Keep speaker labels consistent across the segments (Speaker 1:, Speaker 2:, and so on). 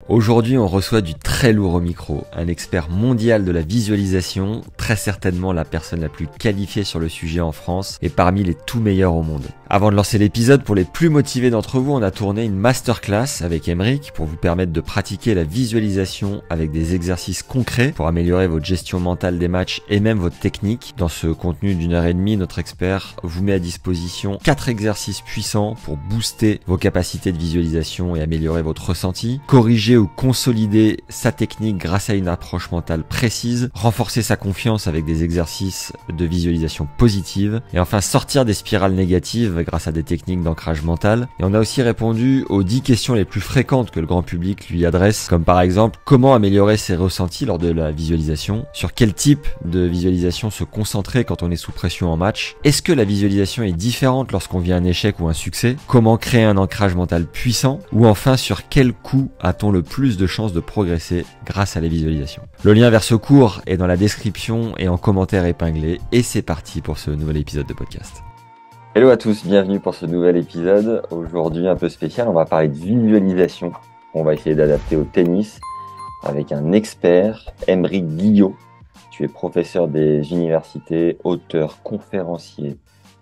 Speaker 1: Aujourd'hui, on reçoit du très lourd au micro, un expert mondial de la visualisation, très certainement la personne la plus qualifiée sur le sujet en France et parmi les tout meilleurs au monde. Avant de lancer l'épisode, pour les plus motivés d'entre vous, on a tourné une masterclass avec Emeric pour vous permettre de pratiquer la visualisation avec des exercices concrets pour améliorer votre gestion mentale des matchs et même votre technique. Dans ce contenu d'1 heure et demie, notre expert vous met à disposition 4 exercices puissants pour booster vos capacités de visualisation et améliorer votre ressenti, corriger ou consolider sa technique grâce à une approche mentale précise, renforcer sa confiance avec des exercices de visualisation positive et enfin sortir des spirales négatives grâce à des techniques d'ancrage mental. Et on a aussi répondu aux 10 questions les plus fréquentes que le grand public lui adresse, comme par exemple comment améliorer ses ressentis lors de la visualisation, sur quel type de visualisation se concentrer quand on est sous pression en match, est-ce que la visualisation est différente lorsqu'on vit un échec ou un succès, comment créer un ancrage mental puissant, ou enfin sur quel coup a-t-on le plus de chances de progresser grâce à la visualisation. Le lien vers ce cours est dans la description et en commentaire épinglé, et c'est parti pour ce nouvel épisode de podcast. Hello à tous, bienvenue pour ce nouvel épisode. Aujourd'hui un peu spécial, on va parler de visualisation. On va essayer d'adapter au tennis avec un expert, Emeric Guillot. Tu es professeur des universités, auteur, conférencier,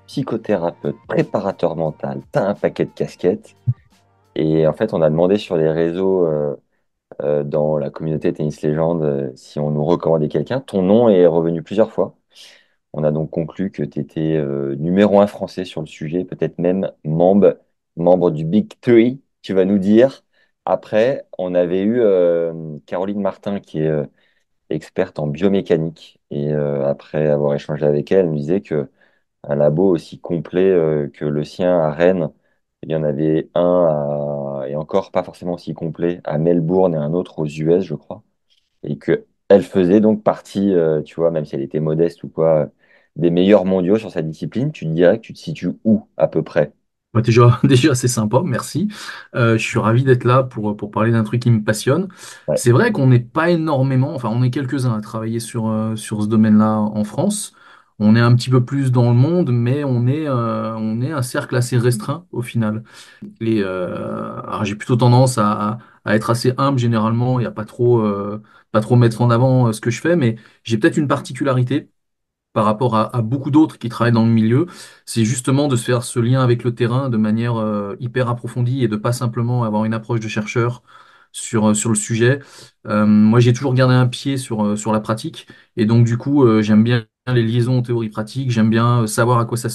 Speaker 1: psychothérapeute, préparateur mental. Tu as un paquet de casquettes. Et en fait, on a demandé sur les réseaux, dans la communauté Tennis Légende, si on nous recommandait quelqu'un. Ton nom est revenu plusieurs fois. On a donc conclu que tu étais numéro 1 français sur le sujet, peut-être même membre du Big Three, tu vas nous dire. Après, on avait eu Caroline Martin, qui est experte en biomécanique. Et après avoir échangé avec elle, elle nous disait que un labo aussi complet que le sien à Rennes, il y en avait et encore pas forcément aussi complet, à Melbourne et un autre aux US, je crois et que elle faisait donc partie, tu vois, même si elle était modeste ou quoi, des meilleurs mondiaux sur sa discipline. Tu te dirais que tu te situes où à peu près?
Speaker 2: Bah, déjà, déjà c'est sympa, merci. Je suis ravi d'être là pour parler d'un truc qui me passionne.
Speaker 1: Ouais.
Speaker 2: C'est vrai qu'on n'est pas énormément, enfin on est quelques-uns à travailler sur ce domaine-là en France. On est un petit peu plus dans le monde, mais on est un cercle assez restreint au final. Alors j'ai plutôt tendance à être assez humble généralement et à pas trop mettre en avant ce que je fais, mais j'ai peut-être une particularité par rapport à beaucoup d'autres qui travaillent dans le milieu, c'est justement de se faire ce lien avec le terrain de manière hyper approfondie et de pas simplement avoir une approche de chercheur sur le sujet. Moi, j'ai toujours gardé un pied sur la pratique et donc du coup, j'aime bien les liaisons théorie-pratique, j'aime bien savoir à quoi ça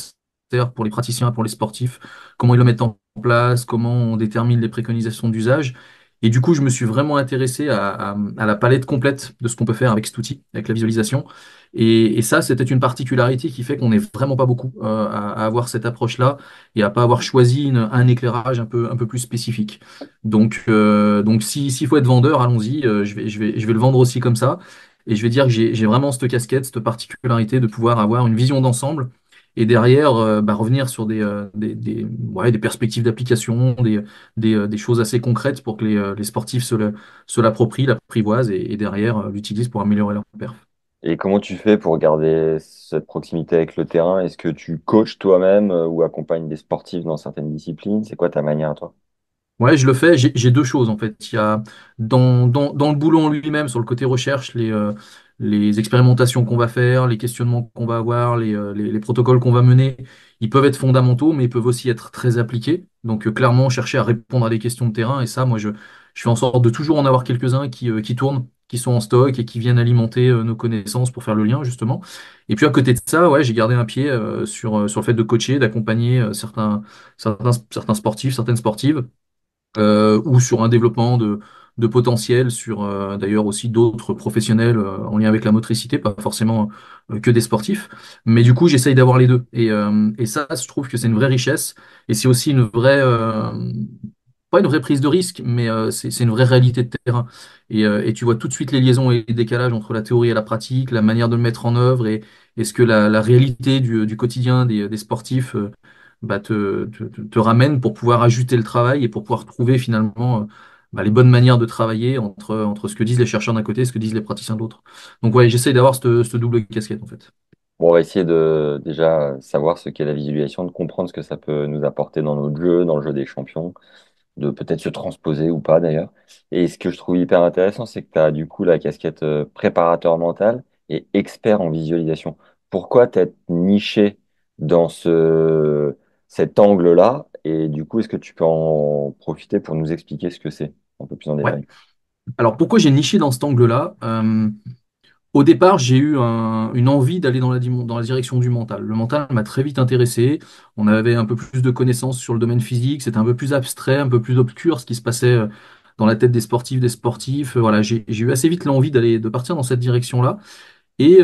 Speaker 2: sert pour les praticiens, pour les sportifs, comment ils le mettent en place, comment on détermine les préconisations d'usage. Et du coup, je me suis vraiment intéressé à la palette complète de ce qu'on peut faire avec cet outil, avec la visualisation. Et ça, c'était une particularité qui fait qu'on n'est vraiment pas beaucoup à avoir cette approche-là et à pas avoir choisi un éclairage un peu plus spécifique. Donc s'il faut être vendeur, allons-y. Je vais le vendre aussi comme ça. Et je vais dire que j'ai vraiment cette casquette, cette particularité de pouvoir avoir une vision d'ensemble et derrière revenir sur des perspectives d'application, des choses assez concrètes pour que les sportifs se l'approprient, l'apprivoisent et derrière l'utilisent pour améliorer leur perf.
Speaker 1: Et comment tu fais pour garder cette proximité avec le terrain? Est-ce que tu coaches toi-même ou accompagnes des sportifs dans certaines disciplines? C'est quoi ta manière à toi?
Speaker 2: Ouais, je le fais. J'ai deux choses en fait. Il y a dans le boulot en lui-même, sur le côté recherche, les expérimentations qu'on va faire, les questionnements qu'on va avoir, les protocoles qu'on va mener, ils peuvent être fondamentaux, mais ils peuvent aussi être très appliqués. Donc clairement, chercher à répondre à des questions de terrain. Et ça, je fais en sorte de toujours en avoir quelques-uns qui tournent, qui sont en stock et qui viennent alimenter nos connaissances pour faire le lien justement. Et puis à côté de ça, ouais, j'ai gardé un pied sur le fait de coacher, d'accompagner certains sportifs, certaines sportives ou sur un développement de potentiel sur d'ailleurs aussi d'autres professionnels en lien avec la motricité, pas forcément que des sportifs. Mais du coup, j'essaye d'avoir les deux. Et ça, je trouve que c'est une vraie richesse et c'est aussi une vraie, pas une vraie prise de risque, mais c'est une vraie réalité de terrain. Et tu vois tout de suite les liaisons et les décalages entre la théorie et la pratique, la manière de le mettre en œuvre et ce que la réalité du quotidien des sportifs te ramène pour pouvoir ajuster le travail et pour pouvoir trouver finalement les bonnes manières de travailler entre ce que disent les chercheurs d'un côté et ce que disent les praticiens de l'autre. Donc ouais, j'essaye d'avoir cette double casquette en fait.
Speaker 1: Bon, on va essayer de déjà savoir ce qu'est la visualisation, de comprendre ce que ça peut nous apporter dans notre jeu, dans le jeu des champions. de peut-être se transposer ou pas d'ailleurs. Et ce que je trouve hyper intéressant, c'est que tu as du coup la casquette préparateur mental et expert en visualisation. Pourquoi t'être niché dans cet angle-là? Et du coup, est-ce que tu peux en profiter pour nous expliquer ce que c'est un peu plus en
Speaker 2: Ouais.
Speaker 1: détail?
Speaker 2: Alors pourquoi j'ai niché dans cet angle-là? Au départ, j'ai eu une envie d'aller dans la direction du mental. Le mental m'a très vite intéressé. On avait un peu plus de connaissances sur le domaine physique. C'était un peu plus abstrait, un peu plus obscur ce qui se passait dans la tête des sportifs, des sportifs. Voilà, j'ai eu assez vite l'envie de partir dans cette direction-là. Et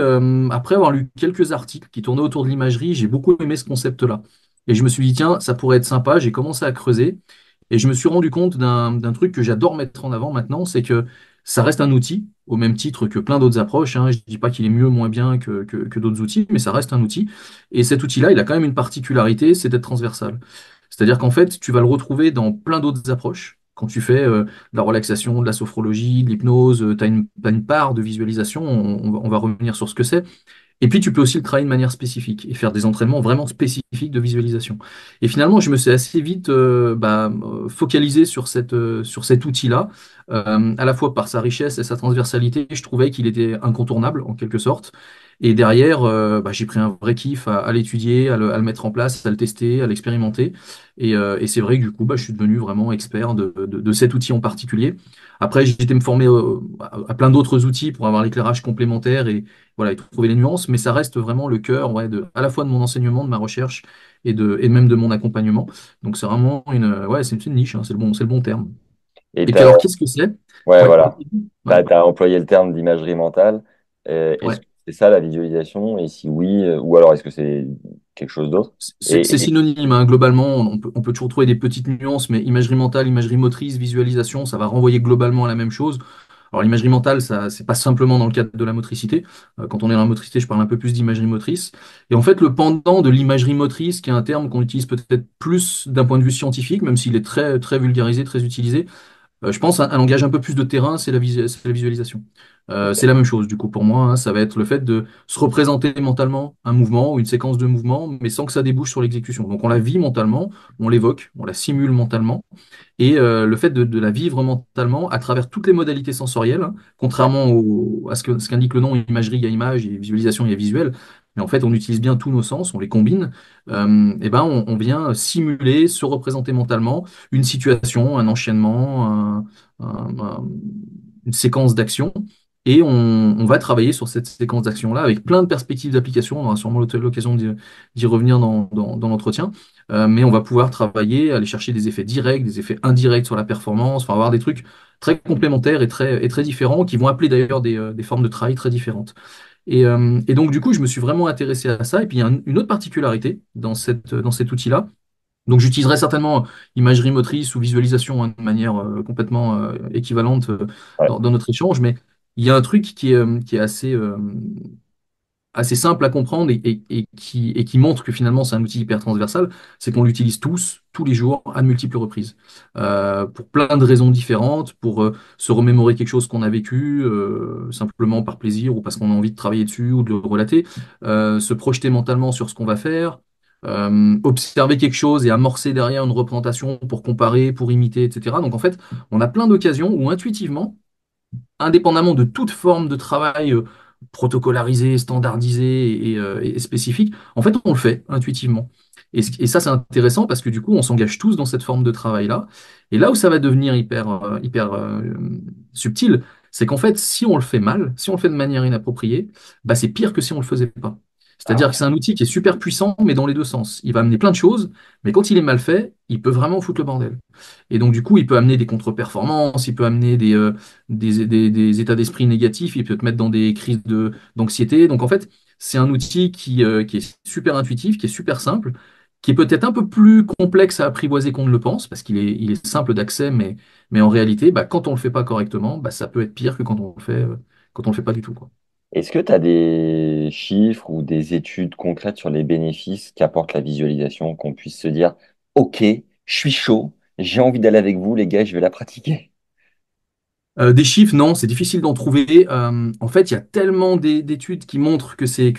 Speaker 2: après avoir lu quelques articles qui tournaient autour de l'imagerie, j'ai beaucoup aimé ce concept-là. Et je me suis dit, tiens, ça pourrait être sympa. J'ai commencé à creuser. Et je me suis rendu compte d'un truc que j'adore mettre en avant maintenant, c'est que ça reste un outil, au même titre que plein d'autres approches, hein. Je ne dis pas qu'il est mieux ou moins bien que d'autres outils, mais ça reste un outil. Et cet outil-là, il a quand même une particularité, c'est d'être transversal. C'est-à-dire qu'en fait, tu vas le retrouver dans plein d'autres approches. Quand tu fais de la relaxation, de la sophrologie, de l'hypnose, t'as une part de visualisation, on va revenir sur ce que c'est. Et puis, tu peux aussi le travailler de manière spécifique et faire des entraînements vraiment spécifiques de visualisation. Et finalement, je me suis assez vite focalisé sur cet outil-là, à la fois par sa richesse et sa transversalité. Je trouvais qu'il était incontournable, en quelque sorte. Et derrière, j'ai pris un vrai kiff à l'étudier, à le mettre en place, à le tester, à l'expérimenter. Et c'est vrai que du coup, je suis devenu vraiment expert de cet outil en particulier. Après, j'ai été me former à plein d'autres outils pour avoir l'éclairage complémentaire et voilà, et trouver les nuances, mais ça reste vraiment le cœur, ouais, à la fois de mon enseignement, de ma recherche et même de mon accompagnement. Donc c'est vraiment ouais, c'est une niche, hein, c'est le bon terme.
Speaker 1: Et
Speaker 2: Et puis alors, qu'est-ce que c'est?
Speaker 1: ouais,
Speaker 2: Ouais,
Speaker 1: voilà.
Speaker 2: ouais,
Speaker 1: Tu as employé le terme d'imagerie mentale. Est-ce
Speaker 2: ouais.
Speaker 1: que c'est ça la visualisation? Et si oui, ou alors est-ce que c'est quelque chose d'autre?
Speaker 2: C'est synonyme, hein, globalement, on peut toujours trouver des petites nuances, mais imagerie mentale, imagerie motrice, visualisation, ça va renvoyer globalement à la même chose. Alors l'imagerie mentale, ça, c'est pas simplement dans le cadre de la motricité. Quand on est dans la motricité, je parle un peu plus d'imagerie motrice. Et en fait, le pendant de l'imagerie motrice, qui est un terme qu'on utilise peut-être plus d'un point de vue scientifique, même s'il est très, très vulgarisé, très utilisé, je pense un langage un peu plus de terrain, c'est la visualisation. C'est
Speaker 1: Ok.
Speaker 2: la même chose, du coup, pour moi, hein, ça va être le fait de se représenter mentalement un mouvement ou une séquence de mouvements, mais sans que ça débouche sur l'exécution. Donc on la vit mentalement, on l'évoque, on la simule mentalement, et le fait de la vivre mentalement à travers toutes les modalités sensorielles, hein,
Speaker 1: Ouais.
Speaker 2: contrairement à ce qu'indique le nom, imagerie, il y a image, et visualisation, il y a visuel. Mais en fait, on utilise bien tous nos sens, on les combine. Et ben, on vient simuler, se représenter mentalement une situation, un enchaînement, un- un- une séquence d'actions. Et on va travailler sur cette séquence d'actions-là avec plein de perspectives d'application. On aura sûrement l'occasion d'y revenir dans l'entretien. Mais on va pouvoir travailler, aller chercher des effets directs, des effets indirects sur la performance, enfin avoir des trucs très complémentaires et très différents qui vont appeler d'ailleurs des formes de travail très différentes. Et donc du coup, je me suis vraiment intéressé à ça. Et puis il y a une autre particularité dans cet outil-là. Donc j'utiliserai certainement imagerie motrice ou visualisation, hein, de manière complètement équivalente
Speaker 1: Ouais.
Speaker 2: dans notre échange, mais il y a un truc qui est assez simple à comprendre et qui montre que finalement c'est un outil hyper transversal, c'est qu'on l'utilise tous les jours, à de multiples reprises, pour plein de raisons différentes, pour se remémorer quelque chose qu'on a vécu, simplement par plaisir ou parce qu'on a envie de travailler dessus ou de le relater, se projeter mentalement sur ce qu'on va faire. Observer quelque chose et amorcer derrière une représentation pour comparer, pour imiter, etc. Donc en fait, on a plein d'occasions où intuitivement, indépendamment de toute forme de travail protocolarisé, standardisé et spécifique, en fait, on le fait intuitivement. Et ça, c'est intéressant parce que du coup, on s'engage tous dans cette forme de travail-là. Et là où ça va devenir hyper subtil, c'est qu'en fait, si on le fait mal, si on le fait de manière inappropriée, c'est pire que si on le faisait pas.
Speaker 1: Ah
Speaker 2: C'est-à-dire que
Speaker 1: ouais.
Speaker 2: c'est un outil qui est super puissant, mais dans les deux sens. Il va amener plein de choses, mais quand il est mal fait, il peut vraiment foutre le bordel. Et donc, du coup, il peut amener des contre-performances, il peut amener des états d'esprit négatifs, il peut te mettre dans des crises d'anxiété. Donc en fait, c'est un outil qui est super intuitif, qui est super simple, qui est peut-être un peu plus complexe à apprivoiser qu'on ne le pense, parce il est simple d'accès, mais en réalité, quand on le fait pas correctement, ça peut être pire que quand on le fait pas du tout, quoi.
Speaker 1: Est-ce que tu as des chiffres ou des études concrètes sur les bénéfices qu'apporte la visualisation, qu'on puisse se dire, OK, je suis chaud, j'ai envie d'aller avec vous, les gars, je vais la pratiquer.
Speaker 2: Des chiffres, non, c'est difficile d'en trouver. En fait, il y a tellement d'études qui montrent que c'est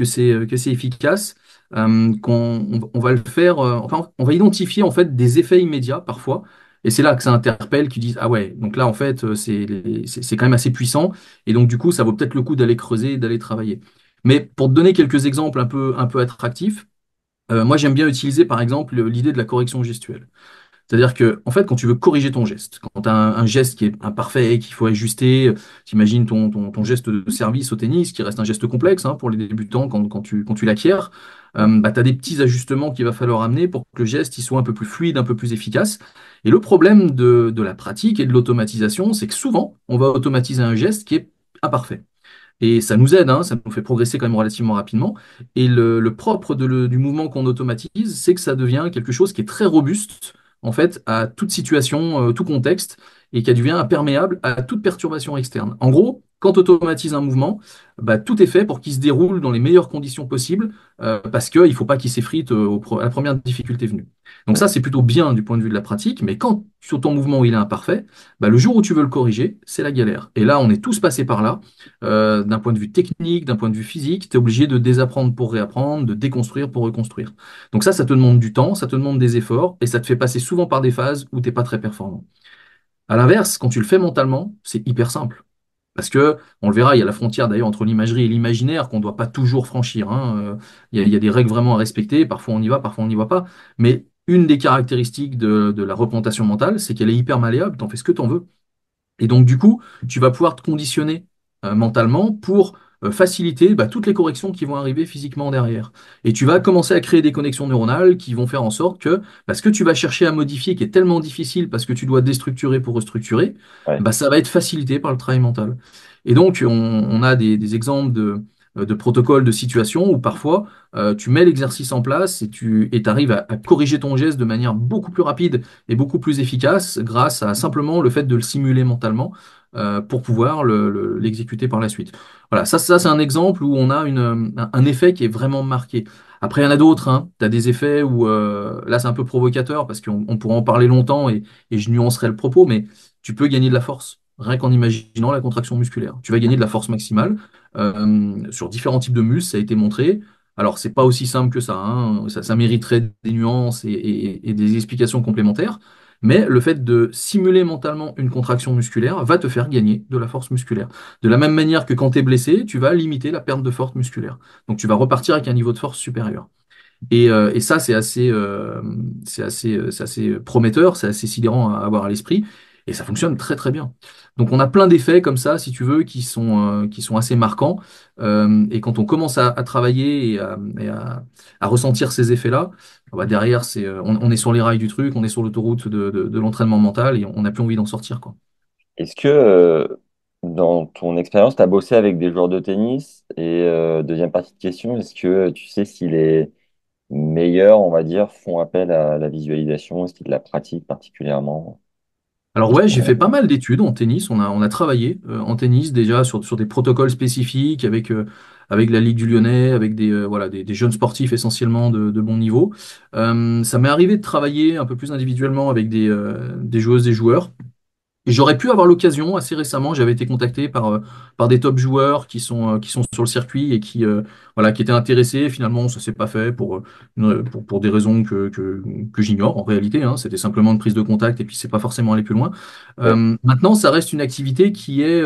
Speaker 2: efficace qu'on on va le faire. Enfin, on va identifier en fait des effets immédiats parfois, Et c'est là que ça interpelle, qui disent, ah ouais, donc là, en fait, c'est quand même assez puissant. Et donc, du coup, ça vaut peut-être le coup d'aller creuser, d'aller travailler. Mais pour te donner quelques exemples un peu attractifs, moi, j'aime bien utiliser, par exemple, l'idée de la correction gestuelle. C'est-à-dire que, en fait, quand tu veux corriger ton geste, quand tu as un geste qui est imparfait, qu'il faut ajuster, t'imagines ton geste de service au tennis, qui reste un geste complexe hein, pour les débutants quand tu l'acquiers, bah, tu as des petits ajustements qu'il va falloir amener pour que le geste il soit un peu plus fluide, un peu plus efficace. Et le problème de la pratique et de l'automatisation, c'est que souvent, on va automatiser un geste qui est imparfait. Et ça nous aide, hein, ça nous fait progresser quand même relativement rapidement. Et le propre du mouvement qu'on automatise, c'est que ça devient quelque chose qui est très robuste, en fait, à toute situation, tout contexte, et qui devient imperméable à toute perturbation externe. En gros, quand on automatise un mouvement, bah, tout est fait pour qu'il se déroule dans les meilleures conditions possibles, parce qu'il ne faut pas qu'il s'effrite à la première difficulté venue. Donc ça, c'est plutôt bien du point de vue de la pratique, mais quand sur ton mouvement il est imparfait, bah, le jour où tu veux le corriger, c'est la galère. Et là, on est tous passés par là. D'un point de vue technique, d'un point de vue physique, tu es obligé de désapprendre pour réapprendre, de déconstruire pour reconstruire. Donc ça te demande du temps, ça te demande des efforts, et ça te fait passer souvent par des phases où t'es pas très performant. À l'inverse, quand tu le fais mentalement, c'est hyper simple. Parce que, on le verra, il y a la frontière d'ailleurs entre l'imagerie et l'imaginaire qu'on ne doit pas toujours franchir, hein. Il y a des règles vraiment à respecter, parfois on y va, parfois on n'y va pas. Mais une des caractéristiques de la représentation mentale, c'est qu'elle est hyper malléable, t'en fais ce que t'en veux. Et donc, du coup, tu vas pouvoir te conditionner mentalement pour faciliter bah, toutes les corrections qui vont arriver physiquement derrière. Et tu vas commencer à créer des connexions neuronales qui vont faire en sorte que ce que tu vas chercher à modifier, qui est tellement difficile parce que tu dois déstructurer pour restructurer,
Speaker 3: Ouais.
Speaker 2: bah, ça va être facilité par le travail mental. Et donc, on a des exemples de protocoles, de situations où parfois tu mets l'exercice en place et tu arrives à corriger ton geste de manière beaucoup plus rapide et beaucoup plus efficace grâce à simplement le fait de le simuler mentalement pour pouvoir l'exécuter par la suite. Voilà, ça c'est un exemple où on a un effet qui est vraiment marqué. Après, il y en a d'autres, hein. Tu as des effets où, là c'est un peu provocateur parce qu'on pourrait en parler longtemps et je nuancerai le propos, mais tu peux gagner de la force. Rien qu'en imaginant la contraction musculaire. Tu vas gagner de la force maximale sur différents types de muscles, ça a été montré. Alors, c'est pas aussi simple que ça, hein. Ça mériterait des nuances et des explications complémentaires. Mais le fait de simuler mentalement une contraction musculaire va te faire gagner de la force musculaire. De la même manière que quand tu es blessé, tu vas limiter la perte de force musculaire. Donc, tu vas repartir avec un niveau de force supérieur. Et ça, c'est assez prometteur, c'est assez sidérant à avoir à l'esprit, et ça fonctionne très très bien. Donc on a plein d'effets comme ça, si tu veux, qui sont assez marquants. Et quand on commence à travailler à ressentir ces effets-là, bah derrière, on est sur les rails du truc, on est sur l'autoroute de l'entraînement mental, et on n'a plus envie d'en sortir, quoi.
Speaker 3: Est-ce que dans ton expérience, tu as bossé avec des joueurs de tennis? Et deuxième partie de question, est-ce que tu sais si les meilleurs, on va dire, font appel à la visualisation? Est-ce qu'ils la pratiquent particulièrement?
Speaker 2: Alors ouais, j'ai fait pas mal d'études en tennis. On a travaillé en tennis déjà sur des protocoles spécifiques avec la Ligue du Lyonnais, avec voilà, des jeunes sportifs essentiellement de bon niveau. Ça m'est arrivé de travailler un peu plus individuellement avec des joueuses et joueurs. Et j'aurais pu avoir l'occasion assez récemment, j'avais été contacté par des top joueurs qui sont sur le circuit et voilà, qui étaient intéressés. Finalement, ça s'est pas fait pour des raisons que j'ignore en réalité, hein. C'était simplement une prise de contact et puis c'est pas forcément aller plus loin.
Speaker 3: Ok.
Speaker 2: Maintenant, ça reste une activité qui est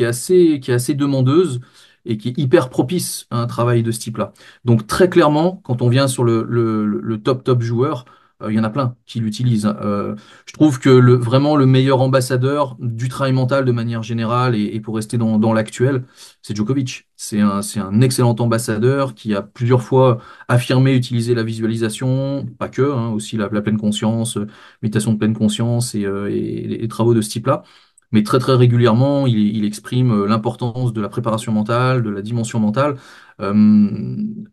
Speaker 2: assez demandeuse et qui est hyper propice à un travail de ce type-là. Donc très clairement, quand on vient sur le top joueur, il y en a plein qui l'utilisent, hein. Je trouve que vraiment le meilleur ambassadeur du travail mental de manière générale et pour rester dans l'actuel, c'est Djokovic. C'est un excellent ambassadeur qui a plusieurs fois affirmé utiliser la visualisation, pas que, hein, aussi la pleine conscience, méditation de pleine conscience et les travaux de ce type-là. Mais très très régulièrement, il exprime l'importance de la préparation mentale, de la dimension mentale. Euh,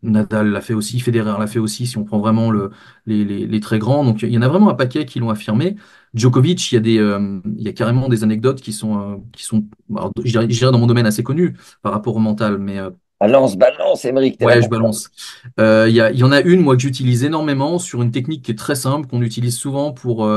Speaker 2: Nadal l'a fait aussi, Federer l'a fait aussi, si on prend vraiment les très grands. Donc il y en a vraiment un paquet qui l'ont affirmé. Djokovic, il y a carrément des anecdotes qui sont alors, je dirais dans mon domaine assez connues par rapport au mental, mais
Speaker 3: Balance, balance, Émeric, t'es là
Speaker 2: ouais, je
Speaker 3: pour ça.
Speaker 2: balance. Il y en a une, moi, que j'utilise énormément sur une technique qui est très simple, qu'on utilise souvent pour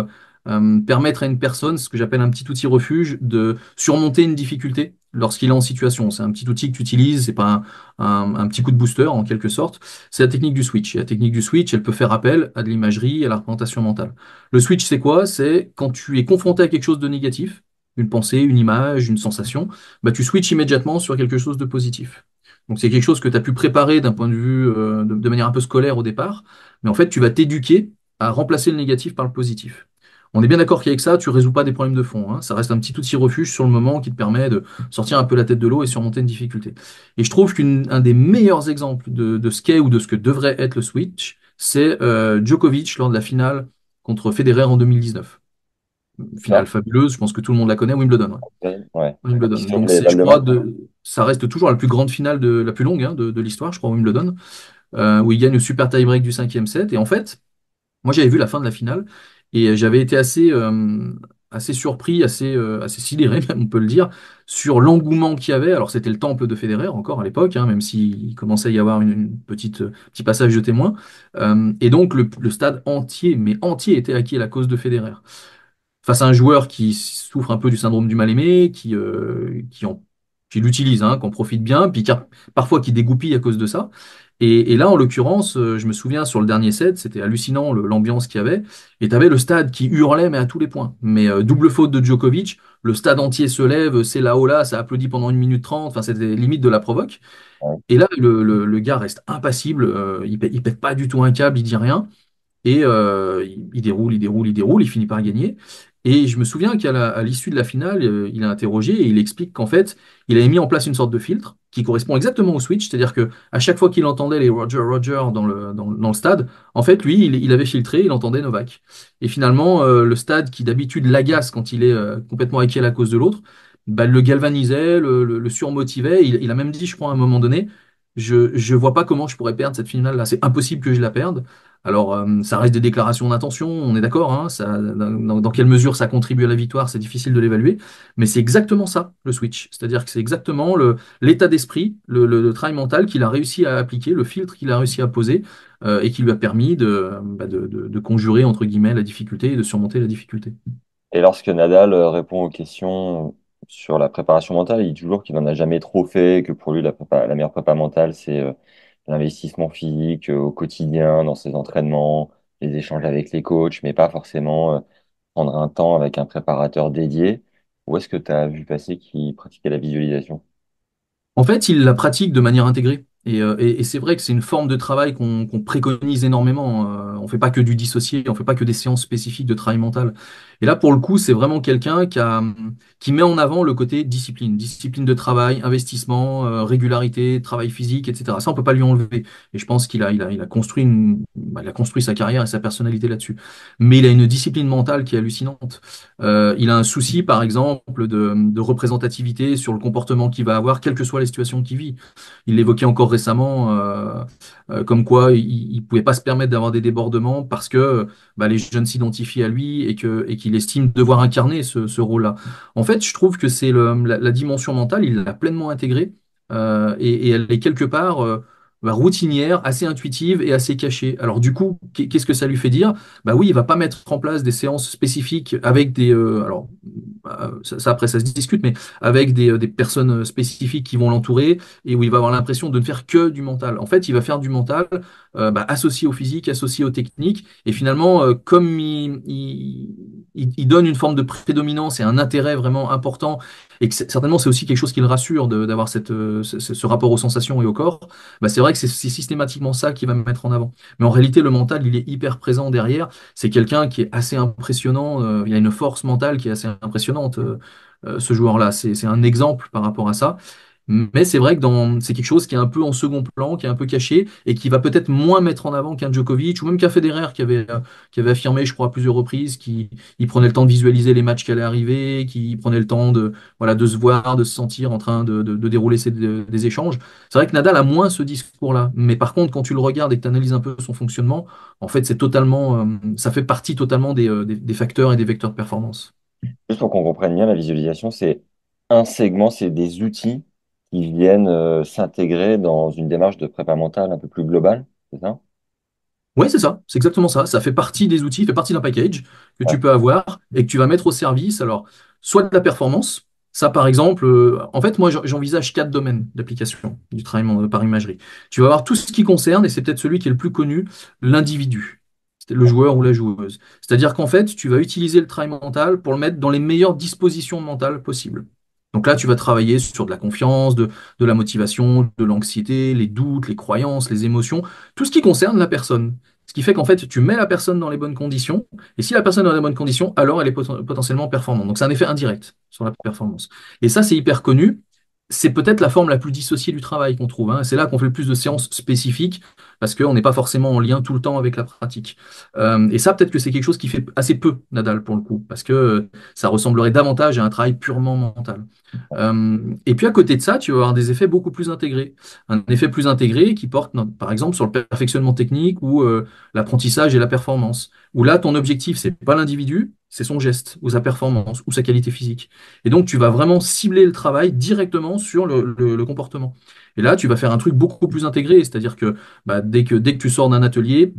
Speaker 2: permettre à une personne, ce que j'appelle un petit outil refuge, de surmonter une difficulté lorsqu'il est en situation. C'est un petit outil que tu utilises, c'est pas un petit coup de booster en quelque sorte. C'est la technique du switch. Et la technique du switch, elle peut faire appel à de l'imagerie, à la représentation mentale. Le switch, c'est quoi? C'est quand tu es confronté à quelque chose de négatif, une pensée, une image, une sensation, bah, tu switches immédiatement sur quelque chose de positif. Donc c'est quelque chose que tu as pu préparer d'un point de vue de manière un peu scolaire au départ, mais en fait tu vas t'éduquer à remplacer le négatif par le positif. On est bien d'accord qu'avec ça, tu ne résous pas des problèmes de fond, hein. Ça reste un petit outil refuge sur le moment qui te permet de sortir un peu la tête de l'eau et surmonter une difficulté. Et je trouve qu'un des meilleurs exemples de ce qu'est ou de ce que devrait être le Switch, c'est Djokovic lors de la finale contre Federer en 2019. Finale
Speaker 3: D'accord.
Speaker 2: fabuleuse, je pense que tout le monde la connaît, Wimbledon. Ouais.
Speaker 3: Ouais.
Speaker 2: Wimbledon.
Speaker 3: Qui sont
Speaker 2: Donc
Speaker 3: les
Speaker 2: c'est, je crois,
Speaker 3: Val-de-Marne?
Speaker 2: ça reste toujours la plus grande finale la plus longue hein, de l'histoire, je crois, Wimbledon, où il gagne le super tie-break du cinquième set. Et en fait, moi, j'avais vu la fin de la finale et j'avais été assez surpris, assez sidéré, même, on peut le dire, sur l'engouement qu'il y avait. Alors, c'était le temple de Federer encore à l'époque, hein, même s'il commençait à y avoir une petit passage de témoins. Et donc, le stade entier, mais entier, était acquis à la cause de Federer face à un joueur qui souffre un peu du syndrome du mal-aimé, qui l'utilise, hein, qui en profite bien, puis parfois qui dégoupille à cause de ça. Et là, en l'occurrence, je me souviens sur le dernier set, c'était hallucinant l'ambiance qu'il y avait, et tu avais le stade qui hurlait, mais à tous les points. Mais double faute de Djokovic, le stade entier se lève, c'est là-haut là, ça applaudit pendant 1 minute 30, enfin c'était limite de la provoque.
Speaker 3: Ouais.
Speaker 2: Et là, le gars reste impassible, il pète pas du tout un câble, il dit rien. Et il déroule, il déroule, il déroule, il finit par gagner. Et je me souviens à l'issue de la finale, il a interrogé et il explique qu'en fait, il avait mis en place une sorte de filtre qui correspond exactement au switch, c'est-à-dire que à chaque fois qu'il entendait les Roger Roger dans le stade, en fait, lui, il avait filtré, il entendait Novak. Et finalement, le stade qui d'habitude l'agace quand il est complètement acquis à la cause de l'autre, bah, le galvanisait, le surmotivait. Il a même dit, je crois, à un moment donné, je vois pas comment je pourrais perdre cette finale-là. C'est impossible que je la perde. Alors, ça reste des déclarations d'intention, on est d'accord, hein, dans quelle mesure ça contribue à la victoire, c'est difficile de l'évaluer, mais c'est exactement ça, le switch. C'est-à-dire que c'est exactement l'état d'esprit, le travail mental qu'il a réussi à appliquer, le filtre qu'il a réussi à poser, et qui lui a permis de conjurer, entre guillemets, la difficulté et de surmonter la difficulté.
Speaker 3: Et lorsque Nadal répond aux questions sur la préparation mentale, il dit toujours qu'il n'en a jamais trop fait, que pour lui, la meilleure prépa mentale, c'est l'investissement physique au quotidien, dans ses entraînements, les échanges avec les coachs, mais pas forcément prendre un temps avec un préparateur dédié. Où est-ce que tu as vu passer qu'il pratiquait la visualisation?
Speaker 2: En fait, il la pratique de manière intégrée. Et c'est vrai que c'est une forme de travail qu'on préconise énormément. On fait pas que du dissocié, on fait pas que des séances spécifiques de travail mental. Et là, pour le coup, c'est vraiment quelqu'un qui met en avant le côté discipline, discipline de travail, investissement, régularité, travail physique, etc. Ça, on peut pas lui enlever. Et je pense qu'il a construit il a construit sa carrière et sa personnalité là-dessus. Mais il a une discipline mentale qui est hallucinante. Il a un souci, par exemple, de représentativité sur le comportement qu'il va avoir, quelles que soient les situations qu'il vit. Il l'évoquait encore récemment, comme quoi il ne pouvait pas se permettre d'avoir des débordements parce que bah, les jeunes s'identifient à lui et qu'il estime devoir incarner ce rôle-là. En fait, je trouve que c'est la dimension mentale, il l'a pleinement intégrée et elle est quelque part bah, routinière, assez intuitive et assez cachée. Alors du coup, qu'est-ce que ça lui fait dire? Bah oui, il va pas mettre en place des séances spécifiques avec alors après ça se discute, mais avec des personnes spécifiques qui vont l'entourer et où il va avoir l'impression de ne faire que du mental. En fait, il va faire du mental bah, associé au physique, associé aux techniques, et finalement, comme il donne une forme de prédominance et un intérêt vraiment important, et que certainement c'est aussi quelque chose qui le rassure d'avoir ce rapport aux sensations et au corps, bah, c'est vrai que c'est systématiquement ça qui va me mettre en avant. Mais en réalité, le mental, il est hyper présent derrière. C'est quelqu'un qui est assez impressionnant. Il a une force mentale qui est assez impressionnante, ce joueur-là. C'est un exemple par rapport à ça. Mais c'est vrai que c'est quelque chose qui est un peu en second plan, qui est un peu caché et qui va peut-être moins mettre en avant qu'un Djokovic ou même qu'un Federer qui avait affirmé, je crois, à plusieurs reprises qu'il il prenait le temps de visualiser les matchs qui allaient arriver, qu'il prenait le temps voilà, de se voir, de se sentir en train de dérouler des échanges. C'est vrai que Nadal a moins ce discours-là. Mais par contre, quand tu le regardes et que tu analyses un peu son fonctionnement, en fait, ça fait partie totalement des facteurs et des vecteurs de performance.
Speaker 3: Juste pour qu'on comprenne bien, la visualisation, c'est un segment, c'est des outils qui viennent s'intégrer dans une démarche de prépa mentale un peu plus globale, c'est ça?
Speaker 2: Ouais, c'est ça, c'est exactement ça. Ça fait partie des outils, fait partie d'un package que
Speaker 3: Ouais.
Speaker 2: tu peux avoir et que tu vas mettre au service, alors, soit de la performance, Ça, par exemple, en fait, moi, j'envisage quatre domaines d'application du travail par imagerie. Tu vas avoir tout ce qui concerne, et c'est peut-être celui qui est le plus connu, l'individu, c'est le joueur ou la joueuse. C'est-à-dire qu'en fait, tu vas utiliser le travail mental pour le mettre dans les meilleures dispositions mentales possibles. Donc là, tu vas travailler sur de la confiance, de la motivation, de l'anxiété, les doutes, les croyances, les émotions, tout ce qui concerne la personne. Ce qui fait qu'en fait, tu mets la personne dans les bonnes conditions, et si la personne est dans les bonnes conditions, alors elle est potentiellement performante. Donc c'est un effet indirect sur la performance. Et ça, c'est hyper connu. C'est peut-être la forme la plus dissociée du travail qu'on trouve, hein. C'est là qu'on fait le plus de séances spécifiques parce qu'on n'est pas forcément en lien tout le temps avec la pratique. Et ça, peut-être que c'est quelque chose qui fait assez peu Nadal pour le coup, parce que ça ressemblerait davantage à un travail purement mental. Et puis à côté de ça, tu vas avoir des effets beaucoup plus intégrés. Un effet plus intégré qui porte, par exemple, sur le perfectionnement technique ou l'apprentissage et la performance. Où là, ton objectif, c'est pas l'individu, c'est son geste, ou sa performance, ou sa qualité physique. Et donc, tu vas vraiment cibler le travail directement sur le comportement. Et là, tu vas faire un truc beaucoup plus intégré, c'est-à-dire que, bah, dès que tu sors d'un atelier,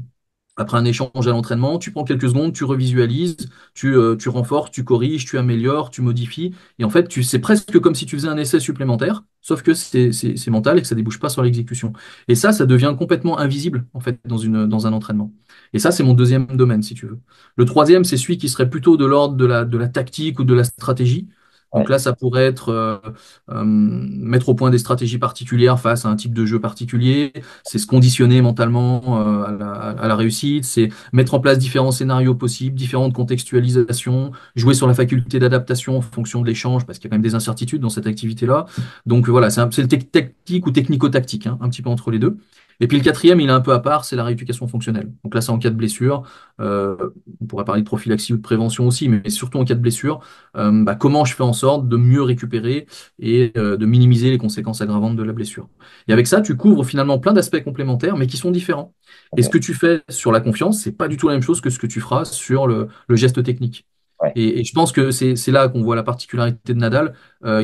Speaker 2: après un échange à l'entraînement, tu prends quelques secondes, tu revisualises, tu renforces, tu corriges, tu améliores, tu modifies. Et en fait, c'est presque comme si tu faisais un essai supplémentaire, sauf que c'est mental et que ça débouche pas sur l'exécution. Et ça devient complètement invisible, en fait, dans un entraînement. Et ça, c'est mon deuxième domaine, si tu veux. Le troisième, c'est celui qui serait plutôt de l'ordre de la tactique ou de la stratégie. Donc
Speaker 3: Ouais,
Speaker 2: là, ça pourrait être mettre au point des stratégies particulières face à un type de jeu particulier, c'est se conditionner mentalement à la réussite, c'est mettre en place différents scénarios possibles, différentes contextualisations, jouer sur la faculté d'adaptation en fonction de l'échange, parce qu'il y a quand même des incertitudes dans cette activité-là. Donc voilà, c'est le tactique ou technico-tactique, hein, un petit peu entre les deux. Et puis le quatrième, il est un peu à part, c'est la rééducation fonctionnelle. Donc là, c'est en cas de blessure. Euh, on pourrait parler de prophylaxie ou de prévention aussi, mais surtout en cas de blessure, bah, comment je fais en sorte de mieux récupérer et de minimiser les conséquences aggravantes de la blessure. Et avec ça, tu couvres finalement plein d'aspects complémentaires, mais qui sont différents. Et ce
Speaker 3: ok.
Speaker 2: que tu fais sur la confiance, c'est pas du tout la même chose que ce que tu feras sur le geste technique.
Speaker 3: Ouais.
Speaker 2: Et je pense que c'est là qu'on voit la particularité de Nadal,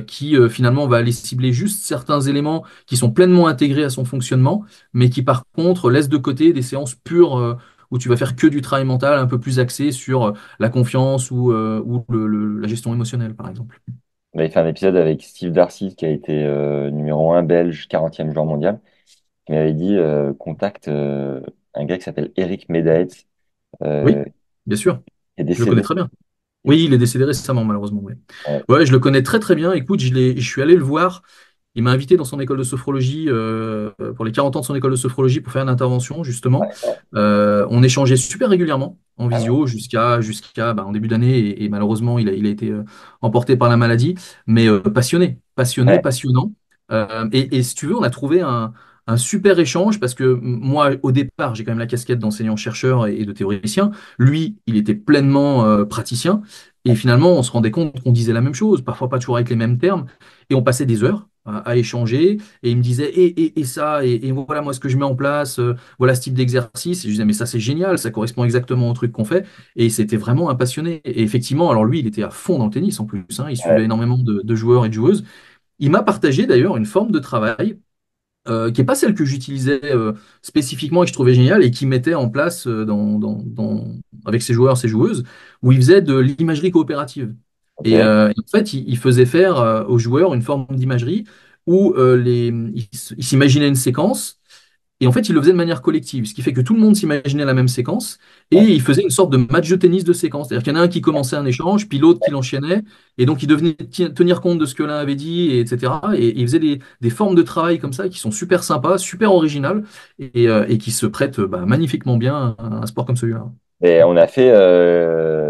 Speaker 2: qui finalement va aller cibler juste certains éléments qui sont pleinement intégrés à son fonctionnement, mais qui par contre laissent de côté des séances pures où tu vas faire que du travail mental un peu plus axé sur la confiance ou la gestion émotionnelle, par exemple.
Speaker 3: On avait fait un épisode avec Steve Darcy, qui a été numéro un belge, 40e joueur mondial. Il m'avait dit contacte un gars qui s'appelle Eric Medaetz,
Speaker 2: Oui,
Speaker 3: euh,
Speaker 2: bien sûr,
Speaker 3: qui est
Speaker 2: je le connais
Speaker 3: décédé.
Speaker 2: très bien. Oui, il est décédé récemment, malheureusement. Ouais,
Speaker 3: Ouais,
Speaker 2: ouais, je le connais très très bien. Écoute, je suis allé le voir. Il m'a invité dans son école de sophrologie pour les 40 ans de son école de sophrologie pour faire une intervention, justement.
Speaker 3: ouais, ouais.
Speaker 2: On échangeait super régulièrement en
Speaker 3: Ah ouais.
Speaker 2: visio jusqu'à en début d'année et malheureusement, il a été emporté par la maladie. Mais passionné, passionné,
Speaker 3: Ouais,
Speaker 2: passionnant. Et si tu veux, on a trouvé un super échange parce que moi, au départ, j'ai quand même la casquette d'enseignant-chercheur et de théoricien. Lui, il était pleinement praticien. Et finalement, on se rendait compte qu'on disait la même chose, parfois pas toujours avec les mêmes termes, et on passait des heures à échanger, et il me disait, et ça, et voilà moi ce que je mets en place, voilà ce type d'exercice, et je disais, mais ça c'est génial, ça correspond exactement au truc qu'on fait, et c'était vraiment un passionné. Et effectivement, alors lui, il était à fond dans le tennis en plus, hein, il suivait
Speaker 3: ouais,
Speaker 2: énormément de joueurs et de joueuses. Il m'a partagé d'ailleurs une forme de travail qui n'est pas celle que j'utilisais spécifiquement et que je trouvais géniale et qui mettait en place avec ses joueurs, ses joueuses, où il faisait de l'imagerie coopérative.
Speaker 3: ok.
Speaker 2: Et en fait, il faisait faire aux joueurs une forme d'imagerie où il s'imaginait une séquence et en fait, il le faisait de manière collective, ce qui fait que tout le monde s'imaginait la même séquence et
Speaker 3: Ouais,
Speaker 2: il faisait une sorte de match de tennis de séquence. C'est-à-dire qu'il y en a un qui commençait un échange, puis l'autre qui l'enchaînait, et donc il devenait tenir compte de ce que l'un avait dit, etc. Et il faisait des formes de travail comme ça qui sont super sympas, super originales et qui se prêtent magnifiquement bien à un sport comme celui-là.
Speaker 3: et on a fait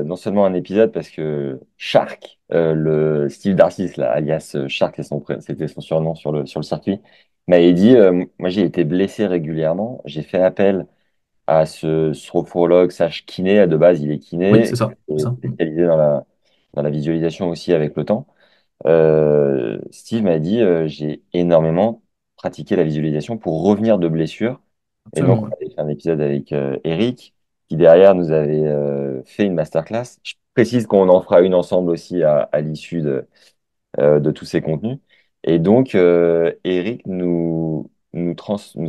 Speaker 3: non seulement un épisode parce que Shark, le Steve Darcis, là, alias Shark, c'était son surnom sur le circuit, m'avait dit, moi j'ai été blessé régulièrement, j'ai fait appel à ce sophrologue, sage kiné, de base il est
Speaker 2: Oui,
Speaker 3: kiné,
Speaker 2: c'est ça. C'est
Speaker 3: et
Speaker 2: ça.
Speaker 3: spécialisé dans la visualisation aussi avec le temps. Steve m'a dit, j'ai énormément pratiqué la visualisation pour revenir de blessures. Et donc,
Speaker 2: Absolument.
Speaker 3: on
Speaker 2: Ouais.
Speaker 3: avait fait un épisode avec Eric, qui derrière nous avait fait une masterclass. Je précise qu'on en fera une ensemble aussi à l'issue de tous ces contenus. Et donc, Eric nous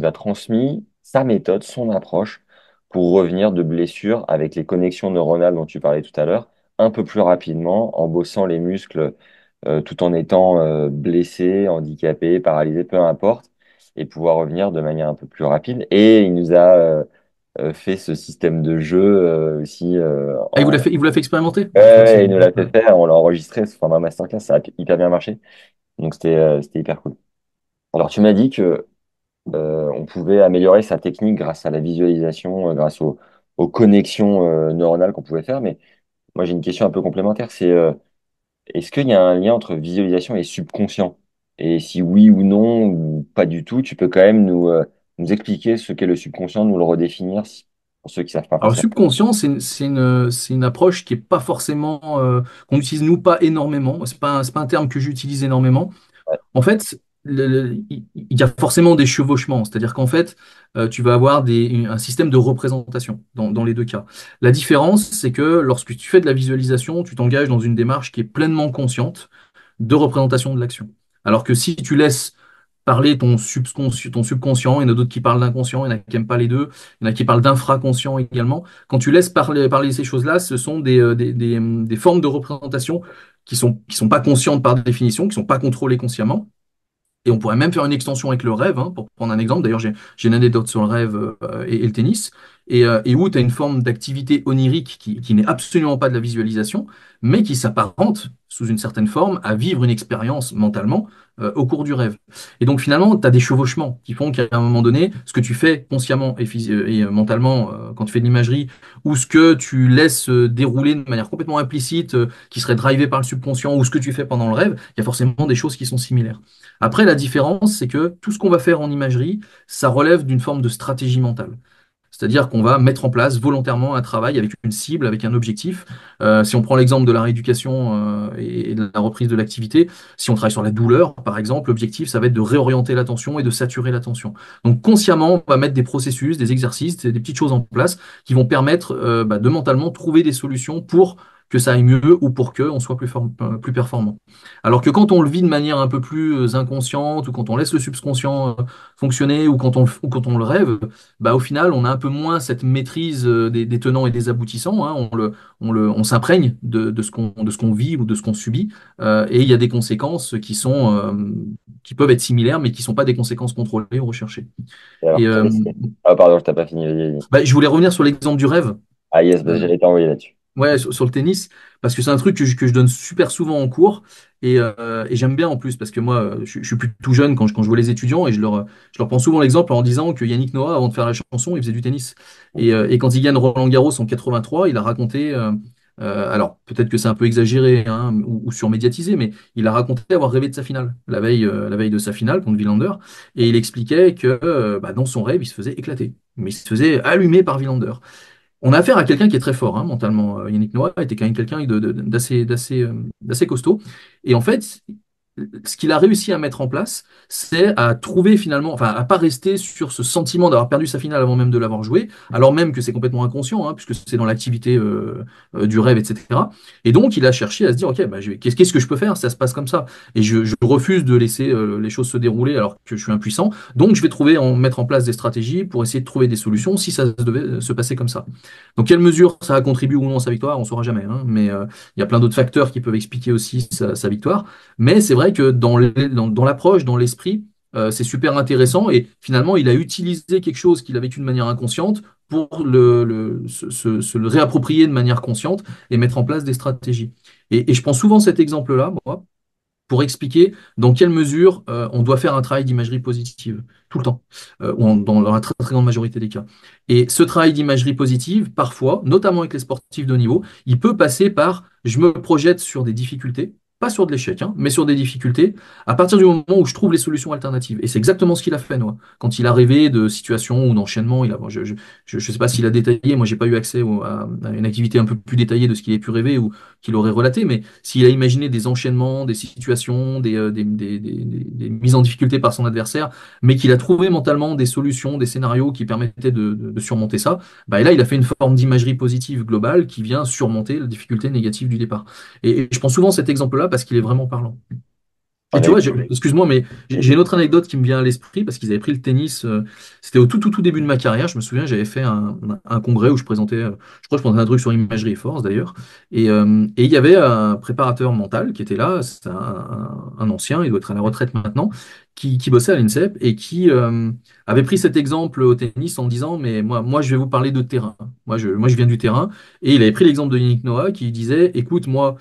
Speaker 3: a transmis sa méthode, son approche pour revenir de blessures avec les connexions neuronales dont tu parlais tout à l'heure, un peu plus rapidement, en bossant les muscles tout en étant blessé, handicapé, paralysé, peu importe, et pouvoir revenir de manière un peu plus rapide. Et il nous a fait ce système de jeu aussi
Speaker 2: Ah, il vous l'a fait expérimenter?
Speaker 3: Ouais,
Speaker 2: Ah, je crois que c'est.
Speaker 3: ouais, il nous l'a fait
Speaker 2: Ouais.
Speaker 3: faire, on l'a enregistré sous format masterclass, ça a hyper bien marché. Donc c'était hyper cool. Alors tu m'as dit que on pouvait améliorer sa technique grâce à la visualisation, grâce aux connexions neuronales qu'on pouvait faire, mais moi j'ai une question un peu complémentaire, c'est est-ce qu'il y a un lien entre visualisation et subconscient? Et si oui ou non, ou pas du tout, tu peux quand même nous expliquer ce qu'est le subconscient, nous le redéfinir pour ceux qui savent pas
Speaker 2: Alors,
Speaker 3: forcément.
Speaker 2: subconscient, c'est une approche qui est pas forcément, qu'on utilise nous pas énormément. C'est pas un terme que j'utilise énormément.
Speaker 3: Ouais,
Speaker 2: En fait, il y a forcément des chevauchements, c'est-à-dire qu'en fait, tu vas avoir un système de représentation dans les deux cas. La différence, c'est que lorsque tu fais de la visualisation, tu t'engages dans une démarche qui est pleinement consciente de représentation de l'action. Alors que si tu laisses parler ton subconscient, il y en a d'autres qui parlent d'inconscient, il y en a qui n'aiment pas les deux, il y en a qui parlent d'infraconscient également. Quand tu laisses parler ces choses-là, ce sont des formes de représentation qui sont pas conscientes par définition, qui sont pas contrôlées consciemment. Et on pourrait même faire une extension avec le rêve, hein, pour prendre un exemple. D'ailleurs, j'ai une anecdote sur le rêve et le tennis. Et où tu as une forme d'activité onirique qui n'est absolument pas de la visualisation, mais qui s'apparente, sous une certaine forme, à vivre une expérience mentalement au cours du rêve. Et donc finalement, tu as des chevauchements qui font qu'à un moment donné, ce que tu fais consciemment et mentalement quand tu fais de l'imagerie, ou ce que tu laisses dérouler de manière complètement implicite, qui serait drivé par le subconscient, ou ce que tu fais pendant le rêve, il y a forcément des choses qui sont similaires. Après, la différence, c'est que tout ce qu'on va faire en imagerie, ça relève d'une forme de stratégie mentale. C'est-à-dire qu'on va mettre en place volontairement un travail avec une cible, avec un objectif. Si on prend l'exemple de la rééducation et de la reprise de l'activité, si on travaille sur la douleur, par exemple, l'objectif, ça va être de réorienter l'attention et de saturer l'attention. Donc consciemment, on va mettre des processus, des exercices, des petites choses en place qui vont permettre de mentalement trouver des solutions pour que ça aille mieux ou pour qu'on soit plus performant. Alors que quand on le vit de manière un peu plus inconsciente, ou quand on laisse le subconscient fonctionner, ou quand on le rêve, bah, au final, on a un peu moins cette maîtrise des tenants et des aboutissants, hein. On s'imprègne de ce qu'on vit ou de ce qu'on subit, et il y a des conséquences qui peuvent être similaires, mais qui ne sont pas des conséquences contrôlées ou recherchées.
Speaker 3: et alors,
Speaker 2: Et
Speaker 3: ah, pardon, je t'ai pas fini, vas-y, vas-y.
Speaker 2: bah, je voulais revenir sur l'exemple du rêve.
Speaker 3: Ah yes, bah,
Speaker 2: Euh,
Speaker 3: j'allais t'envoyer là-dessus.
Speaker 2: Ouais, sur le tennis, parce que c'est un truc que je donne super souvent en cours, et j'aime bien en plus, parce que moi, je suis plus tout jeune quand je vois les étudiants, et je leur prends souvent l'exemple en disant que Yannick Noah, avant de faire la chanson, il faisait du tennis. Et quand il gagne Roland-Garros en 83, il a raconté, alors peut-être que c'est un peu exagéré, hein, ou surmédiatisé, mais il a raconté avoir rêvé de sa finale, la veille de sa finale contre Wilander, et il expliquait que bah, dans son rêve, il se faisait éclater, mais il se faisait allumer par Wilander. On a affaire à quelqu'un qui est très fort, hein, mentalement. Yannick Noah était quand même quelqu'un d'assez costaud. Et en fait, ce qu'il a réussi à mettre en place, c'est à trouver finalement, enfin, à pas rester sur ce sentiment d'avoir perdu sa finale avant même de l'avoir joué, alors même que c'est complètement inconscient, hein, puisque c'est dans l'activité du rêve, etc. Et donc, il a cherché à se dire, ok, bah, qu'est-ce que je peux faire si ça se passe comme ça? Et je refuse de laisser les choses se dérouler alors que je suis impuissant. Donc, je vais mettre en place des stratégies pour essayer de trouver des solutions si ça devait se passer comme ça. Donc, quelle mesure ça a contribué ou non à sa victoire, on ne saura jamais, hein, mais il y a plein d'autres facteurs qui peuvent expliquer aussi sa victoire. Mais c'est vrai que dans l'approche, dans l'esprit, c'est super intéressant. Et finalement, il a utilisé quelque chose qu'il a vécu de manière inconsciente pour se le réapproprier de manière consciente et mettre en place des stratégies. Et je prends souvent cet exemple-là, moi, pour expliquer dans quelle mesure on doit faire un travail d'imagerie positive, tout le temps, dans la très, très grande majorité des cas. Et ce travail d'imagerie positive, parfois, notamment avec les sportifs de haut niveau, il peut passer par je me projette sur des difficultés, pas sur de l'échec, hein, mais sur des difficultés, à partir du moment où je trouve les solutions alternatives. Et c'est exactement ce qu'il a fait, Noah. Quand il a rêvé de situations ou d'enchaînements, bon, je sais pas s'il a détaillé, moi j'ai pas eu accès à une activité un peu plus détaillée de ce qu'il ait pu rêver ou qu'il aurait relaté, mais s'il a imaginé des enchaînements, des situations, des mises en difficulté par son adversaire, mais qu'il a trouvé mentalement des solutions, des scénarios qui permettaient de surmonter ça, bah, et là, il a fait une forme d'imagerie positive globale qui vient surmonter la difficulté négative du départ. Et je prends souvent cet exemple-là parce qu'il est vraiment parlant. Et
Speaker 3: J'en
Speaker 2: tu
Speaker 3: ai eu.
Speaker 2: vois, excuse-moi, mais j'ai une autre anecdote qui me vient à l'esprit parce qu'ils avaient pris le tennis. C'était au tout début de ma carrière. Je me souviens, j'avais fait un congrès où je présentais, je crois que je présentais un truc sur imagerie et force d'ailleurs. Et il y avait un préparateur mental qui était là. C'est un ancien, il doit être à la retraite maintenant, qui bossait à l'INSEP et qui avait pris cet exemple au tennis en disant, mais moi, je vais vous parler de terrain. Moi, je viens du terrain. Et il avait pris l'exemple de Yannick Noah qui disait, écoute, moi,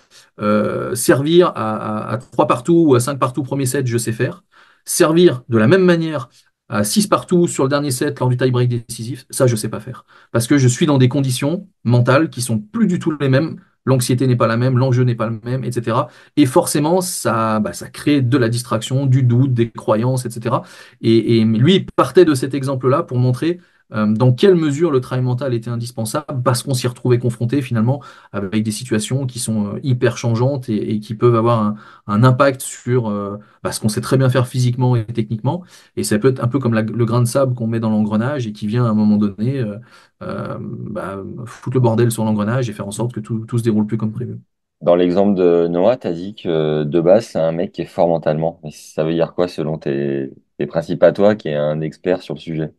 Speaker 2: servir à 3 partout ou à 5 partout premier set, je sais faire. Servir de la même manière à 6 partout sur le dernier set lors du tie-break décisif, ça, je sais pas faire. Parce que je suis dans des conditions mentales qui sont plus du tout les mêmes. L'anxiété n'est pas la même, l'enjeu n'est pas le même, etc. Et forcément, ça crée de la distraction, du doute, des croyances, etc. Et lui, il partait de cet exemple-là pour montrer dans quelle mesure le travail mental était indispensable, parce qu'on s'y retrouvait confronté finalement avec des situations qui sont hyper changeantes et qui peuvent avoir un impact sur ce qu'on sait très bien faire physiquement et techniquement. Et ça peut être un peu comme le grain de sable qu'on met dans l'engrenage et qui vient à un moment donné foutre le bordel sur l'engrenage et faire en sorte que tout se déroule plus comme prévu.
Speaker 3: Dans l'exemple de Noah, tu as dit que de base, c'est un mec qui est fort mentalement. Mais ça veut dire quoi selon tes principes à toi, qui est un expert sur le sujet?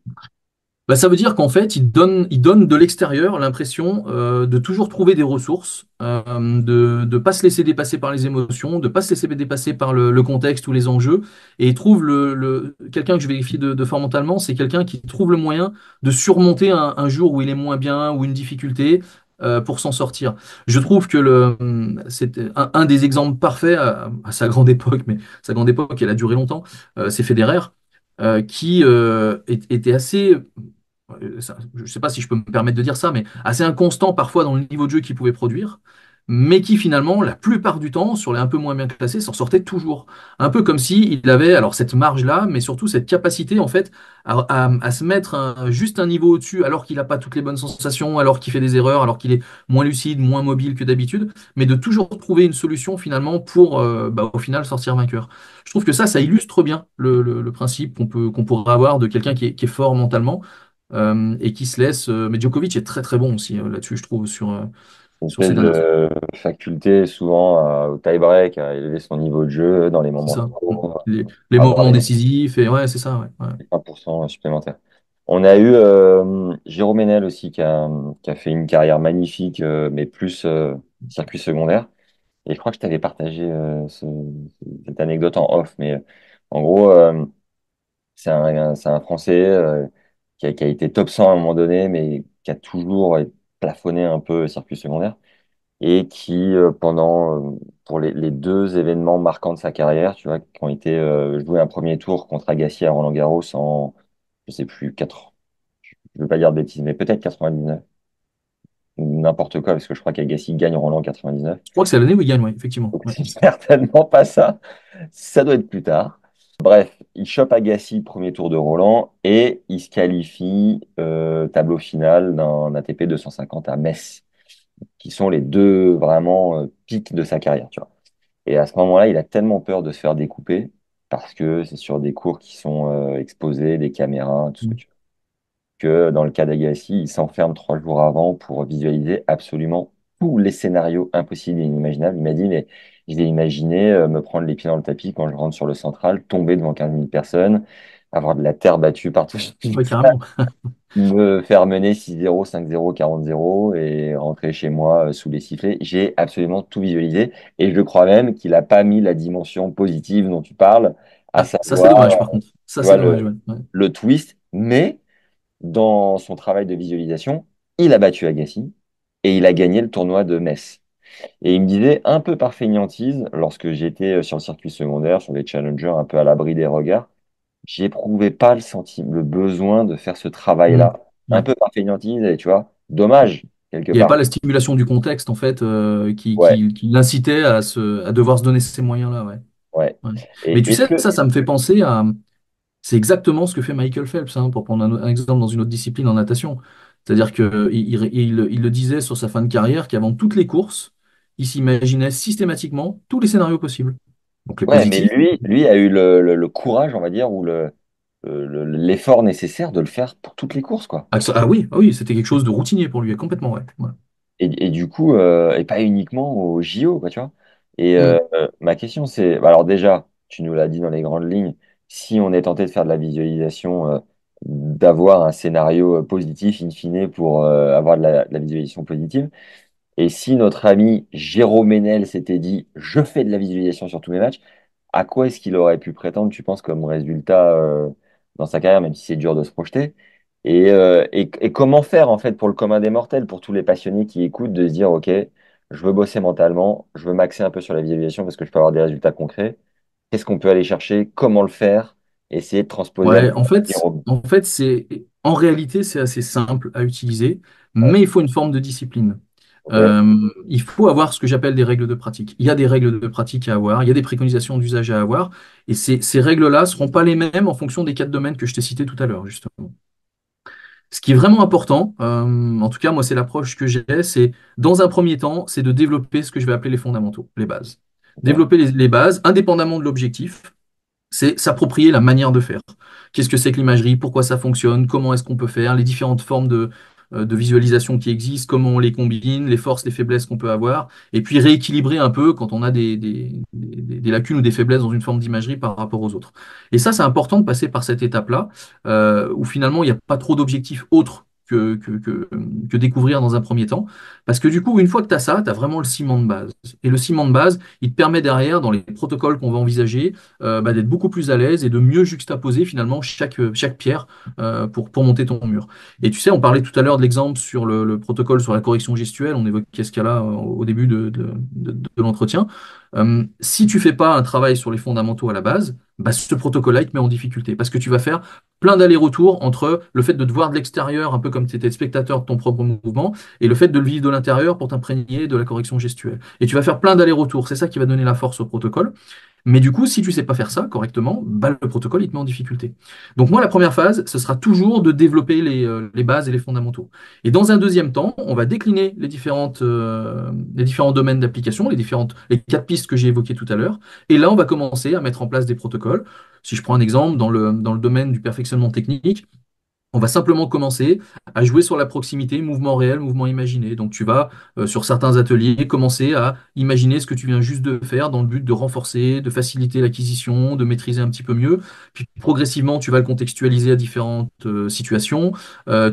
Speaker 2: Ça veut dire qu'en fait, il donne de l'extérieur l'impression de toujours trouver des ressources, de ne pas se laisser dépasser par les émotions, de ne pas se laisser dépasser par le contexte ou les enjeux. Et il trouve quelqu'un que je vérifie de fort mentalement, c'est quelqu'un qui trouve le moyen de surmonter un jour où il est moins bien ou une difficulté pour s'en sortir. Je trouve que c'est un des exemples parfaits à sa grande époque, mais sa grande époque, elle a duré longtemps, c'est Federer qui était assez je ne sais pas si je peux me permettre de dire ça, mais assez inconstant parfois dans le niveau de jeu qu'il pouvait produire, mais qui finalement, la plupart du temps, sur les un peu moins bien classés, s'en sortait toujours. Un peu comme si il avait alors cette marge-là, mais surtout cette capacité en fait à se mettre juste un niveau au-dessus, alors qu'il n'a pas toutes les bonnes sensations, alors qu'il fait des erreurs, alors qu'il est moins lucide, moins mobile que d'habitude, mais de toujours trouver une solution finalement pour au final sortir vainqueur. Je trouve que ça illustre bien le principe qu'on pourrait avoir de quelqu'un qui est fort mentalement et qui se laisse. Mais Djokovic est très très bon aussi là-dessus, je trouve,
Speaker 3: Une
Speaker 2: sur ces
Speaker 3: espèce
Speaker 2: dernières.
Speaker 3: de faculté souvent au tie-break à élever son niveau de jeu dans les
Speaker 2: C'est
Speaker 3: moments
Speaker 2: ça.
Speaker 3: chauds,
Speaker 2: Les
Speaker 3: avoir
Speaker 2: moments
Speaker 3: les
Speaker 2: décisifs, et ouais, c'est ça, ouais. Ouais.
Speaker 3: 1% supplémentaires. On a eu Jérôme Ménel aussi qui a fait une carrière magnifique, mais plus circuit secondaire. Et je crois que je t'avais partagé cette anecdote en off, mais en gros, c'est un Français qui a été top 100 à un moment donné, mais qui a toujours plafonné un peu circuit secondaire et qui, pour les deux événements marquants de sa carrière, tu vois, qui ont été joués un premier tour contre Agassi à Roland-Garros en, je sais plus, 4, je veux pas dire de bêtises, mais peut-être 99, ou n'importe quoi, parce que je crois qu'Agassi gagne Roland en 99.
Speaker 2: Je crois que c'est l'année où il gagne, ouais, effectivement.
Speaker 3: Donc
Speaker 2: Ouais.
Speaker 3: c'est certainement pas ça. Ça doit être plus tard. Bref, il chope Agassi premier tour de Roland et il se qualifie tableau final d'un ATP 250 à Metz, qui sont les deux vraiment pics de sa carrière, tu vois. Et à ce moment-là, il a tellement peur de se faire découper parce que c'est sur des cours qui sont exposés, des caméras, tout ce que
Speaker 2: Mm.
Speaker 3: tu veux, que dans le cas d'Agassi, il s'enferme 3 jours avant pour visualiser absolument tous les scénarios impossibles et inimaginables. Il m'a dit, mais je vais imaginer me prendre les pieds dans le tapis quand je rentre sur le central, tomber devant 15 000 personnes, avoir de la terre battue partout,
Speaker 2: Ouais, carrément.
Speaker 3: me faire mener 6-0, 5-0, 40-0 et rentrer chez moi sous les sifflets. J'ai absolument tout visualisé et je crois même qu'il n'a pas mis la dimension positive dont tu parles, à
Speaker 2: Ah, ça, c'est
Speaker 3: savoir,
Speaker 2: dommage, par contre. Ça,
Speaker 3: tu
Speaker 2: c'est
Speaker 3: vois,
Speaker 2: dommage, ouais. Ouais.
Speaker 3: le twist, mais dans son travail de visualisation, il a battu Agassi et il a gagné le tournoi de Metz. Et il me disait un peu par fainéantise, lorsque j'étais sur le circuit secondaire, sur les challengers, un peu à l'abri des regards, j'éprouvais pas le besoin de faire ce
Speaker 2: Mm.
Speaker 3: travail-là. Un
Speaker 2: Ouais.
Speaker 3: peu par fainéantise, et tu vois, dommage, quelque
Speaker 2: Il n'y avait
Speaker 3: part.
Speaker 2: pas la stimulation du contexte, en fait, qui,
Speaker 3: Ouais,
Speaker 2: qui, qui l'incitait à devoir se donner ces moyens-là, ouais.
Speaker 3: ouais.
Speaker 2: Ouais. Mais
Speaker 3: Et
Speaker 2: tu
Speaker 3: est-ce
Speaker 2: sais,
Speaker 3: que,
Speaker 2: ça me fait penser à. C'est exactement ce que fait Michael Phelps, hein, pour prendre un exemple dans une autre discipline en natation. C'est-à-dire qu'il le disait sur sa fin de carrière qu'avant toutes les courses, il s'imaginait systématiquement tous les scénarios possibles. Donc les
Speaker 3: ouais, mais
Speaker 2: positifs.
Speaker 3: lui a eu le courage, on va dire, ou l'effort nécessaire de le faire pour toutes les courses, quoi.
Speaker 2: Ah oui, c'était quelque chose de routinier pour lui, complètement, ouais. Ouais.
Speaker 3: Et du coup, et pas uniquement au JO, quoi, tu vois. Et
Speaker 2: Hmm.
Speaker 3: ma question, c'est, bah, alors déjà, tu nous l'as dit dans les grandes lignes, si on est tenté de faire de la visualisation, d'avoir un scénario positif in fine pour avoir de la visualisation positive. Et si notre ami Jérôme Ménel s'était dit, je fais de la visualisation sur tous mes matchs, à quoi est-ce qu'il aurait pu prétendre, tu penses, comme résultat dans sa carrière, même si c'est dur de se projeter? Et comment faire, en fait, pour le commun des mortels, pour tous les passionnés qui écoutent, de se dire, OK, je veux bosser mentalement, je veux m'axer un peu sur la visualisation parce que je peux avoir des résultats concrets. Qu'est-ce qu'on peut aller chercher? Comment le faire? Essayer de transposer un
Speaker 2: Ouais,
Speaker 3: peu
Speaker 2: en fait,
Speaker 3: Jérôme.
Speaker 2: en fait, en réalité, c'est assez simple à utiliser,
Speaker 3: Ouais,
Speaker 2: mais il faut une forme de discipline.
Speaker 3: OK,
Speaker 2: Il faut avoir ce que j'appelle des règles de pratique. Il y a des règles de pratique à avoir, il y a des préconisations d'usage à avoir, et ces règles-là ne seront pas les mêmes en fonction des quatre domaines que je t'ai cités tout à l'heure, justement. Ce qui est vraiment important, en tout cas, moi, c'est l'approche que j'ai, c'est, dans un premier temps, c'est de développer ce que je vais appeler les fondamentaux, les bases.
Speaker 3: OK,
Speaker 2: Développer les bases, indépendamment de l'objectif, c'est s'approprier la manière de faire. Qu'est-ce que c'est que l'imagerie? Pourquoi ça fonctionne? Comment est-ce qu'on peut faire? Les différentes formes de visualisation qui existent, comment on les combine, les forces, les faiblesses qu'on peut avoir, et puis rééquilibrer un peu quand on a des lacunes ou des faiblesses dans une forme d'imagerie par rapport aux autres. Et ça, c'est important de passer par cette étape-là, où finalement, il n'y a pas trop d'objectifs autres que découvrir dans un premier temps. Parce que du coup, une fois que tu as ça, tu as vraiment le ciment de base. Et le ciment de base, il te permet derrière, dans les protocoles qu'on va envisager, d'être beaucoup plus à l'aise et de mieux juxtaposer finalement chaque pierre pour monter ton mur. Et tu sais, on parlait tout à l'heure de l'exemple sur le protocole sur la correction gestuelle, on évoquait ce cas-là au début de l'entretien. Si tu fais pas un travail sur les fondamentaux à la base, bah, ce protocole-là, il te met en difficulté parce que tu vas faire plein d'allers-retours entre le fait de te voir de l'extérieur, un peu comme tu étais spectateur de ton propre mouvement, et le fait de le vivre de l'intérieur pour t'imprégner de la correction gestuelle. Et tu vas faire plein d'allers-retours. C'est ça qui va donner la force au protocole. Mais du coup, si tu sais pas faire ça correctement, bah, le protocole, il te met en difficulté. Donc moi, la première phase, ce sera toujours de développer les bases et les fondamentaux. Et dans un deuxième temps, on va décliner les différents domaines d'application, les quatre pistes que j'ai évoquées tout à l'heure. Et là, on va commencer à mettre en place des protocoles. Si je prends un exemple dans le domaine du perfectionnement technique, on va simplement commencer à jouer sur la proximité, mouvement réel, mouvement imaginé. Donc tu vas, sur certains ateliers, commencer à imaginer ce que tu viens juste de faire dans le but de renforcer, de faciliter l'acquisition, de maîtriser un petit peu mieux. Puis progressivement, tu vas le contextualiser à différentes situations.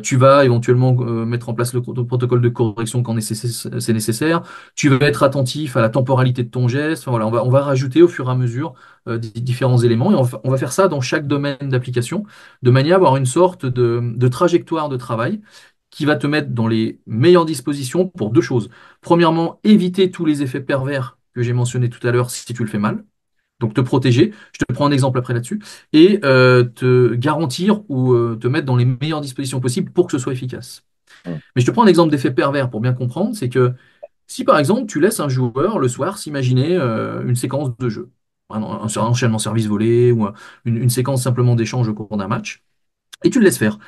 Speaker 2: Tu vas éventuellement mettre en place le protocole de correction quand c'est nécessaire. Tu vas être attentif à la temporalité de ton geste. Enfin, voilà, on va rajouter au fur et à mesure différents éléments et on va faire ça dans chaque domaine d'application de manière à avoir une sorte de trajectoire de travail qui va te mettre dans les meilleures dispositions pour deux choses. Premièrement, éviter tous les effets pervers que j'ai mentionnés tout à l'heure si tu le fais mal. Donc te protéger, je te prends un exemple après là-dessus, et te garantir ou te mettre dans les meilleures dispositions possibles pour que ce soit efficace.
Speaker 3: mm,
Speaker 2: Mais je te prends un exemple d'effet pervers pour bien comprendre, c'est que si par exemple tu laisses un joueur le soir s'imaginer une séquence de jeu, un enchaînement service volé ou une séquence simplement d'échange au cours d'un match, et tu le laisses faire.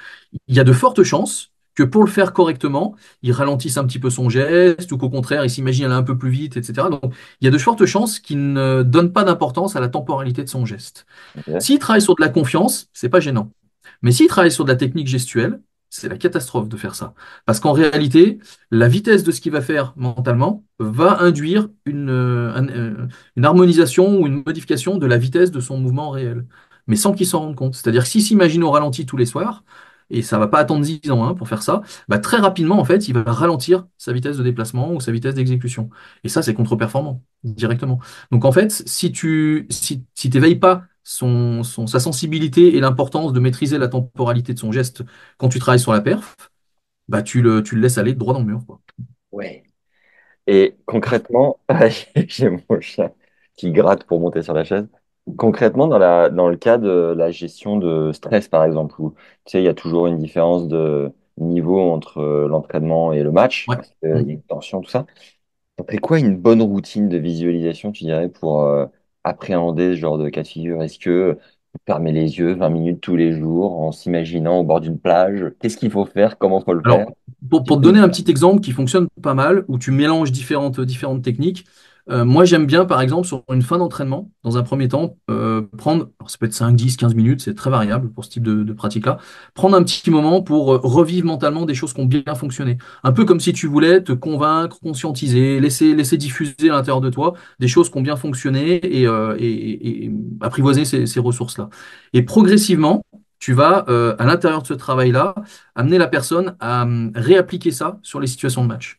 Speaker 2: Il y a de fortes chances que pour le faire correctement, il ralentisse un petit peu son geste ou qu'au contraire, il s'imagine aller un peu plus vite, etc. Donc, il y a de fortes chances qu'il ne donne pas d'importance à la temporalité de son geste.
Speaker 3: OK,
Speaker 2: S'il travaille sur de la confiance, c'est pas gênant. Mais s'il travaille sur de la technique gestuelle, c'est la catastrophe de faire ça. Parce qu'en réalité, la vitesse de ce qu'il va faire mentalement va induire une harmonisation ou une modification de la vitesse de son mouvement réel. Mais sans qu'il s'en rende compte. C'est-à-dire que s'il s'imagine au ralenti tous les soirs, et ça va pas attendre 10 ans pour faire ça, bah, très rapidement, en fait, il va ralentir sa vitesse de déplacement ou sa vitesse d'exécution. Et ça, c'est contre-performant, directement. Donc en fait, si t'éveilles pas sa sensibilité et l'importance de maîtriser la temporalité de son geste quand tu travailles sur la perf, bah tu le laisses aller droit dans le mur, quoi.
Speaker 3: ouais. Et concrètement, j'ai mon chien qui gratte pour monter sur la chaise. Concrètement, dans le cas de la gestion de stress, par exemple, où tu sais, il y a toujours une différence de niveau entre l'entraînement et le match,
Speaker 2: Ouais.
Speaker 3: parce qu'il y a
Speaker 2: Mm.
Speaker 3: une tension, tout ça. Après quoi, une bonne routine de visualisation, tu dirais, pour appréhender ce genre de cas de figure? Est-ce que fermer les yeux 20 minutes tous les jours en s'imaginant au bord d'une plage? Qu'est-ce qu'il faut faire? Comment faut le faire?
Speaker 2: Alors, pour te donner un petit exemple qui fonctionne pas mal, où tu mélanges différentes techniques, Moi, j'aime bien, par exemple, sur une fin d'entraînement, dans un premier temps, prendre, alors ça peut être 5, 10, 15 minutes, c'est très variable pour ce type de pratique-là, prendre un petit moment pour revivre mentalement des choses qui ont bien fonctionné. Un peu comme si tu voulais te convaincre, conscientiser, laisser diffuser à l'intérieur de toi des choses qui ont bien fonctionné et apprivoiser ces ressources-là. Et progressivement, tu vas, à l'intérieur de ce travail-là, amener la personne à réappliquer ça sur les situations de match.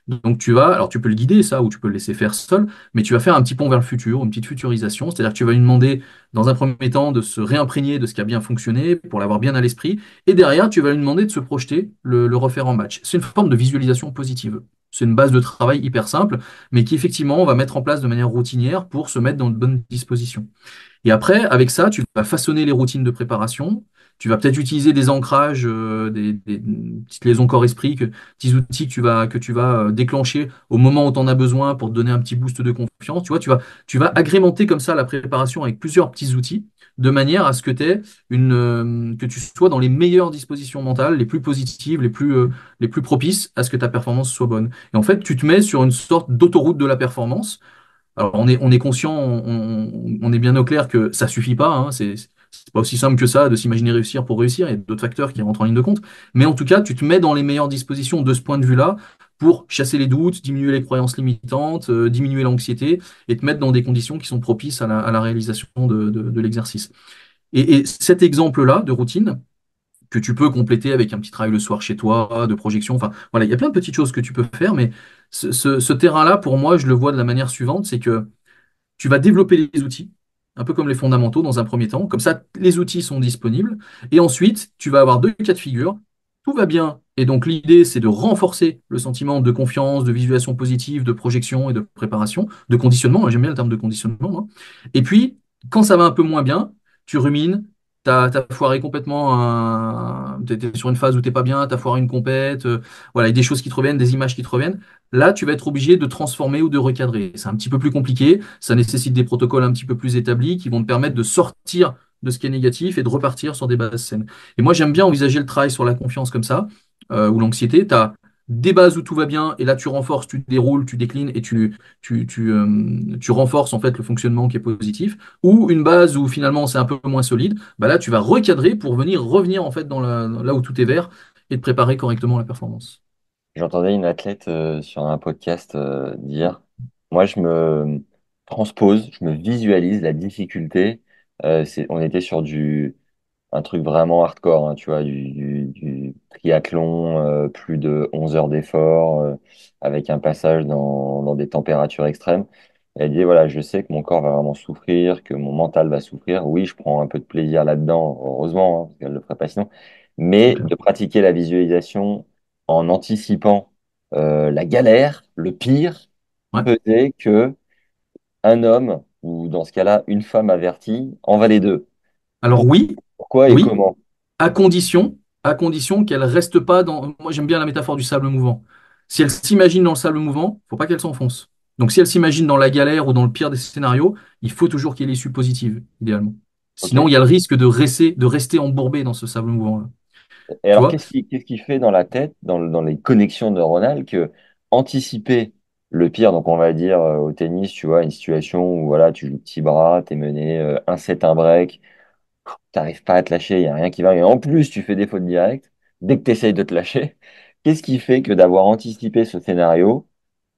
Speaker 2: Donc tu vas, alors tu peux le guider ça ou tu peux le laisser faire seul, mais tu vas faire un petit pont vers le futur, une petite futurisation, c'est-à-dire que tu vas lui demander dans un premier temps de se réimprégner de ce qui a bien fonctionné pour l'avoir bien à l'esprit, et derrière tu vas lui demander de se projeter, le refaire en match. C'est une forme de visualisation positive. C'est une base de travail hyper simple, mais qui effectivement on va mettre en place de manière routinière pour se mettre dans de bonnes dispositions. Et après, avec ça, tu vas façonner les routines de préparation. Tu vas peut-être utiliser des ancrages, des petites liaisons corps-esprit, petits outils que tu vas déclencher au moment où tu en as besoin pour te donner un petit boost de confiance. Tu vois, tu vas agrémenter comme ça la préparation avec plusieurs petits outils, de manière à ce que tu sois dans les meilleures dispositions mentales, les plus positives, les plus propices à ce que ta performance soit bonne. Et en fait, tu te mets sur une sorte d'autoroute de la performance. Alors, on est conscient, on est bien au clair que ça suffit pas, hein, c'est pas aussi simple que ça de s'imaginer réussir pour réussir, il y a d'autres facteurs qui rentrent en ligne de compte. Mais en tout cas, tu te mets dans les meilleures dispositions de ce point de vue-là pour chasser les doutes, diminuer les croyances limitantes, diminuer l'anxiété et te mettre dans des conditions qui sont propices à la réalisation de l'exercice. Et cet exemple-là de routine, que tu peux compléter avec un petit travail le soir chez toi, de projection. Enfin, voilà, il y a plein de petites choses que tu peux faire, mais ce terrain-là, pour moi, je le vois de la manière suivante, c'est que tu vas développer les outils, un peu comme les fondamentaux dans un premier temps. Comme ça, les outils sont disponibles. Et ensuite, tu vas avoir deux cas de figure. Tout va bien. Et donc, l'idée, c'est de renforcer le sentiment de confiance, de visualisation positive, de projection et de préparation, de conditionnement. J'aime bien le terme de conditionnement, moi. Et puis, quand ça va un peu moins bien, tu rumines. T'as foiré complètement t'es sur une phase où t'es pas bien, t'as foiré une compète, voilà, il y a des choses qui te reviennent, des images qui te reviennent. Là, tu vas être obligé de transformer ou de recadrer. C'est un petit peu plus compliqué, ça nécessite des protocoles un petit peu plus établis qui vont te permettre de sortir de ce qui est négatif et de repartir sur des bases saines. Et moi, j'aime bien envisager le travail sur la confiance comme ça, ou l'anxiété. Tu as des bases où tout va bien, et là, tu renforces, tu déroules, tu déclines, et tu renforces en fait le fonctionnement qui est positif. Ou une base où finalement c'est un peu moins solide, bah là, tu vas recadrer pour revenir en fait là où tout est vert et de préparer correctement la performance.
Speaker 3: J'entendais une athlète sur un podcast dire, moi je me transpose, je me visualise la difficulté. On était sur un truc vraiment hardcore, hein, tu vois, du triathlon, plus de 11 heures d'effort, avec un passage dans des températures extrêmes. Elle dit, voilà, je sais que mon corps va vraiment souffrir, que mon mental va souffrir. Oui, je prends un peu de plaisir là-dedans, heureusement, hein, parce qu'elle ne le ferait pas sinon.
Speaker 2: C'est
Speaker 3: Mais
Speaker 2: clair.
Speaker 3: de pratiquer la visualisation en anticipant la galère, le pire,
Speaker 2: Ouais.
Speaker 3: faisait que un homme, ou dans ce cas-là, une femme avertie, en valait deux.
Speaker 2: Alors oui,
Speaker 3: Pourquoi et
Speaker 2: oui,
Speaker 3: comment?
Speaker 2: à condition qu'elle reste pas dans. Moi, j'aime bien la métaphore du sable mouvant. Si elle s'imagine dans le sable mouvant, faut pas qu'elle s'enfonce. Donc, si elle s'imagine dans la galère ou dans le pire des scénarios, il faut toujours qu'il y ait l'issue positive, idéalement.
Speaker 3: Ok.
Speaker 2: Sinon, il y a le risque de rester embourbé dans ce sable mouvant-là.
Speaker 3: Et
Speaker 2: Tu
Speaker 3: alors,
Speaker 2: vois?
Speaker 3: qu'est-ce qui fait dans la tête, dans les connexions neuronales, que anticiper le pire, donc on va dire au tennis, tu vois, une situation où voilà, tu joues petit bras, t'es mené 1-7, un break, t'arrives pas à te lâcher, il n'y a rien qui va, et en plus tu fais des fautes directes, dès que tu essayes de te lâcher, qu'est-ce qui fait que d'avoir anticipé ce scénario,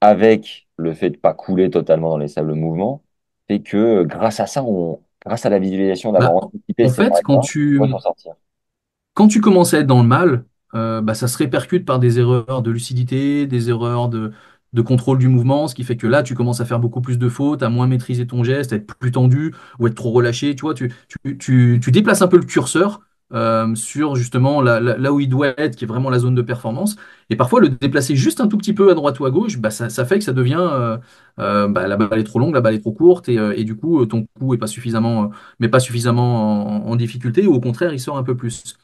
Speaker 3: avec le fait de pas couler totalement dans les sables mouvants, fait que grâce à ça, grâce à la visualisation d'avoir
Speaker 2: Bah,
Speaker 3: anticipé
Speaker 2: en
Speaker 3: ce
Speaker 2: fait, quand
Speaker 3: scénario-là, on va
Speaker 2: tu,
Speaker 3: s'en sortir.
Speaker 2: quand tu commences à être dans le mal, bah, ça se répercute par des erreurs de lucidité, des erreurs de contrôle du mouvement, ce qui fait que là, tu commences à faire beaucoup plus de fautes, à moins maîtriser ton geste, à être plus tendu ou être trop relâché. Tu vois, tu déplaces un peu le curseur sur justement là où il doit être, qui est vraiment la zone de performance. Et parfois, le déplacer juste un tout petit peu à droite ou à gauche, bah, ça fait que ça devient bah, la balle est trop longue, la balle est trop courte, et du coup, ton coup est pas suffisamment, pas suffisamment en difficulté, ou au contraire, il sort un peu plus.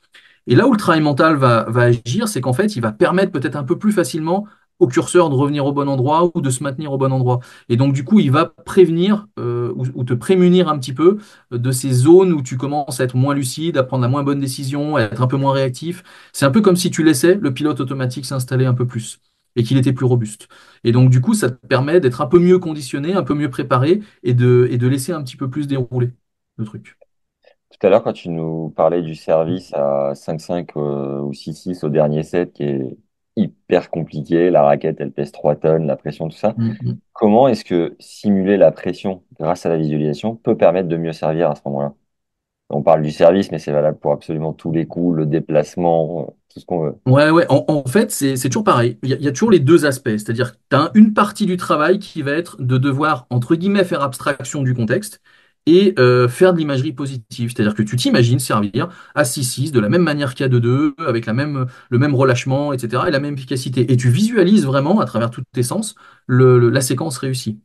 Speaker 2: Et là où le travail mental va agir, c'est qu'en fait, il va permettre peut-être un peu plus facilement au curseur de revenir au bon endroit ou de se maintenir au bon endroit. Et donc, du coup, il va prévenir ou te prémunir un petit peu de ces zones où tu commences à être moins lucide, à prendre la moins bonne décision, à être un peu moins réactif. C'est un peu comme si tu laissais le pilote automatique s'installer un peu plus. et qu'il était plus robuste. Et donc, du coup, ça te permet d'être un peu mieux conditionné, un peu mieux préparé et de laisser un petit peu plus dérouler le truc.
Speaker 3: Tout à l'heure, quand tu nous parlais du service à 5-5 ou 6-6 au dernier set, qui est hyper compliqué, la raquette, elle pèse 3 tonnes, la pression, tout ça.
Speaker 2: Mm.
Speaker 3: Comment est-ce que simuler la pression grâce à la visualisation peut permettre de mieux servir à ce moment-là? On parle du service, mais c'est valable pour absolument tous les coups, le déplacement, tout ce qu'on veut.
Speaker 2: Ouais, ouais. En fait, c'est toujours pareil. Il y a toujours les deux aspects. C'est-à-dire que tu as une partie du travail qui va être de devoir, entre guillemets, faire abstraction du contexte et faire de l'imagerie positive. C'est-à-dire que tu t'imagines servir à 6-6 de la même manière qu'à 2-2, avec le même relâchement, etc., et la même efficacité. Et tu visualises vraiment, à travers tous tes sens, la séquence réussie.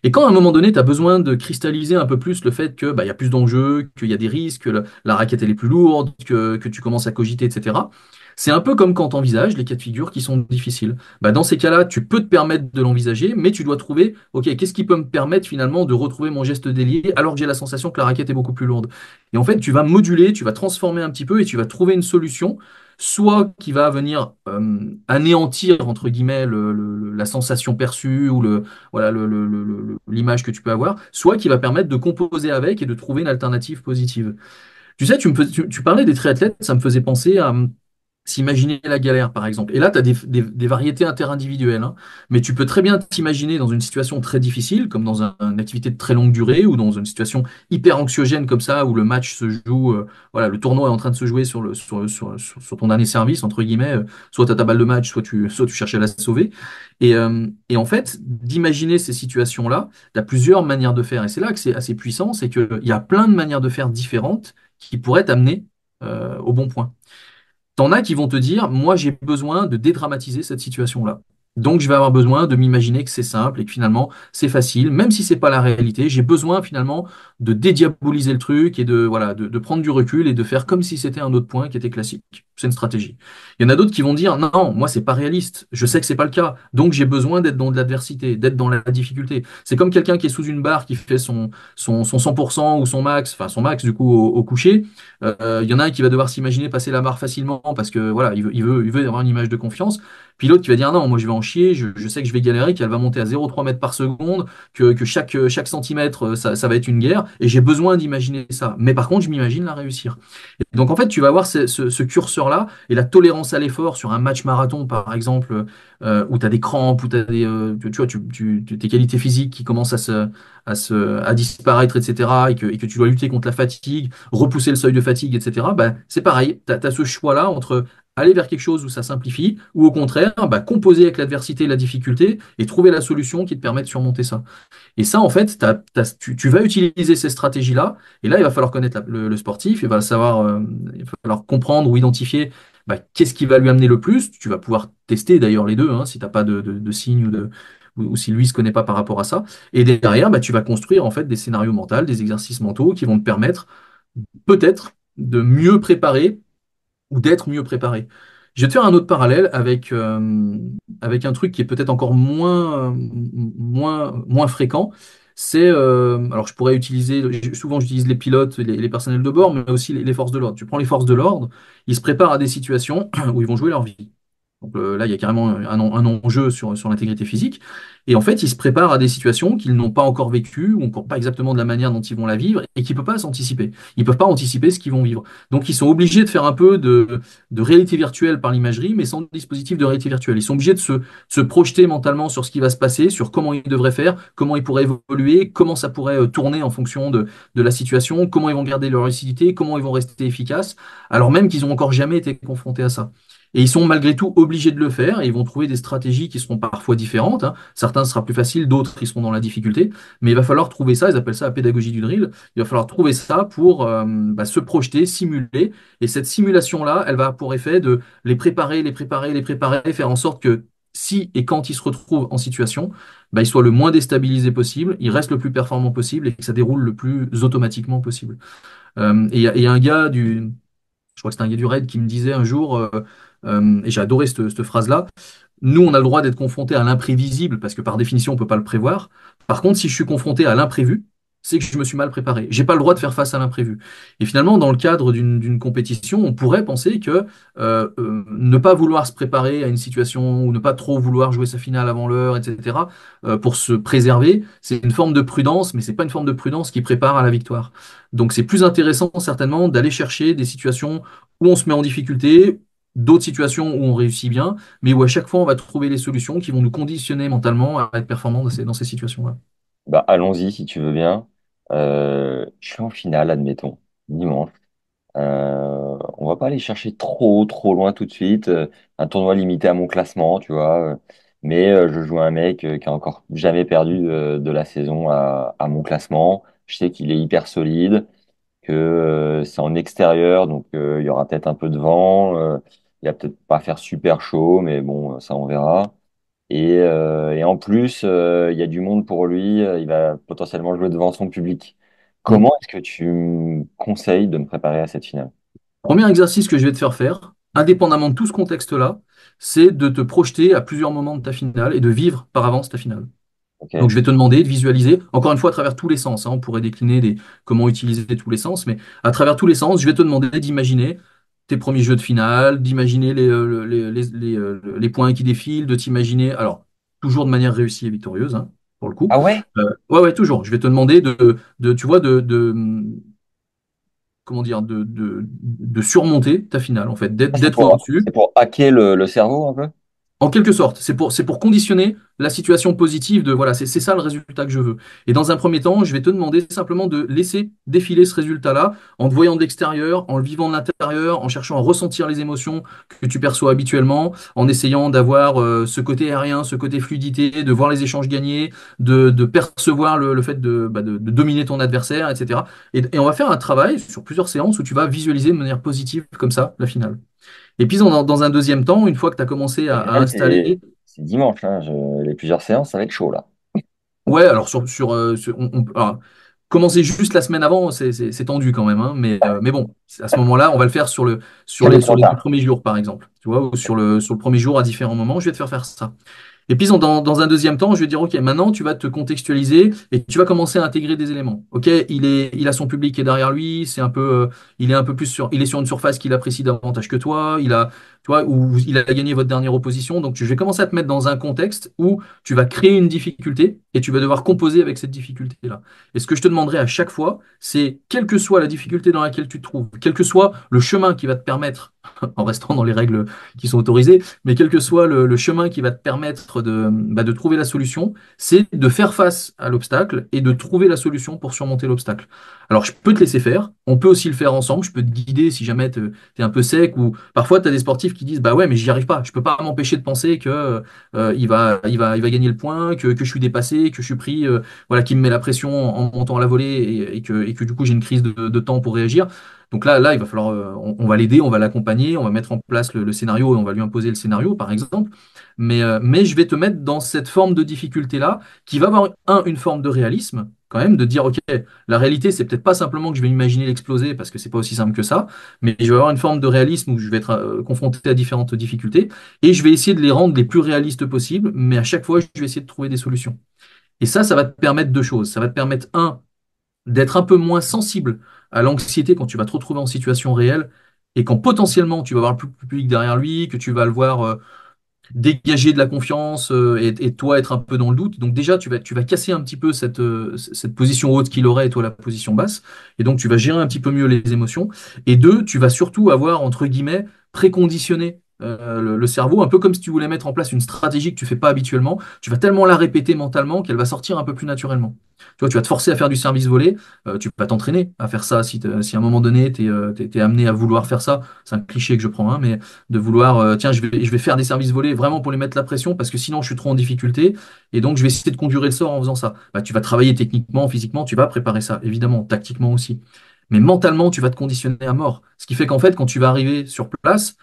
Speaker 2: Et quand à un moment donné, tu as besoin de cristalliser un peu plus le fait que bah, il y a plus d'enjeux, qu'il y a des risques, que la raquette elle est plus lourde, que tu commences à cogiter, etc. C'est un peu comme quand tu envisages les cas de figure qui sont difficiles. Bah, dans ces cas-là, tu peux te permettre de l'envisager, mais tu dois trouver, OK, qu'est-ce qui peut me permettre finalement de retrouver mon geste délié alors que j'ai la sensation que la raquette est beaucoup plus lourde. Et en fait, tu vas moduler, tu vas transformer un petit peu et tu vas trouver une solution, soit qui va venir anéantir, entre guillemets, la sensation perçue ou voilà, l'image que tu peux avoir, soit qui va permettre de composer avec et de trouver une alternative positive. Tu sais, tu parlais des triathlètes, ça me faisait penser à s'imaginer la galère, par exemple. Et là, tu as des variétés interindividuelles, hein. Mais tu peux très bien t'imaginer dans une situation très difficile, comme dans une activité de très longue durée, ou dans une situation hyper anxiogène comme ça, où le match se joue, voilà, le tournoi est en train de se jouer sur ton dernier service, entre guillemets. Soit tu as ta balle de match, soit tu cherches à la sauver. Et en fait, d'imaginer ces situations-là, tu as plusieurs manières de faire. Et c'est là que c'est assez puissant, c'est qu'il y a plein de manières de faire différentes qui pourraient t'amener au bon point. T'en as qui vont te dire, moi j'ai besoin de dédramatiser cette situation-là. Donc je vais avoir besoin de m'imaginer que c'est simple et que finalement c'est facile, même si c'est pas la réalité. J'ai besoin finalement de dédiaboliser le truc et de prendre du recul et de faire comme si c'était un autre point qui était classique. C'est une stratégie. Il y en a d'autres qui vont dire, non, moi c'est pas réaliste. Je sais que c'est pas le cas. Donc j'ai besoin d'être dans de l'adversité, d'être dans la difficulté. C'est comme quelqu'un qui est sous une barre qui fait son 100% ou son max, enfin son max du coup au coucher. Il y en a un qui va devoir s'imaginer passer la barre facilement parce que voilà, il veut avoir une image de confiance. Puis l'autre qui va dire non, moi je vais en chier, je sais que je vais galérer, qu'elle va monter à 0,3 mètres par seconde, que chaque centimètre, ça va être une guerre, et j'ai besoin d'imaginer ça. Mais par contre, je m'imagine la réussir. Et donc en fait, tu vas avoir ce curseur-là et la tolérance à l'effort sur un match marathon, par exemple, où tu as des crampes, où tu as tu vois, tes qualités physiques qui commencent à disparaître, etc., et que tu dois lutter contre la fatigue, repousser le seuil de fatigue, etc., bah, c'est pareil. Tu as ce choix-là entre aller vers quelque chose où ça simplifie, ou au contraire, bah, composer avec l'adversité et la difficulté et trouver la solution qui te permet de surmonter ça. Et ça, en fait, tu vas utiliser ces stratégies-là, et là, il va falloir connaître le sportif, il va falloir comprendre ou identifier bah, qu'est-ce qui va lui amener le plus. Tu vas pouvoir tester d'ailleurs les deux, hein, si tu n'as pas de signe ou si lui ne se connaît pas par rapport à ça. Et derrière, bah, tu vas construire en fait des scénarios mentaux, des exercices mentaux qui vont te permettre peut-être de mieux préparer ou d'être mieux préparé. Je vais te faire un autre parallèle avec un truc qui est peut-être encore moins fréquent. Alors je pourrais souvent j'utilise les pilotes, les personnels de bord, mais aussi les forces de l'ordre. Tu prends les forces de l'ordre, ils se préparent à des situations où ils vont jouer leur vie. Donc là, il y a carrément un enjeu sur l'intégrité physique. Et en fait, ils se préparent à des situations qu'ils n'ont pas encore vécues ou encore pas exactement de la manière dont ils vont la vivre et qu'ils ne peuvent pas s'anticiper. Ils ne peuvent pas anticiper ce qu'ils vont vivre. Donc, ils sont obligés de faire un peu de réalité virtuelle par l'imagerie, mais sans dispositif de réalité virtuelle. Ils sont obligés de se projeter mentalement sur ce qui va se passer, sur comment ils devraient faire, comment ils pourraient évoluer, comment ça pourrait tourner en fonction de la situation, comment ils vont garder leur lucidité, comment ils vont rester efficaces, alors même qu'ils n'ont encore jamais été confrontés à ça. Et ils sont malgré tout obligés de le faire et ils vont trouver des stratégies qui seront parfois différentes, hein. Certains sera plus facile, d'autres ils seront dans la difficulté. Mais il va falloir trouver ça, ils appellent ça la pédagogie du drill. Il va falloir trouver ça pour bah, se projeter, simuler. Et cette simulation-là, elle va avoir pour effet de les préparer, les préparer, les préparer, faire en sorte que si et quand ils se retrouvent en situation, bah, ils soient le moins déstabilisés possible, ils restent le plus performants possible et que ça déroule le plus automatiquement possible. Et il y a un gars je crois que c'était un gars du Raid qui me disait un jour, et j'ai adoré cette phrase-là, nous, on a le droit d'être confronté à l'imprévisible parce que par définition, on ne peut pas le prévoir. Par contre, si je suis confronté à l'imprévu, c'est que je me suis mal préparé. J'ai pas le droit de faire face à l'imprévu. Et finalement, dans le cadre d'une compétition, on pourrait penser que ne pas vouloir se préparer à une situation ou ne pas trop vouloir jouer sa finale avant l'heure, etc., pour se préserver, c'est une forme de prudence, mais c'est pas une forme de prudence qui prépare à la victoire. Donc c'est plus intéressant certainement d'aller chercher des situations où on se met en difficulté, d'autres situations où on réussit bien, mais où à chaque fois on va trouver les solutions qui vont nous conditionner mentalement à être performants dans ces situations-là.
Speaker 3: Bah, allons-y si tu veux bien. Je suis en finale, admettons, dimanche. On va pas aller chercher trop loin tout de suite. Un tournoi limité à mon classement, tu vois. Mais je joue un mec qui a encore jamais perdu de la saison à mon classement. Je sais qu'il est hyper solide, que c'est en extérieur, donc il y aura peut-être un peu de vent. Il va peut-être pas faire super chaud, mais bon, ça on verra. Et en plus, il y a du monde pour lui. Il va potentiellement jouer devant son public.
Speaker 2: Mm.
Speaker 3: Comment est-ce que tu me conseilles de me préparer à cette finale?
Speaker 2: Premier exercice que je vais te faire faire, indépendamment de tout ce contexte-là, c'est de te projeter à plusieurs moments de ta finale et de vivre par avance ta finale. Donc,
Speaker 3: Ok.
Speaker 2: je vais te demander de visualiser, encore une fois, à travers tous les sens, hein. On pourrait décliner comment utiliser tous les sens, mais à travers tous les sens, je vais te demander d'imaginer tes premiers jeux de finale, d'imaginer les points qui défilent, de t'imaginer, alors, toujours de manière réussie et victorieuse, hein, pour le coup.
Speaker 3: Ah ouais?
Speaker 2: Ouais, ouais, toujours. Je vais te demander tu vois, comment dire, de surmonter ta finale, en fait,
Speaker 3: Ah,
Speaker 2: d'être au-dessus.
Speaker 3: c'est pour hacker le cerveau un peu?
Speaker 2: En quelque sorte, c'est pour conditionner la situation positive de voilà, c'est ça le résultat que je veux. Et dans un premier temps, je vais te demander simplement de laisser défiler ce résultat-là en te voyant de l'extérieur, en le vivant de l'intérieur, en cherchant à ressentir les émotions que tu perçois habituellement, en essayant d'avoir ce côté aérien, ce côté fluidité, de voir les échanges gagnés, de percevoir le fait de dominer ton adversaire, etc. Et on va faire un travail sur plusieurs séances où tu vas visualiser de manière positive comme ça la finale. Et puis dans un deuxième temps, une fois que tu as commencé
Speaker 3: La
Speaker 2: à
Speaker 3: finale,
Speaker 2: installer,
Speaker 3: c'est dimanche, hein. Les plusieurs séances, ça va être chaud là.
Speaker 2: ouais, alors alors, commencer juste la semaine avant, c'est tendu quand même, hein, mais bon, à ce moment-là, on va le faire
Speaker 3: Jamais
Speaker 2: sur
Speaker 3: trop
Speaker 2: les deux
Speaker 3: tard.
Speaker 2: premiers jours, par exemple, tu vois, ou sur le premier jour à différents moments, je vais te faire ça. Et puis dans un deuxième temps, je vais dire, OK, maintenant tu vas te contextualiser et tu vas commencer à intégrer des éléments. OK, il a son public qui est derrière lui, il est un peu plus il est sur une surface qu'il apprécie davantage que toi, tu vois, ou il a gagné votre dernière opposition. Donc je vais commencer à te mettre dans un contexte où tu vas créer une difficulté et tu vas devoir composer avec cette difficulté-là. Et ce que je te demanderai à chaque fois, c'est quelle que soit la difficulté dans laquelle tu te trouves, quel que soit le chemin qui va te permettre, en restant dans les règles qui sont autorisées, mais quel que soit le chemin qui va te permettre de trouver la solution, c'est de faire face à l'obstacle et de trouver la solution pour surmonter l'obstacle. Alors, je peux te laisser faire, on peut aussi le faire ensemble, je peux te guider si jamais tu es un peu sec ou parfois tu as des sportifs qui disent bah ouais, mais j'y arrive pas, je peux pas m'empêcher de penser que il va gagner le point, que je suis dépassé, que je suis pris, voilà, qui me met la pression en montant à la volée et que du coup j'ai une crise de temps pour réagir. Donc là, il va falloir, on va l'aider, on va l'accompagner, on va mettre en place le scénario et on va lui imposer le scénario, par exemple. Mais je vais te mettre dans cette forme de difficulté-là, qui va avoir, une forme de réalisme, quand même, de dire, OK, la réalité, c'est peut-être pas simplement que je vais imaginer l'exploser, parce que c'est pas aussi simple que ça, mais je vais avoir une forme de réalisme où je vais être confronté à différentes difficultés, et je vais essayer de les rendre les plus réalistes possibles, mais à chaque fois, je vais essayer de trouver des solutions. Et ça va te permettre deux choses. Ça va te permettre, d'être un peu moins sensible à l'anxiété quand tu vas te retrouver en situation réelle et quand potentiellement tu vas avoir le public derrière lui, que tu vas le voir dégager de la confiance et toi être un peu dans le doute. Donc déjà, tu vas casser un petit peu cette position haute qu'il aurait et toi la position basse. Et donc tu vas gérer un petit peu mieux les émotions. Et deux, tu vas surtout avoir, entre guillemets, préconditionné le cerveau, un peu comme si tu voulais mettre en place une stratégie que tu fais pas habituellement. Tu vas tellement la répéter mentalement qu'elle va sortir un peu plus naturellement. Tu vois, tu vas te forcer à faire du service volé, tu vas t'entraîner à faire ça si à un moment donné, tu es amené à vouloir faire ça. C'est un cliché que je prends, hein, mais de vouloir, tiens, je vais faire des services volés vraiment pour les mettre la pression parce que sinon je suis trop en difficulté et donc je vais essayer de conjurer le sort en faisant ça. Bah, tu vas travailler techniquement, physiquement, tu vas préparer ça, évidemment, tactiquement aussi. Mais mentalement, tu vas te conditionner à mort. Ce qui fait qu'en fait, quand tu vas arriver sur place,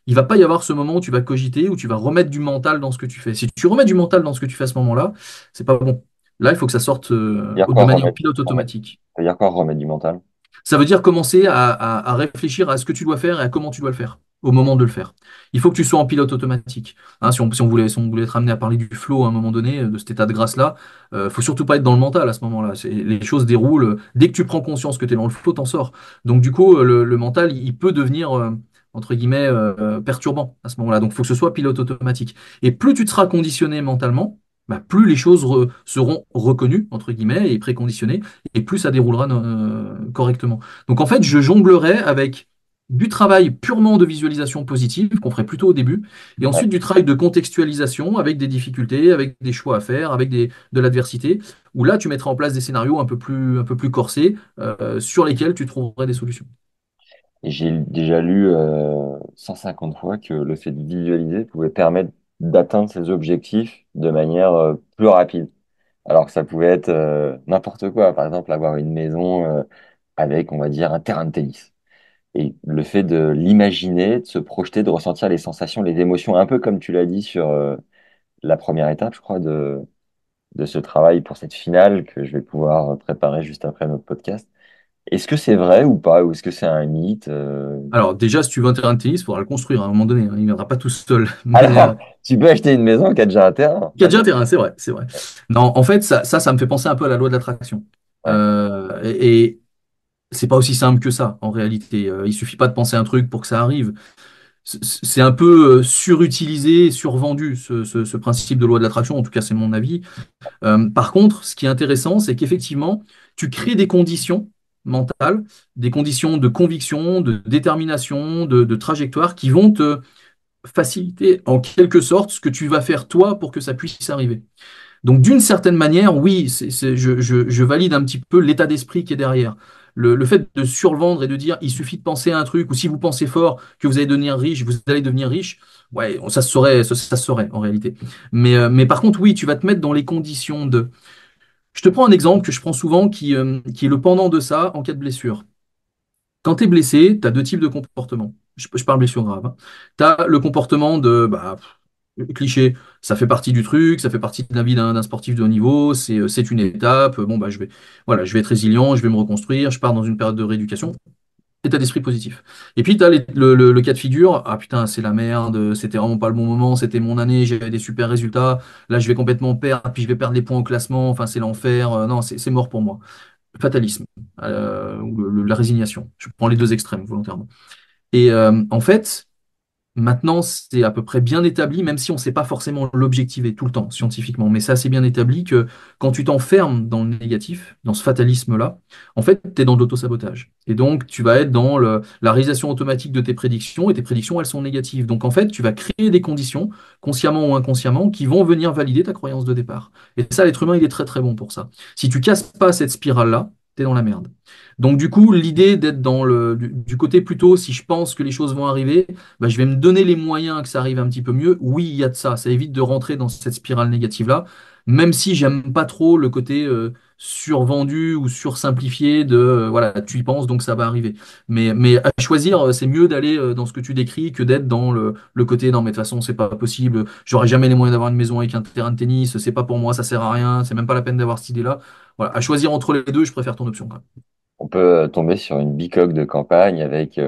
Speaker 2: il va pas y avoir ce moment où tu vas cogiter, où tu vas remettre du mental dans ce que tu fais. Si tu remets du mental dans ce que tu fais à ce moment-là, c'est pas bon. Là, il faut que ça sorte
Speaker 3: C'est-à-dire
Speaker 2: de
Speaker 3: quoi
Speaker 2: manière pilote automatique.
Speaker 3: c'est-à-dire quoi remettre du mental?
Speaker 2: Ça veut dire commencer à réfléchir à ce que tu dois faire et à comment tu dois le faire. au moment de le faire. Il faut que tu sois en pilote automatique. Hein, si on voulait être amené à parler du flow à un moment donné, de cet état de grâce-là, faut surtout pas être dans le mental à ce moment-là. Les choses déroulent. Dès que tu prends conscience que tu es dans le flow, t'en sors. Donc du coup, le mental, il peut devenir, entre guillemets, perturbant à ce moment-là. Donc il faut que ce soit pilote automatique. Et plus tu te seras conditionné mentalement, bah, plus les choses seront reconnues, entre guillemets, et préconditionnées, et plus ça déroulera correctement. Donc en fait, je jonglerai avec du travail purement de visualisation positive, qu'on ferait plutôt au début, et
Speaker 3: Ouais.
Speaker 2: ensuite du travail de contextualisation avec des difficultés, avec des choix à faire, avec de l'adversité, où là, tu mettras en place des scénarios un peu plus corsés, sur lesquels tu trouverais des solutions.
Speaker 3: Et j'ai déjà lu 150 fois que le fait de visualiser pouvait permettre d'atteindre ses objectifs de manière plus rapide. Alors que ça pouvait être n'importe quoi. Par exemple, avoir une maison avec, on va dire, un terrain de tennis. Et le fait de l'imaginer, de se projeter, de ressentir les sensations, les émotions, un peu comme tu l'as dit sur la première étape, je crois, de ce travail pour cette finale que je vais pouvoir préparer juste après notre podcast. Est-ce que c'est vrai ou pas? Ou est-ce que c'est un mythe?
Speaker 2: Alors déjà, si tu veux un terrain de tennis, il faudra le construire à un moment donné, hein. Il ne viendra pas tout seul. Mais
Speaker 3: Alors, tu peux acheter une maison qui a déjà un terrain.
Speaker 2: il y a déjà un terrain, c'est vrai, c'est vrai. Non, en fait, ça me fait penser un peu à la loi de l'attraction.
Speaker 3: Ouais,
Speaker 2: Et c'est pas aussi simple que ça, en réalité. Il suffit pas de penser un truc pour que ça arrive. C'est un peu surutilisé, survendu, ce principe de loi de l'attraction, en tout cas c'est mon avis. Par contre, ce qui est intéressant, c'est qu'effectivement, tu crées des conditions mentales, des conditions de conviction, de détermination, de trajectoire qui vont te faciliter en quelque sorte ce que tu vas faire toi pour que ça puisse arriver. Donc, d'une certaine manière, oui, je valide un petit peu l'état d'esprit qui est derrière. Le fait de survendre et de dire il suffit de penser à un truc, ou si vous pensez fort que vous allez devenir riche, vous allez devenir riche, ouais, ça se saurait, ça se saurait en réalité. Mais par contre, oui, tu vas te mettre dans les conditions de. Je te prends un exemple que je prends souvent qui est le pendant de ça en cas de blessure. Quand tu es blessé, tu as deux types de comportements. Je parle blessure grave. Tu as le comportement de bah, cliché, ça fait partie du truc, ça fait partie de la vie d'un sportif de haut niveau, c'est une étape. Bon, bah, je vais être résilient, je vais me reconstruire, je pars dans une période de rééducation. État d'esprit positif. Et puis, tu as le cas de figure, ah putain, c'est la merde, c'était vraiment pas le bon moment, c'était mon année, j'avais des super résultats, là je vais complètement perdre, puis je vais perdre les points au classement, enfin c'est l'enfer, non, c'est mort pour moi. Fatalisme, ou la résignation. Je prends les deux extrêmes volontairement. Et en fait, maintenant, c'est à peu près bien établi, même si on ne sait pas forcément l'objectiver tout le temps scientifiquement, mais c'est assez bien établi que quand tu t'enfermes dans le négatif, dans ce fatalisme-là, en fait, tu es dans de l'autosabotage. Et donc, tu vas être dans la réalisation automatique de tes prédictions, et tes prédictions, elles sont négatives. Donc, en fait, tu vas créer des conditions, consciemment ou inconsciemment, qui vont venir valider ta croyance de départ. Et ça, l'être humain, il est très très bon pour ça. Si tu casses pas cette spirale-là, tu es dans la merde. Donc, du coup, l'idée d'être dans du côté plutôt, si je pense que les choses vont arriver, bah, je vais me donner les moyens que ça arrive un petit peu mieux. Oui, il y a de ça. Ça évite de rentrer dans cette spirale négative-là, même si j'aime pas trop le côté survendu ou sursimplifié de voilà, tu y penses, donc ça va arriver. Mais à choisir, c'est mieux d'aller dans ce que tu décris que d'être dans le côté non, mais de toute façon, c'est pas possible. J'aurai jamais les moyens d'avoir une maison avec un terrain de tennis. C'est pas pour moi, ça sert à rien. C'est même pas la peine d'avoir cette idée-là. Voilà, à choisir entre les deux, je préfère ton option, quoi.
Speaker 3: on peut tomber sur une bicoque de campagne avec, tu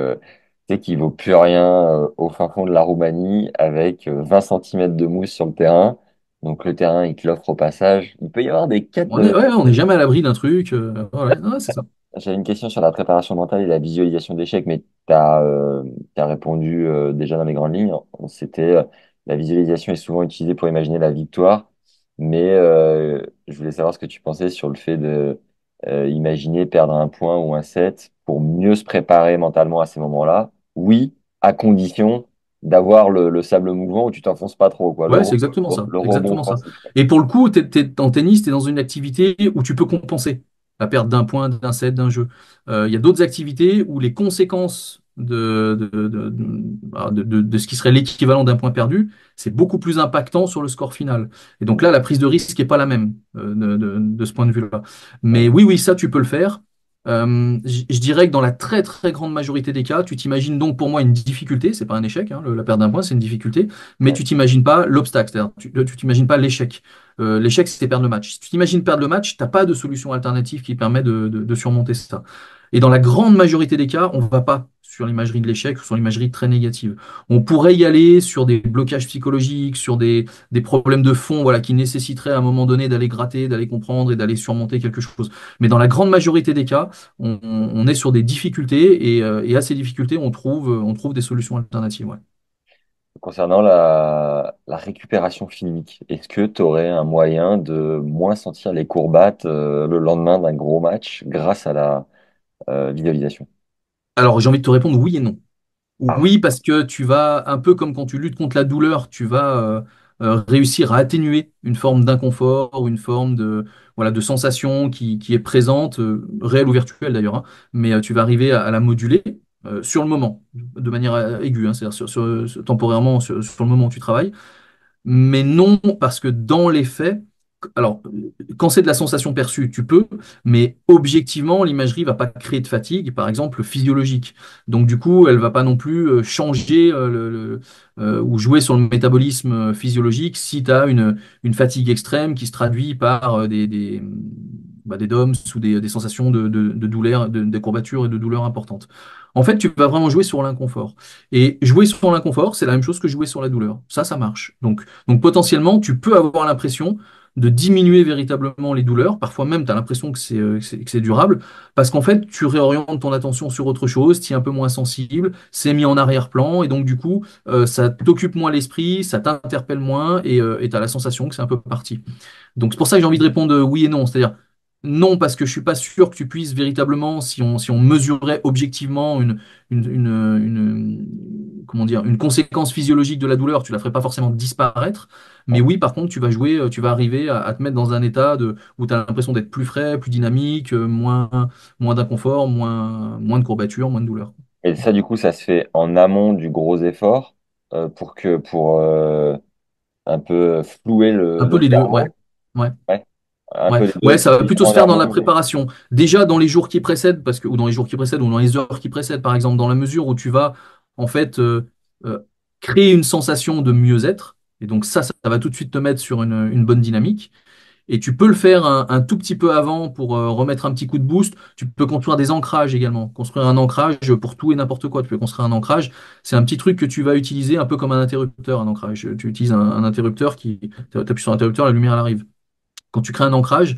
Speaker 3: sais, qui vaut plus rien au fin fond de la Roumanie, avec 20 centimètres de mousse sur le terrain. Donc le terrain, il te l'offre au passage. Il peut y avoir des cas
Speaker 2: On est,
Speaker 3: de...
Speaker 2: ouais, on n'est jamais à l'abri d'un truc. Ouais, ouais, c'est ça.
Speaker 3: J'avais une question sur la préparation mentale et la visualisation d'échecs, mais tu as, répondu déjà dans les grandes lignes. C'était la visualisation est souvent utilisée pour imaginer la victoire, mais je voulais savoir ce que tu pensais sur le fait de imaginer perdre un point ou un set pour mieux se préparer mentalement à ces moments-là. Oui, à condition d'avoir le sable mouvant où tu t'enfonces pas trop, quoi.
Speaker 2: Ouais, c'est exactement ça.
Speaker 3: Le rebond
Speaker 2: Exactement ça.
Speaker 3: offensif.
Speaker 2: Et pour le coup, en tennis, tu es dans une activité où tu peux compenser la perte d'un point, d'un set, d'un jeu. Il y a d'autres activités où les conséquences de ce qui serait l'équivalent d'un point perdu, c'est beaucoup plus impactant sur le score final. Et donc là, la prise de risque n'est pas la même de ce point de vue-là. Mais oui, oui, ça, tu peux le faire. Je dirais que dans la très très grande majorité des cas, tu t'imagines donc pour moi une difficulté, c'est pas un échec, hein, la perte d'un point, c'est une difficulté, mais
Speaker 3: Ouais.
Speaker 2: tu t'imagines pas l'obstacle, c'est-à-dire tu t'imagines pas l'échec. L'échec, c'est perdre le match. Si tu t'imagines perdre le match, t'as pas de solution alternative qui permet de surmonter ça. Et dans la grande majorité des cas, on ne va pas sur l'imagerie de l'échec ou sur l'imagerie très négative. On pourrait y aller sur des blocages psychologiques, sur des problèmes de fond, voilà, qui nécessiteraient à un moment donné d'aller gratter, d'aller comprendre et d'aller surmonter quelque chose. Mais dans la grande majorité des cas, on est sur des difficultés et à ces difficultés, on trouve des solutions alternatives. Ouais.
Speaker 3: Concernant la récupération filmique, est-ce que tu aurais un moyen de moins sentir les courbattes le lendemain d'un gros match grâce à la visualisation?
Speaker 2: Alors, j'ai envie de te répondre oui et non.
Speaker 3: Ah,
Speaker 2: Oui, parce que tu vas, un peu comme quand tu luttes contre la douleur, tu vas réussir à atténuer une forme d'inconfort ou une forme voilà, de sensation qui est présente, réelle ou virtuelle d'ailleurs, hein, mais tu vas arriver à la moduler sur le moment, de manière aiguë, hein, c'est-à-dire temporairement sur le moment où tu travailles. Mais non, parce que dans les faits, alors, quand c'est de la sensation perçue, tu peux, mais objectivement, l'imagerie va pas créer de fatigue, par exemple, physiologique. Donc, du coup, elle va pas non plus changer ou jouer sur le métabolisme physiologique si tu as une fatigue extrême qui se traduit par des DOMS ou des sensations de douleur, de courbatures et de douleurs importantes. En fait, tu vas vraiment jouer sur l'inconfort. Et jouer sur l'inconfort, c'est la même chose que jouer sur la douleur. Ça marche. Donc potentiellement, tu peux avoir l'impression de diminuer véritablement les douleurs. Parfois même, tu as l'impression que c'est durable, parce qu'en fait, tu réorientes ton attention sur autre chose, tu es un peu moins sensible, c'est mis en arrière-plan, et donc du coup, ça t'occupe moins l'esprit, ça t'interpelle moins, et tu as la sensation que c'est un peu parti. Donc c'est pour ça que j'ai envie de répondre oui et non. C'est-à-dire non, parce que je suis pas sûr que tu puisses véritablement, si on mesurait objectivement comment dire, une conséquence physiologique de la douleur, tu la ferais pas forcément disparaître. Mais oui, par contre, tu vas jouer, tu vas arriver à te mettre dans un état où tu as l'impression d'être plus frais, plus dynamique, moins d'inconfort, moins de courbatures, moins de douleur.
Speaker 3: et ça, du coup, ça se fait en amont du gros effort pour un peu flouer
Speaker 2: Un peu
Speaker 3: le
Speaker 2: les deux, ouais.
Speaker 3: cerveau.
Speaker 2: Ouais.
Speaker 3: Ouais, un
Speaker 2: Ouais,
Speaker 3: peu les
Speaker 2: ouais,
Speaker 3: deux,
Speaker 2: ça va plutôt
Speaker 3: justement
Speaker 2: se
Speaker 3: en
Speaker 2: faire dans la
Speaker 3: amont.
Speaker 2: préparation. Déjà dans les jours qui précèdent, ou dans les jours qui précèdent, ou dans les heures qui précèdent, par exemple, dans la mesure où tu vas en fait euh, créer une sensation de mieux-être. Et donc ça va tout de suite te mettre sur une bonne dynamique. Et tu peux le faire un tout petit peu avant pour remettre un petit coup de boost. Tu peux construire des ancrages également. Construire un ancrage pour tout et n'importe quoi. Tu peux construire un ancrage. C'est un petit truc que tu vas utiliser un peu comme un interrupteur, un ancrage. Tu utilises un interrupteur tu appuies sur l'interrupteur, la lumière elle arrive. Quand tu crées un ancrage,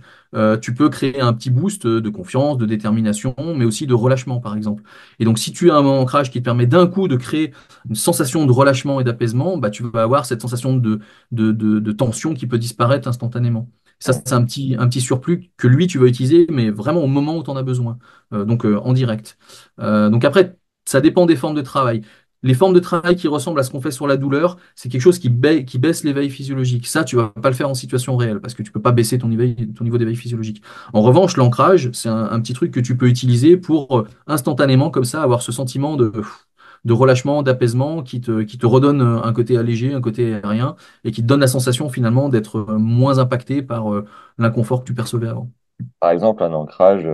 Speaker 2: tu peux créer un petit boost de confiance, de détermination, mais aussi de relâchement, par exemple. Et donc, si tu as un ancrage qui te permet d'un coup de créer une sensation de relâchement et d'apaisement, bah, tu vas avoir cette sensation de tension qui peut disparaître instantanément. Ça, c'est un petit surplus que lui, tu vas utiliser, mais vraiment au moment où tu en as besoin, en direct. Donc après, ça dépend des formes de travail. Les formes de travail qui ressemblent à ce qu'on fait sur la douleur, c'est quelque chose qui baisse l'éveil physiologique. Ça, tu vas pas le faire en situation réelle parce que tu peux pas baisser ton niveau d'éveil physiologique. En revanche, l'ancrage, c'est un petit truc que tu peux utiliser pour instantanément, comme ça, avoir ce sentiment de relâchement, d'apaisement qui te redonne un côté allégé, un côté aérien et qui te donne la sensation finalement d'être moins impacté par l'inconfort que tu percevais avant.
Speaker 3: Par exemple, un ancrage.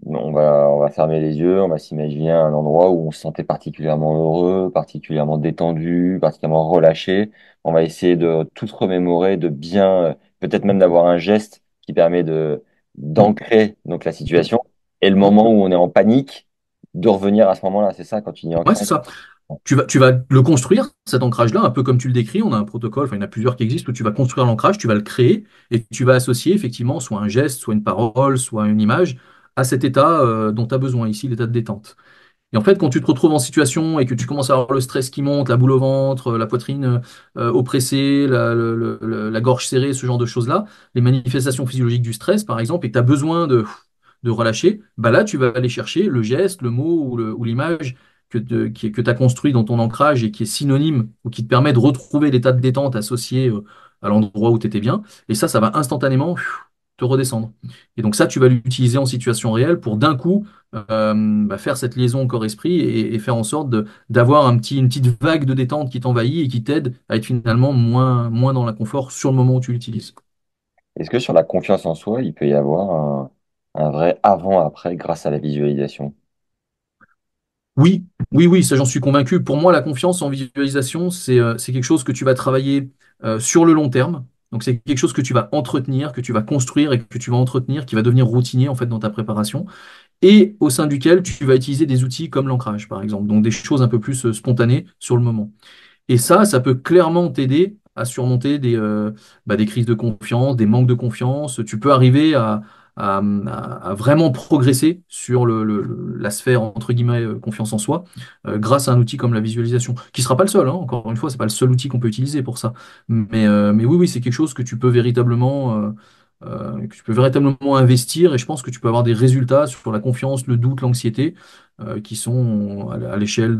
Speaker 3: On va fermer les yeux, on va s'imaginer un endroit où on se sentait particulièrement heureux, particulièrement détendu, particulièrement relâché. On va essayer de tout se remémorer, de bien, peut-être même d'avoir un geste qui permet de d'ancrer donc la situation. Et le moment où on est en panique, de revenir à ce moment-là. C'est ça quand tu dis
Speaker 2: Ouais, c'est
Speaker 3: ancrage.
Speaker 2: ça. Tu vas le construire, cet ancrage-là, un peu comme tu le décris. On a un protocole, enfin, il y en a plusieurs qui existent où tu vas construire l'ancrage, tu vas le créer et tu vas associer effectivement soit un geste, soit une parole, soit une image à cet état dont tu as besoin, ici, l'état de détente. Et en fait, quand tu te retrouves en situation et que tu commences à avoir le stress qui monte, la boule au ventre, la poitrine oppressée, la gorge serrée, ce genre de choses-là, les manifestations physiologiques du stress, par exemple, et que tu as besoin de relâcher, bah là, tu vas aller chercher le geste, le mot ou l'image que tu as construit dans ton ancrage et qui est synonyme ou qui te permet de retrouver l'état de détente associé à l'endroit où tu étais bien. Et ça va instantanément te redescendre. Et donc ça, tu vas l'utiliser en situation réelle pour d'un coup faire cette liaison corps-esprit et faire en sorte d'avoir une petite vague de détente qui t'envahit et qui t'aide à être finalement moins dans l'inconfort sur le moment où tu l'utilises.
Speaker 3: Est-ce que sur la confiance en soi, il peut y avoir un vrai avant-après grâce à la visualisation?
Speaker 2: Oui, oui, ça j'en suis convaincu. Pour moi, la confiance en visualisation, c'est quelque chose que tu vas travailler sur le long terme. Donc c'est quelque chose que tu vas entretenir, que tu vas construire et que tu vas entretenir, qui va devenir routinier en fait dans ta préparation. et au sein duquel tu vas utiliser des outils comme l'ancrage, par exemple. Donc des choses un peu plus spontanées sur le moment. Et ça peut clairement t'aider à surmonter des crises de confiance, des manques de confiance. Tu peux arriver à vraiment progresser sur la sphère, entre guillemets, confiance en soi, grâce à un outil comme la visualisation, qui sera pas le seul, hein. Encore une fois, c'est pas le seul outil qu'on peut utiliser pour ça. Mais oui, oui, c'est quelque chose que tu peux véritablement investir, et je pense que tu peux avoir des résultats sur la confiance, le doute, l'anxiété, qui sont à l'échelle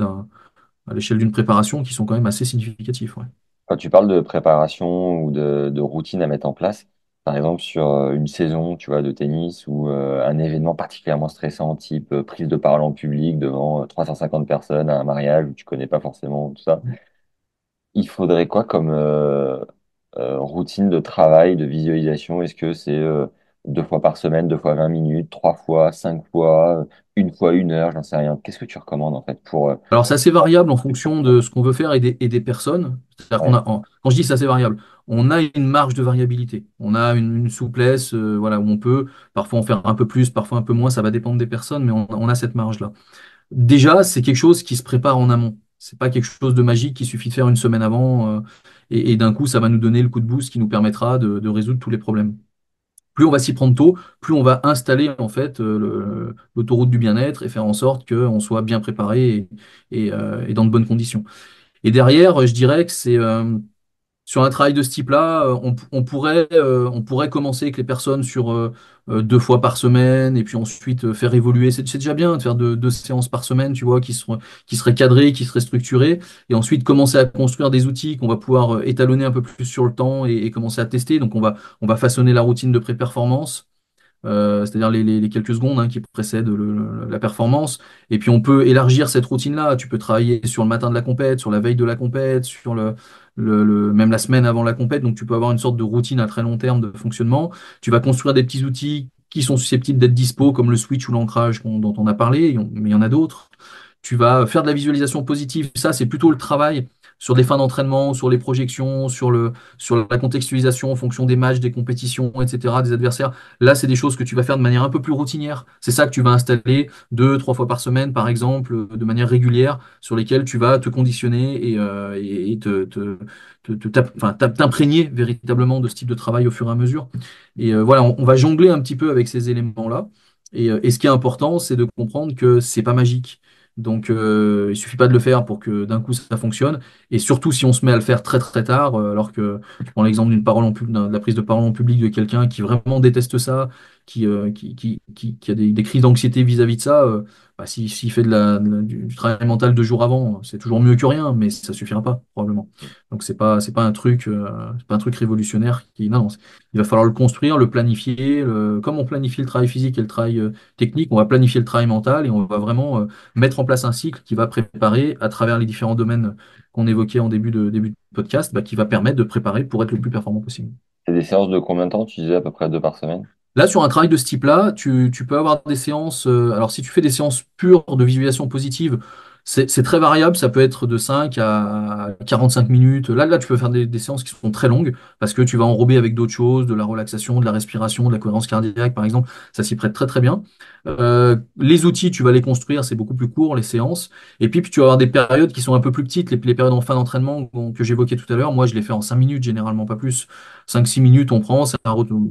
Speaker 2: d'une préparation qui sont quand même assez significatifs. Ouais.
Speaker 3: Quand tu parles de préparation ou de routine à mettre en place, par exemple sur une saison, tu vois, de tennis ou un événement particulièrement stressant, type prise de parole en public devant 350 personnes à un mariage où tu connais pas forcément tout ça, il faudrait quoi comme routine de travail, de visualisation? Est-ce que c'est 2 fois par semaine, 2 fois 20 minutes, 3 fois, 5 fois, 1 fois 1 heure, j'en sais rien. Qu'est-ce que tu recommandes en fait pour
Speaker 2: Alors, c'est assez variable en fonction de ce qu'on veut faire et des personnes. C'est-à-dire
Speaker 3: ouais,
Speaker 2: quand je dis c'est assez variable, on a une marge de variabilité. On a une souplesse, voilà, où on peut parfois en faire un peu plus, parfois un peu moins, ça va dépendre des personnes, mais on a cette marge-là. Déjà, c'est quelque chose qui se prépare en amont. C'est pas quelque chose de magique qu'il suffit de faire une semaine avant, et d'un coup, ça va nous donner le coup de boost qui nous permettra de résoudre tous les problèmes. Plus on va s'y prendre tôt, plus on va installer en fait l'autoroute du bien-être et faire en sorte qu'on soit bien préparé et dans de bonnes conditions. Et derrière, je dirais que c'est sur un travail de ce type-là, on pourrait commencer avec les personnes sur 2 fois par semaine et puis ensuite faire évoluer. C'est déjà bien de faire deux séances par semaine, tu vois, qui seraient cadrées, qui seraient structurées, et ensuite commencer à construire des outils qu'on va pouvoir étalonner un peu plus sur le temps et commencer à tester. Donc on va façonner la routine de pré-performance, c'est-à-dire les quelques secondes, hein, qui précèdent la performance. Et puis on peut élargir cette routine-là. Tu peux travailler sur le matin de la compète, sur la veille de la compète, sur même la semaine avant la compète. Donc tu peux avoir une sorte de routine à très long terme de fonctionnement. Tu vas construire des petits outils qui sont susceptibles d'être dispo, comme le switch ou l'ancrage dont on a parlé, mais il y en a d'autres. Tu vas faire de la visualisation positive. Ça, c'est plutôt le travail sur des fins d'entraînement, sur les projections, sur la contextualisation en fonction des matchs, des compétitions, etc., des adversaires. Là, c'est des choses que tu vas faire de manière un peu plus routinière. C'est ça que tu vas installer 2, 3 fois par semaine, par exemple, de manière régulière, sur lesquelles tu vas te conditionner et enfin, t'imprégner véritablement de ce type de travail au fur et à mesure. Et voilà, on va jongler un petit peu avec ces éléments-là. Et ce qui est important, c'est de comprendre que c'est pas magique. Donc, il suffit pas de le faire pour que d'un coup ça fonctionne. Et surtout si on se met à le faire très très tard, alors que je prends l'exemple de la prise de parole en public de quelqu'un qui vraiment déteste ça, qui a des crises d'anxiété vis-à-vis de ça. Bah, s'il fait du travail mental 2 jours avant, c'est toujours mieux que rien, mais ça suffira pas, probablement. Donc c'est pas un truc révolutionnaire non, non, il va falloir le construire, le planifier, comme on planifie le travail physique et le travail technique, on va planifier le travail mental et on va vraiment mettre en place un cycle qui va préparer à travers les différents domaines qu'on évoquait en début de podcast, bah, qui va permettre de préparer pour être le plus performant possible.
Speaker 3: c'est des séances de combien de temps? Tu disais à peu près 2 par semaine.
Speaker 2: Là, sur un travail de ce type-là, tu peux avoir des séances. Alors, si tu fais des séances pures de visualisation positive, c'est très variable. Ça peut être de 5 à 45 minutes. Là, tu peux faire des séances qui sont très longues parce que tu vas enrober avec d'autres choses, de la relaxation, de la respiration, de la cohérence cardiaque, par exemple. Ça s'y prête très, très bien. Les outils, tu vas les construire. C'est beaucoup plus court, les séances. Et puis, tu vas avoir des périodes qui sont un peu plus petites. Les périodes en fin d'entraînement que j'évoquais tout à l'heure, moi, je les fais en 5 minutes, généralement, pas plus. 5-6 minutes, on prend, c'est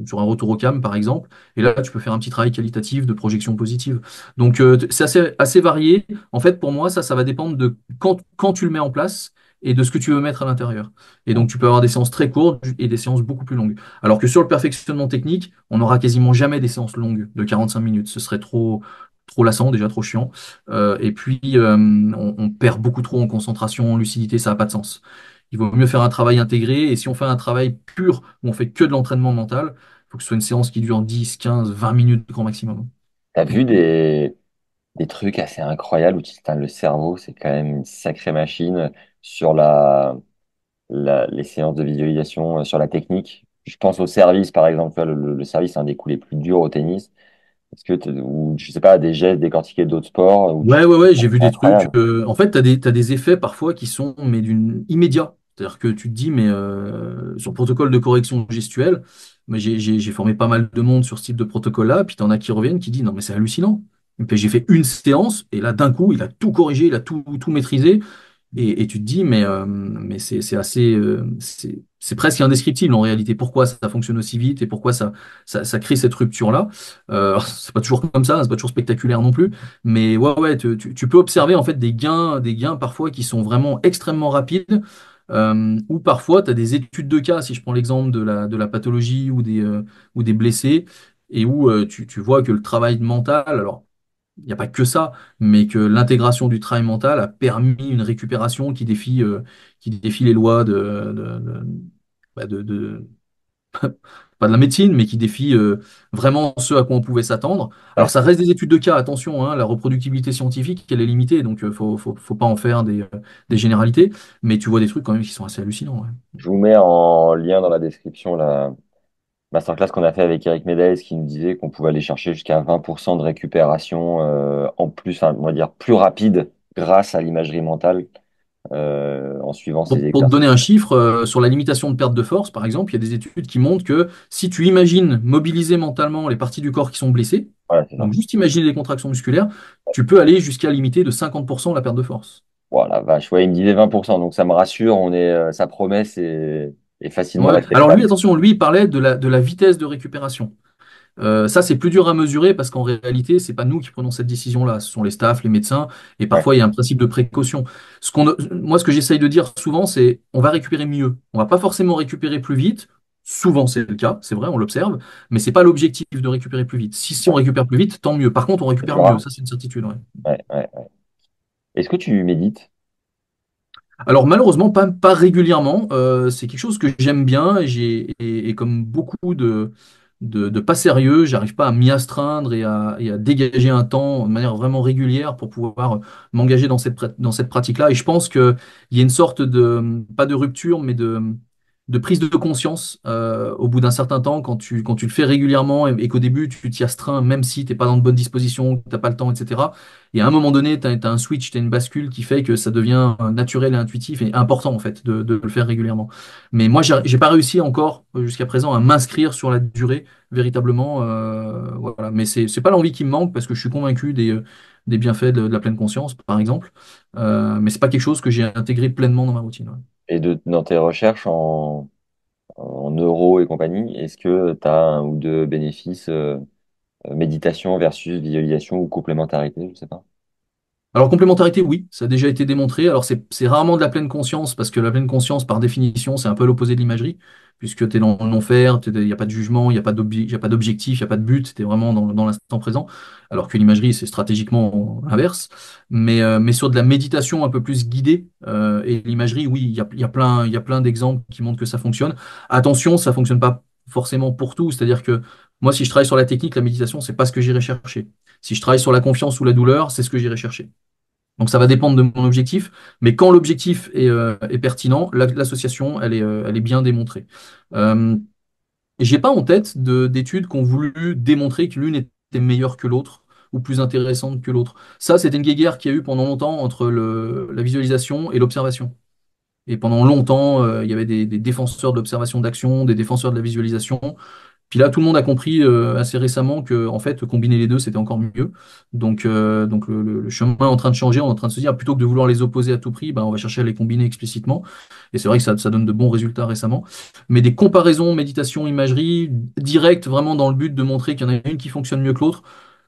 Speaker 2: sur un retour au calme, par exemple. Et là, tu peux faire un petit travail qualitatif de projection positive. Donc, c'est assez varié. En fait, pour moi, ça va dépendre de quand tu le mets en place et de ce que tu veux mettre à l'intérieur. Et donc, tu peux avoir des séances très courtes et des séances beaucoup plus longues. Alors que sur le perfectionnement technique, on n'aura quasiment jamais des séances longues de 45 minutes. Ce serait trop lassant, déjà trop chiant. Et puis, on perd beaucoup trop en concentration, en lucidité, ça n'a pas de sens. Il vaut mieux faire un travail intégré. Et si on fait un travail pur, où on fait que de l'entraînement mental, il faut que ce soit une séance qui dure 10, 15, 20 minutes grand maximum.
Speaker 3: T'as vu des trucs assez incroyables où tu putain, le cerveau, c'est quand même une sacrée machine sur les séances de visualisation, sur la technique. Je pense au service, par exemple. Tu vois, le service, c'est un des coups les plus durs au tennis. Est-ce que, ou, je sais pas, des gestes décortiqués d'autres sports où
Speaker 2: Ouais, ouais, ouais, j'ai vu
Speaker 3: c'est
Speaker 2: des trucs.
Speaker 3: incroyable.
Speaker 2: En fait, t'as des effets parfois qui sont mais d'une immédiat. C'est-à-dire que tu te dis, mais sur le protocole de correction gestuelle, mais j'ai formé pas mal de monde sur ce type de protocole-là, puis t'en as qui reviennent qui disent, non, mais c'est hallucinant. Et puis j'ai fait une séance, et là, d'un coup, il a tout corrigé, il a tout maîtrisé. Et tu te dis, mais c'est assez, c'est presque indescriptible en réalité. Pourquoi ça fonctionne aussi vite et pourquoi ça crée cette rupture-là. Alors, c'est pas toujours comme ça, c'est pas toujours spectaculaire non plus. Mais ouais, tu peux observer en fait des gains parfois qui sont vraiment extrêmement rapides. Ou parfois, tu as des études de cas, si je prends l'exemple de la pathologie ou des blessés, et où tu vois que le travail mental, alors il n'y a pas que ça, mais que l'intégration du travail mental a permis une récupération qui défie les lois bah, pas de la médecine, mais qui défie vraiment ce à quoi on pouvait s'attendre. Alors
Speaker 3: Ouais.
Speaker 2: ça reste des études de cas, attention, hein, la reproductibilité scientifique, elle est limitée, donc faut pas en faire des généralités, mais tu vois des trucs quand même qui sont assez hallucinants. Ouais.
Speaker 3: Je vous mets en lien dans la description la masterclass qu'on a fait avec Eric Medaille qui nous disait qu'on pouvait aller chercher jusqu'à 20% de récupération en plus, enfin, on va dire plus rapide grâce à l'imagerie mentale en suivant ces
Speaker 2: Pour te
Speaker 3: exercices.
Speaker 2: donner un chiffre, sur la limitation de perte de force, par exemple, il y a des études qui montrent que si tu imagines mobiliser mentalement les parties du corps qui sont blessées,
Speaker 3: Voilà, c'est ça.
Speaker 2: donc juste imaginer les contractions musculaires, tu peux aller jusqu'à limiter de 50% la perte de force.
Speaker 3: Voilà, vache. Ouais, il me disait 20%, donc ça me rassure. Sa promesse est facilement
Speaker 2: Ouais. Alors
Speaker 3: acceptable.
Speaker 2: lui, attention, lui, il parlait de la vitesse de récupération. Ça, c'est plus dur à mesurer parce qu'en réalité, c'est pas nous qui prenons cette décision-là, ce sont les staffs, les médecins, et
Speaker 3: Ouais,
Speaker 2: parfois il y a un principe de précaution. Moi, ce que j'essaye de dire souvent, c'est on va récupérer mieux. On va pas forcément récupérer plus vite. Souvent, c'est le cas, c'est vrai, on l'observe, mais c'est pas l'objectif de récupérer plus vite. Si on
Speaker 3: ouais.
Speaker 2: récupère plus vite, tant mieux. Par contre, on
Speaker 3: C'est
Speaker 2: récupère
Speaker 3: plus
Speaker 2: mieux,
Speaker 3: rare.
Speaker 2: ça c'est une certitude. Ouais.
Speaker 3: Ouais. Est-ce que tu médites?
Speaker 2: Alors malheureusement, pas régulièrement. C'est quelque chose que j'aime bien et comme beaucoup de pas sérieux, j'arrive pas à m'y astreindre et à dégager un temps de manière vraiment régulière pour pouvoir m'engager dans cette pratique-là. Et je pense qu'il y a une sorte pas de rupture, mais de prise de conscience au bout d'un certain temps quand tu le fais régulièrement et qu'au début tu t'y astreins, même si t'es pas dans de bonnes dispositions, que t'as pas le temps, etc. Et à un moment donné, tu as un switch, tu as une bascule qui fait que ça devient naturel et intuitif et important en fait de le faire régulièrement. Mais moi, j'ai pas réussi encore jusqu'à présent à m'inscrire sur la durée véritablement. Voilà. Mais c'est pas l'envie qui me manque parce que je suis convaincu des bienfaits de la pleine conscience, par exemple. Mais c'est pas quelque chose que j'ai intégré pleinement dans ma routine. Ouais.
Speaker 3: Et dans tes recherches en euros et compagnie, est-ce que tu as un ou deux bénéfices méditation versus visualisation ou complémentarité? Je sais pas.
Speaker 2: Alors, complémentarité, oui, ça a déjà été démontré. Alors, c'est rarement de la pleine conscience, parce que la pleine conscience, par définition, c'est un peu l'opposé de l'imagerie, puisque tu es dans le non-faire, il n'y a pas de jugement, il y a pas d'objectif, il n'y a pas de but, tu es vraiment dans l'instant présent, alors que l'imagerie, c'est stratégiquement inverse. Mais sur de la méditation un peu plus guidée, et l'imagerie, oui, il y a plein d'exemples qui montrent que ça fonctionne. Attention, ça fonctionne pas forcément pour tout, c'est-à-dire que moi, si je travaille sur la technique, la méditation, c'est pas ce que j'irai chercher. Si je travaille sur la confiance ou la douleur, c'est ce que j'irai chercher. Donc ça va dépendre de mon objectif, mais quand l'objectif est pertinent, l'association, elle est bien démontrée. Euh, j'ai pas en tête d'études qui ont voulu démontrer que l'une était meilleure que l'autre ou plus intéressante que l'autre. Ça, c'était une guéguerre qu'il y a eu pendant longtemps entre la visualisation et l'observation. Et pendant longtemps, il y avait des défenseurs de l'observation d'action, des défenseurs de la visualisation. Puis là, tout le monde a compris assez récemment que, en fait, combiner les deux, c'était encore mieux. Donc le chemin est en train de changer, on est en train de se dire, plutôt que de vouloir les opposer à tout prix, ben, on va chercher à les combiner explicitement. Et c'est vrai que ça donne de bons résultats récemment. Mais des comparaisons, méditation, imagerie, directes, vraiment dans le but de montrer qu'il y en a une qui fonctionne mieux que l'autre,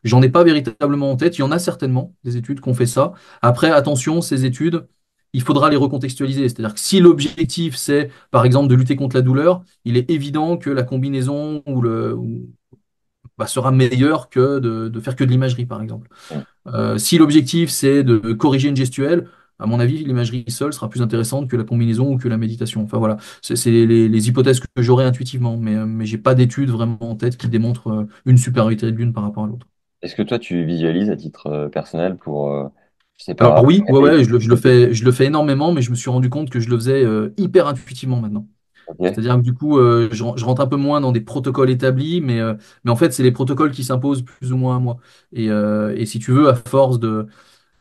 Speaker 2: j'en ai pas véritablement en tête. Il y en a certainement des études qui ont fait ça. Après, attention, ces études, il faudra les recontextualiser. C'est-à-dire que si l'objectif, c'est, par exemple, de lutter contre la douleur, il est évident que la combinaison bah, sera meilleure que de faire que de l'imagerie, par exemple.
Speaker 3: Mm.
Speaker 2: Si l'objectif, c'est de corriger une gestuelle, à mon avis, l'imagerie seule sera plus intéressante que la combinaison ou que la méditation. Enfin voilà, c'est les hypothèses que j'aurais intuitivement, mais j'ai pas d'études vraiment en tête qui démontrent une supériorité de l'une par rapport à l'autre.
Speaker 3: Est-ce que toi, tu visualises à titre personnel pour, je sais
Speaker 2: Alors
Speaker 3: pas,
Speaker 2: oui,
Speaker 3: réveiller
Speaker 2: je le fais énormément, mais je me suis rendu compte que je le faisais hyper intuitivement maintenant.
Speaker 3: Ok.
Speaker 2: C'est-à-dire que du coup, je rentre un peu moins dans des protocoles établis, mais en fait, c'est les protocoles qui s'imposent plus ou moins à moi. Et si tu veux, à force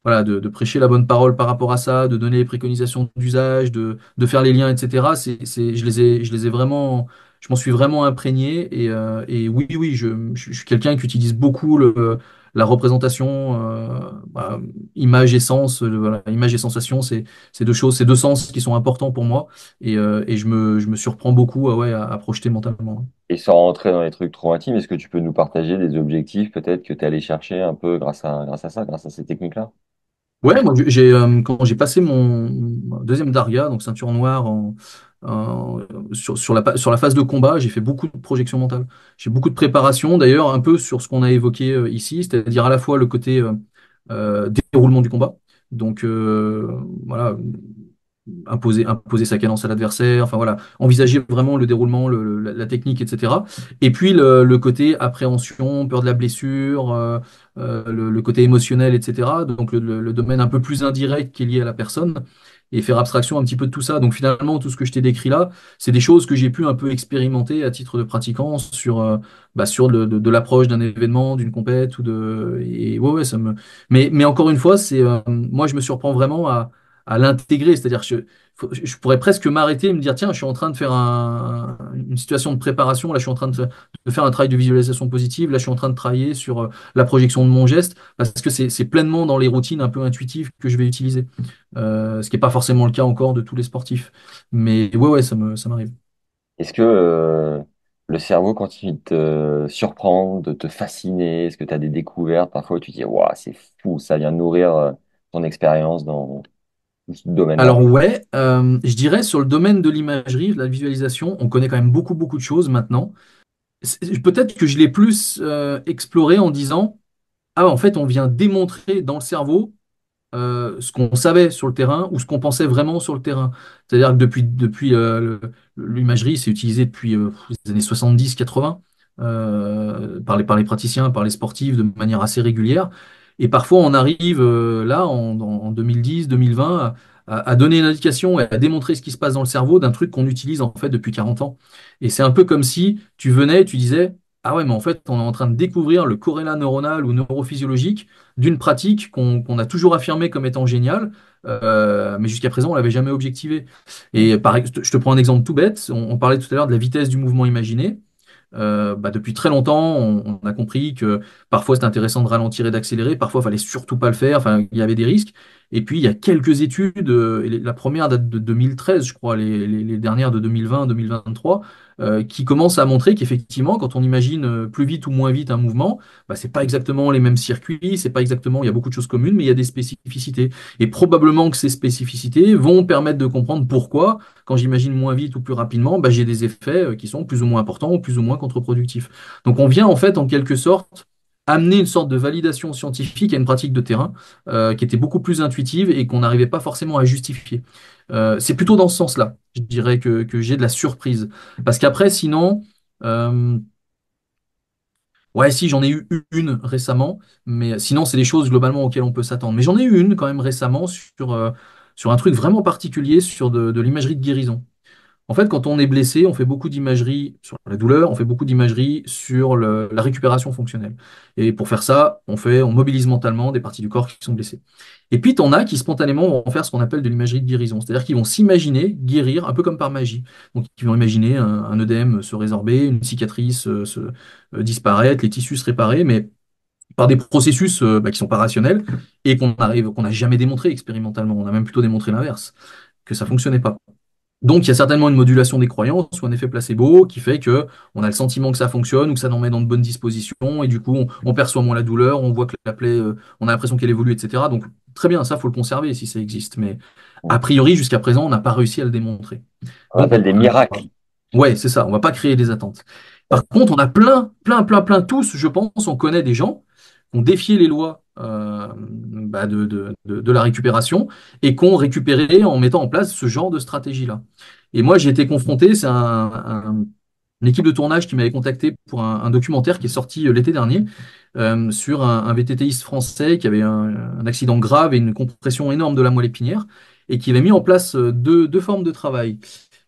Speaker 2: voilà, de prêcher la bonne parole par rapport à ça, de donner les préconisations d'usage, de faire les liens, etc., je les ai vraiment, je m'en suis vraiment imprégné. Et oui, je suis quelqu'un qui utilise beaucoup la représentation, bah, image et sens, voilà, image et sensation, c'est deux choses, c'est deux sens qui sont importants pour moi et je me surprends beaucoup ouais, à projeter mentalement.
Speaker 3: Et sans rentrer dans les trucs trop intimes, est-ce que tu peux nous partager des objectifs peut-être que tu es allé chercher un peu grâce à ça, grâce à ces techniques-là?
Speaker 2: Ouais, moi quand j'ai passé mon deuxième Daria, donc ceinture noire sur la phase de combat, j'ai fait beaucoup de projection mentale. J'ai beaucoup de préparation, d'ailleurs, un peu sur ce qu'on a évoqué ici, c'est-à-dire à la fois le côté déroulement du combat. Donc voilà, imposer sa cadence à l'adversaire, enfin voilà, envisager vraiment le déroulement, la technique, etc. Et puis le côté appréhension, peur de la blessure, le côté émotionnel, etc. Donc le domaine un peu plus indirect qui est lié à la personne et faire abstraction un petit peu de tout ça. Donc finalement, tout ce que je t'ai décrit là, c'est des choses que j'ai pu un peu expérimenter à titre de pratiquant sur de l'approche d'un événement, d'une compète ou de et ouais ouais ça me mais encore une fois, moi je me surprends vraiment à l'intégrer. C'est-à-dire que je pourrais presque m'arrêter et me dire, tiens, je suis en train de faire une situation de préparation, là je suis en train de faire un travail de visualisation positive, là je suis en train de travailler sur la projection de mon geste, parce que c'est pleinement dans les routines un peu intuitives que je vais utiliser. Ce qui n'est pas forcément le cas encore de tous les sportifs. Mais ouais, ouais, ça m'arrive.
Speaker 3: Est-ce que le cerveau continue de te surprendre, de te fasciner? Est-ce que tu as des découvertes parfois où tu te dis, waouh, c'est fou, ça vient nourrir ton expérience dans ce domaine-là?
Speaker 2: Alors ouais, je dirais sur le domaine de l'imagerie, de la visualisation, on connaît quand même beaucoup, beaucoup de choses maintenant. Peut-être que je l'ai plus exploré en disant, ah, en fait, on vient démontrer dans le cerveau ce qu'on savait sur le terrain ou ce qu'on pensait vraiment sur le terrain. C'est-à-dire que depuis l'imagerie, c'est utilisé depuis les années 70-80 par les praticiens, par les sportifs de manière assez régulière. Et parfois, on arrive là, en 2010-2020, à donner une indication et à démontrer ce qui se passe dans le cerveau d'un truc qu'on utilise en fait depuis 40 ans. Et c'est un peu comme si tu venais et tu disais, ah ouais, mais en fait, on est en train de découvrir le corrélat neuronal ou neurophysiologique d'une pratique qu'on a toujours affirmée comme étant géniale, mais jusqu'à présent, on l'avait jamais objectivée.
Speaker 3: Mm.
Speaker 2: Et je te prends un exemple tout bête. On parlait tout à l'heure de la vitesse du mouvement imaginé. Depuis très longtemps, on a compris que parfois c'était intéressant de ralentir et d'accélérer, parfois il fallait surtout pas le faire, enfin il y avait des risques. Et puis il y a quelques études, et la première date de 2013, je crois, les dernières de 2020-2023, qui commencent à montrer qu'effectivement, quand on imagine plus vite ou moins vite un mouvement, bah, c'est pas exactement les mêmes circuits, c'est pas exactement, il y a beaucoup de choses communes, mais il y a des spécificités. Et probablement que ces spécificités vont permettre de comprendre pourquoi quand j'imagine moins vite ou plus rapidement, bah, j'ai des effets qui sont plus ou moins importants ou plus ou moins contre-productifs. Donc on vient en fait en quelque sorte amener une sorte de validation scientifique à une pratique de terrain qui était beaucoup plus intuitive et qu'on n'arrivait pas forcément à justifier. C'est plutôt dans ce sens-là, je dirais que j'ai de la surprise. Parce qu'après, sinon, euh, ouais, si j'en ai eu une récemment, mais sinon c'est des choses globalement auxquelles on peut s'attendre. Mais j'en ai eu une quand même récemment sur un truc vraiment particulier, sur de l'imagerie de guérison. En fait, quand on est blessé, on fait beaucoup d'imagerie sur la douleur, on fait beaucoup d'imagerie sur la récupération fonctionnelle. Et pour faire ça, on mobilise mentalement des parties du corps qui sont blessées. Et puis, t'en as qui spontanément vont faire ce qu'on appelle de l'imagerie de guérison. C'est-à-dire qu'ils vont s'imaginer guérir un peu comme par magie. Donc, ils vont imaginer un œdème se résorber, une cicatrice disparaître, les tissus se réparer, mais par des processus qui sont pas rationnels et qu'on n'a jamais démontré expérimentalement. On a même plutôt démontré l'inverse, que ça fonctionnait pas. Donc, il y a certainement une modulation des croyances ou un effet placebo qui fait que on a le sentiment que ça fonctionne ou que ça nous met dans de bonnes dispositions et du coup, on perçoit moins la douleur, on voit que la plaie, on a l'impression qu'elle évolue, etc. Donc, très bien, ça, faut le conserver si ça existe. Mais a
Speaker 3: Mm.
Speaker 2: priori, jusqu'à présent, on n'a pas réussi à le démontrer.
Speaker 3: On
Speaker 2: Donc,
Speaker 3: appelle des miracles.
Speaker 2: ouais, c'est ça, on va pas créer des attentes.
Speaker 3: Ouais.
Speaker 2: Par contre, on a plein, tous, je pense, on connaît des gens qui ont défié les lois de la récupération et qui ont récupéré en mettant en place ce genre de stratégie-là. Et moi, j'ai été confronté, une équipe de tournage qui m'avait contacté pour un documentaire qui est sorti l'été dernier sur un VTTiste français qui avait un accident grave et une compression énorme de la moelle épinière et qui avait mis en place deux formes de travail.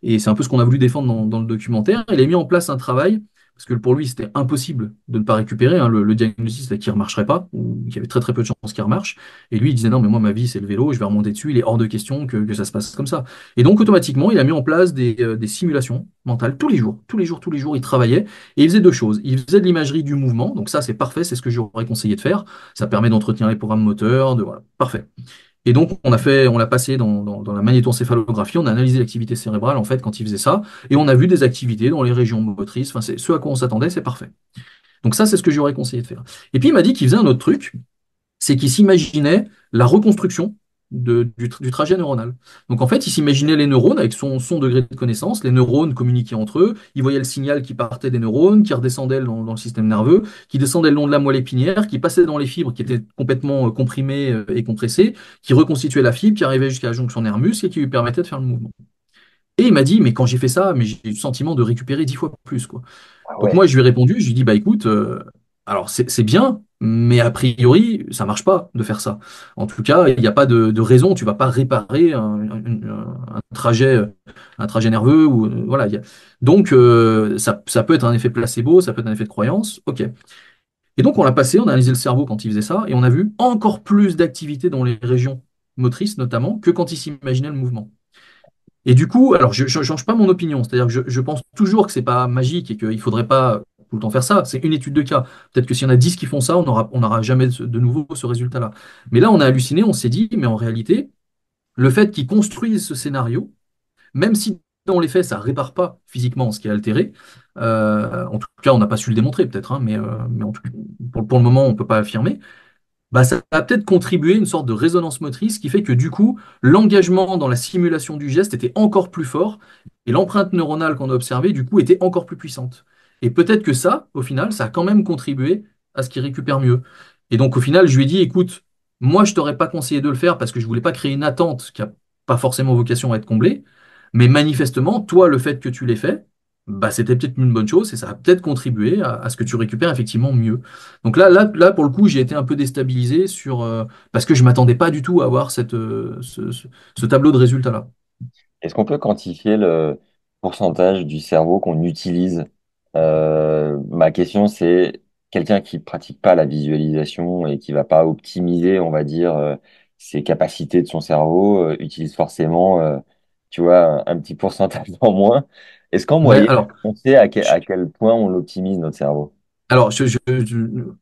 Speaker 2: Et c'est un peu ce qu'on a voulu défendre dans le documentaire. Il a mis en place un travail parce que pour lui, c'était impossible de ne pas récupérer. Hein. Le diagnostic, c'était qu'il ne remarcherait pas, ou qu'il y avait très très peu de chances qu'il remarche. Et lui, il disait non, mais moi, ma vie, c'est le vélo, je vais remonter dessus, il est hors de question que ça se passe comme ça. Et donc, automatiquement, il a mis en place des simulations mentales tous les jours, tous les jours, tous les jours, il travaillait, et il faisait deux choses. Il faisait de l'imagerie du mouvement, donc ça, c'est parfait, c'est ce que j'aurais conseillé de faire. Ça permet d'entretenir les programmes moteurs, voilà, parfait. Et donc, on l'a passé dans la magnétoencéphalographie, on a analysé l'activité cérébrale, en fait, quand il faisait ça, et on a vu des activités dans les régions motrices, enfin, c'est ce à quoi on s'attendait, c'est parfait. Donc ça, c'est ce que j'aurais conseillé de faire. Et puis, il m'a dit qu'il faisait un autre truc, c'est qu'il s'imaginait la reconstruction du trajet neuronal. Donc en fait, il s'imaginait les neurones avec son degré de connaissance, les neurones communiquaient entre eux, il voyait le signal qui partait des neurones, qui redescendait dans le système nerveux, qui descendait le long de la moelle épinière, qui passait dans les fibres qui étaient complètement comprimées et compressées, qui reconstituait la fibre, qui arrivait jusqu'à la jonction nerf-muscle et qui lui permettait de faire le mouvement. Et il m'a dit, mais quand j'ai fait ça, mais j'ai eu le sentiment de récupérer 10 fois plus, quoi.
Speaker 3: Ah
Speaker 2: Donc
Speaker 3: ouais.
Speaker 2: moi, je lui ai répondu, je lui ai dit, bah écoute, alors c'est bien, mais a priori, ça marche pas de faire ça. En tout cas, il n'y a pas de raison, tu vas pas réparer un trajet nerveux. Ou, voilà, donc, ça peut être un effet placebo, ça peut être un effet de croyance, ok. Et donc, on l'a passé, on a analysé le cerveau quand il faisait ça, et on a vu encore plus d'activité dans les régions motrices, notamment, que quand il s'imaginait le mouvement. Et du coup, alors je ne change pas mon opinion, c'est-à-dire que je pense toujours que c'est pas magique et qu'il ne faudrait pas tout le temps faire ça. C'est une étude de cas. Peut-être que s'il y en a 10 qui font ça, on n'aura jamais de nouveau ce résultat-là. Mais là, on a halluciné, on s'est dit, mais en réalité, le fait qu'ils construisent ce scénario, même si dans les faits, ça ne répare pas physiquement ce qui est altéré, en tout cas, on n'a pas su le démontrer peut-être, hein, mais en tout cas, pour le moment, on ne peut pas affirmer bah, ça va peut-être contribuer à une sorte de résonance motrice qui fait que du coup, l'engagement dans la simulation du geste était encore plus fort et l'empreinte neuronale qu'on a observée, du coup, était encore plus puissante. Et peut-être que ça, au final, ça a quand même contribué à ce qu'il récupère mieux. Et donc, au final, je lui ai dit, écoute, moi, je t'aurais pas conseillé de le faire parce que je voulais pas créer une attente qui a pas forcément vocation à être comblée. Mais manifestement, toi, le fait que tu l'aies fait, bah, c'était peut-être une bonne chose et ça a peut-être contribué à ce que tu récupères effectivement mieux. Donc là, pour le coup, j'ai été un peu déstabilisé parce que je m'attendais pas du tout à avoir ce tableau de résultats-là.
Speaker 3: Est-ce qu'on peut quantifier le pourcentage du cerveau qu'on utilise? Ma question, c'est quelqu'un qui pratique pas la visualisation et qui va pas optimiser, on va dire, ses capacités de son cerveau, utilise forcément, tu vois, un petit pourcentage en moins. Est-ce qu'en
Speaker 2: Ouais,
Speaker 3: moyenne,
Speaker 2: alors,
Speaker 3: on sait à quel point on l'optimise, notre cerveau?
Speaker 2: alors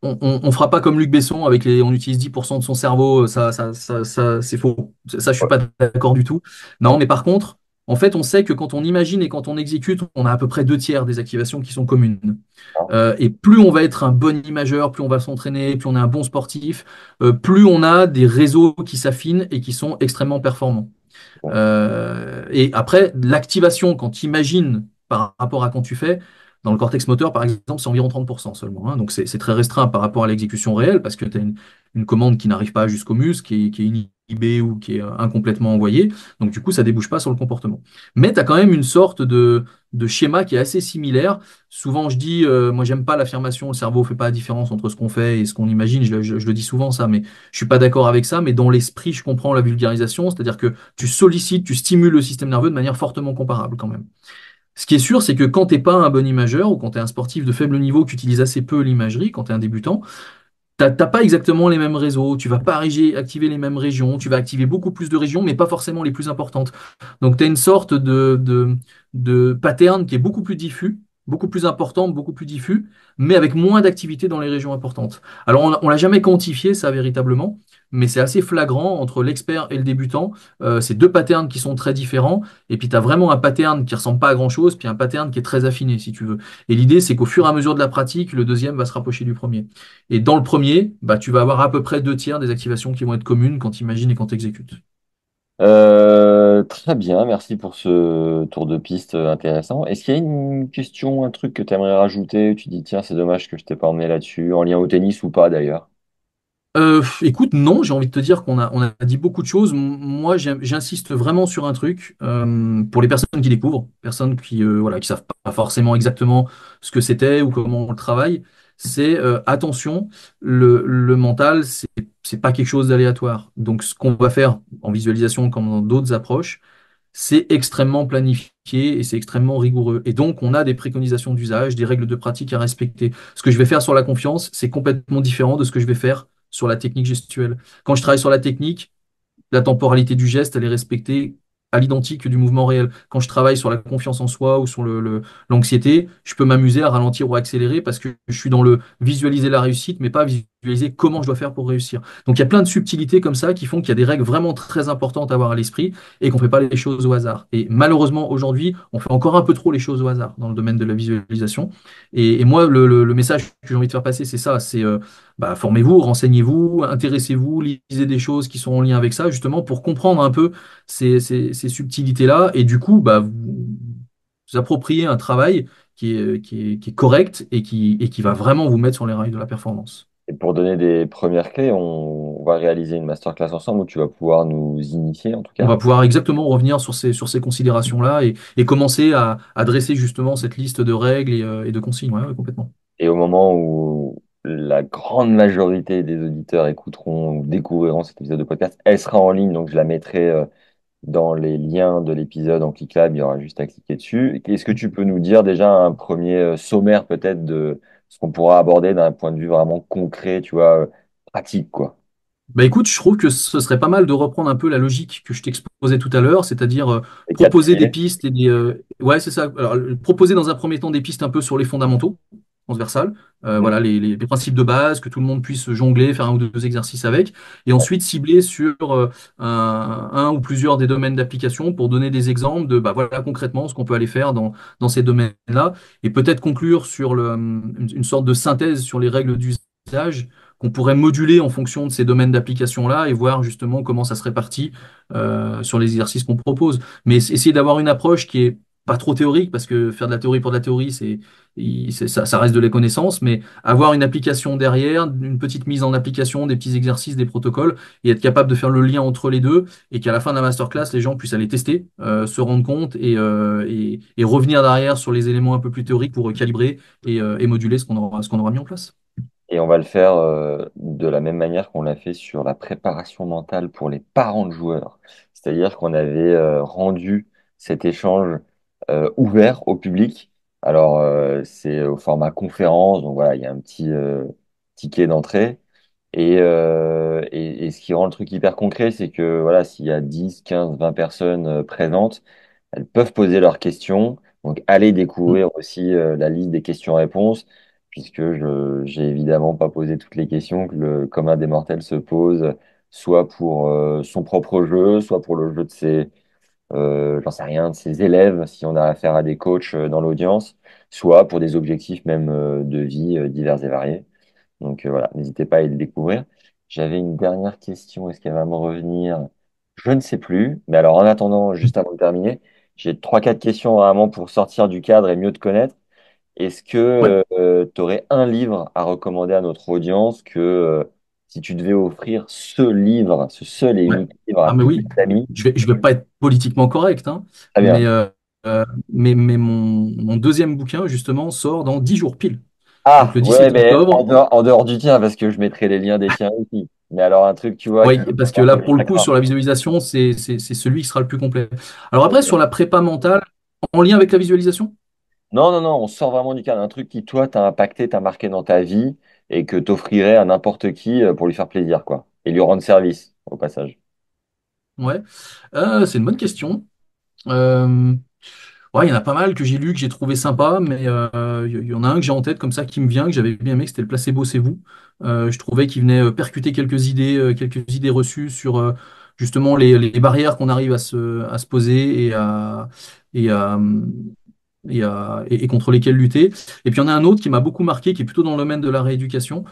Speaker 2: on fera pas comme Luc Besson on utilise 10% de son cerveau, c'est faux. Ça, je suis
Speaker 3: Ouais.
Speaker 2: pas d'accord du tout. Non, mais par contre, en fait, on sait que quand on imagine et quand on exécute, on a à peu près deux tiers des activations qui sont communes. Et plus on va être un bon imageur, plus on va s'entraîner, plus on est un bon sportif, plus on a des réseaux qui s'affinent et qui sont extrêmement performants. Et après, l'activation, quand tu imagines par rapport à quand tu fais, dans le cortex moteur, par exemple, c'est environ 30% seulement. Hein. Donc c'est très restreint par rapport à l'exécution réelle parce que tu as une commande qui n'arrive pas jusqu'au muscle, qui est inhibée ou qui est incomplètement envoyée. Donc du coup, ça débouche pas sur le comportement. Mais tu as quand même une sorte de schéma qui est assez similaire. Souvent, je dis, moi, j'aime pas l'affirmation, le cerveau fait pas la différence entre ce qu'on fait et ce qu'on imagine. Je le dis souvent, ça, mais je suis pas d'accord avec ça. Mais dans l'esprit, je comprends la vulgarisation, c'est-à-dire que tu sollicites, tu stimules le système nerveux de manière fortement comparable quand même. Ce qui est sûr, c'est que quand t'es pas un bon imageur ou quand tu es un sportif de faible niveau qui utilise assez peu l'imagerie, quand tu es un débutant, t'as pas exactement les mêmes réseaux, tu vas pas activer les mêmes régions, tu vas activer beaucoup plus de régions, mais pas forcément les plus importantes. Donc tu as une sorte de pattern qui est beaucoup plus diffus, beaucoup plus important, beaucoup plus diffus, mais avec moins d'activité dans les régions importantes. Alors on l'a jamais quantifié ça véritablement, mais c'est assez flagrant entre l'expert et le débutant. C'est deux patterns qui sont très différents, et puis tu as vraiment un pattern qui ressemble pas à grand-chose, puis un pattern qui est très affiné si tu veux. Et l'idée c'est qu'au fur et à mesure de la pratique, le deuxième va se rapprocher du premier. Et dans le premier, bah, tu vas avoir à peu près deux tiers des activations qui vont être communes quand tu imagines et quand tu exécutes.
Speaker 3: Très bien, merci pour ce tour de piste intéressant. Est-ce qu'il y a une question, un truc que tu aimerais rajouter? Tu dis, tiens, c'est dommage que je t'ai pas emmené là-dessus, en lien au tennis ou pas d'ailleurs?
Speaker 2: Écoute, non, j'ai envie de te dire qu'on a dit beaucoup de choses. Moi, j'insiste vraiment sur un truc pour les personnes qui découvrent, personnes qui voilà, qui savent pas forcément exactement ce que c'était ou comment on le travaille. C'est attention, le mental, c'est pas quelque chose d'aléatoire. Donc, ce qu'on va faire en visualisation comme dans d'autres approches, c'est extrêmement planifié et c'est extrêmement rigoureux. Et donc, on a des préconisations d'usage, des règles de pratique à respecter. Ce que je vais faire sur la confiance, c'est complètement différent de ce que je vais faire sur la technique gestuelle. Quand je travaille sur la technique, la temporalité du geste, elle est respectée à l'identique du mouvement réel. Quand je travaille sur la confiance en soi ou sur l'anxiété, je peux m'amuser à ralentir ou à accélérer parce que je suis dans le visualiser la réussite, mais pas visualiser comment je dois faire pour réussir. Donc il y a plein de subtilités comme ça qui font qu'il y a des règles vraiment très importantes à avoir à l'esprit et qu'on ne fait pas les choses au hasard. Et malheureusement, aujourd'hui, on fait encore un peu trop les choses au hasard dans le domaine de la visualisation. Et moi, le message que j'ai envie de faire passer, c'est ça, c'est bah, formez-vous, renseignez-vous, intéressez-vous, lisez des choses qui sont en lien avec ça, justement, pour comprendre un peu ces subtilités-là, et du coup, bah, vous approprier un travail qui est correct et qui va vraiment vous mettre sur les rails de la performance.
Speaker 3: Et pour donner des premières clés, on va réaliser une masterclass ensemble où tu vas pouvoir nous initier en tout
Speaker 2: On
Speaker 3: cas.
Speaker 2: va pouvoir exactement revenir sur ces considérations-là et commencer à dresser justement cette liste de règles et de consignes. Ouais, ouais, complètement.
Speaker 3: Et au moment où la grande majorité des auditeurs écouteront ou découvriront cet épisode de podcast, elle sera en ligne, donc je la mettrai dans les liens de l'épisode en ClickLab, il y aura juste à cliquer dessus. Est-ce que tu peux nous dire déjà un premier sommaire peut-être de ce qu'on pourra aborder d'un point de vue vraiment concret, tu vois, pratique, quoi.
Speaker 2: Bah écoute, je trouve que ce serait pas mal de reprendre un peu la logique que je t'exposais tout à l'heure, c'est-à-dire
Speaker 3: Les quatre
Speaker 2: proposer des
Speaker 3: P.
Speaker 2: pistes et ouais, c'est ça. Alors, proposer dans un premier temps des pistes un peu sur les fondamentaux transversales,
Speaker 3: Mm.
Speaker 2: voilà les principes de base, que tout le monde puisse jongler, faire un ou deux exercices avec, et ensuite cibler sur un ou plusieurs des domaines d'application pour donner des exemples de bah voilà concrètement ce qu'on peut aller faire dans ces domaines-là, et peut-être conclure sur une sorte de synthèse sur les règles d'usage qu'on pourrait moduler en fonction de ces domaines d'application-là et voir justement comment ça se répartit sur les exercices qu'on propose. Mais essayer d'avoir une approche qui est pas trop théorique, parce que faire de la théorie pour de la théorie, ça reste de la connaissance, mais avoir une application derrière, une petite mise en application, des petits exercices, des protocoles, et être capable de faire le lien entre les deux, et qu'à la fin de la masterclass, les gens puissent aller tester, se rendre compte et revenir derrière sur les éléments un peu plus théoriques pour calibrer et moduler ce qu'on aura mis en place.
Speaker 3: Et on va le faire de la même manière qu'on l'a fait sur la préparation mentale pour les parents de joueurs. C'est-à-dire qu'on avait rendu cet échange ouvert au public. Alors, c'est au format conférence, donc voilà, il y a un petit ticket d'entrée. Et ce qui rend le truc hyper concret, c'est que voilà, s'il y a 10, 15, 20 personnes présentes, elles peuvent poser leurs questions. Donc, allez découvrir aussi la liste des questions-réponses, puisque j'ai évidemment pas posé toutes les questions que le commun des mortels se pose, soit pour son propre jeu, soit pour le jeu de j'en sais rien, de ses élèves, si on a affaire à des coachs dans l'audience, soit pour des objectifs même de vie divers et variés. Donc voilà, n'hésitez pas à le découvrir. J'avais une dernière question, est-ce qu'elle va me revenir? Je ne sais plus. Mais alors en attendant, juste avant de terminer, j'ai trois, quatre questions vraiment pour sortir du cadre et mieux te connaître. Est-ce
Speaker 2: Ouais.
Speaker 3: que tu aurais un livre à recommander à notre audience que si tu devais offrir ce livre, ce seul et
Speaker 2: Ouais.
Speaker 3: unique livre à
Speaker 2: Ah mais
Speaker 3: tous
Speaker 2: oui,
Speaker 3: tes amis,
Speaker 2: je vais pas être politiquement correct, hein,
Speaker 3: très bien.
Speaker 2: mais, euh, mais mon deuxième bouquin, justement, sort dans 10 jours pile. Donc
Speaker 3: Ah,
Speaker 2: le
Speaker 3: ouais,
Speaker 2: 17
Speaker 3: mais
Speaker 2: octobre.
Speaker 3: en dehors du tien, parce que je mettrai les liens des tiens aussi. Mais alors un truc, tu vois,
Speaker 2: Oui,
Speaker 3: qui
Speaker 2: parce que
Speaker 3: un
Speaker 2: là,
Speaker 3: peu
Speaker 2: pour le coup,
Speaker 3: chacun.
Speaker 2: sur la visualisation, c'est celui qui sera le plus complet. Alors après, sur
Speaker 3: Ok.
Speaker 2: la prépa mentale, en lien avec la visualisation?
Speaker 3: Non, non, non, on sort vraiment du cadre. Un truc qui, toi, t'a impacté, t'a marqué dans ta vie et que t'offrirais à n'importe qui pour lui faire plaisir, quoi. Et lui rendre service, au passage.
Speaker 2: Ouais. C'est une bonne question. Euh, Ouais, il y en a pas mal que j'ai lu, que j'ai trouvé sympa, mais il y en a un que j'ai en tête comme ça qui me vient, que j'avais bien aimé, que c'était le placebo, c'est vous. Je trouvais qu'il venait percuter quelques idées reçues sur justement les barrières qu'on arrive à se poser et contre lesquelles lutter. Et puis il y en a un autre qui m'a beaucoup marqué, qui est plutôt dans le domaine de la rééducation,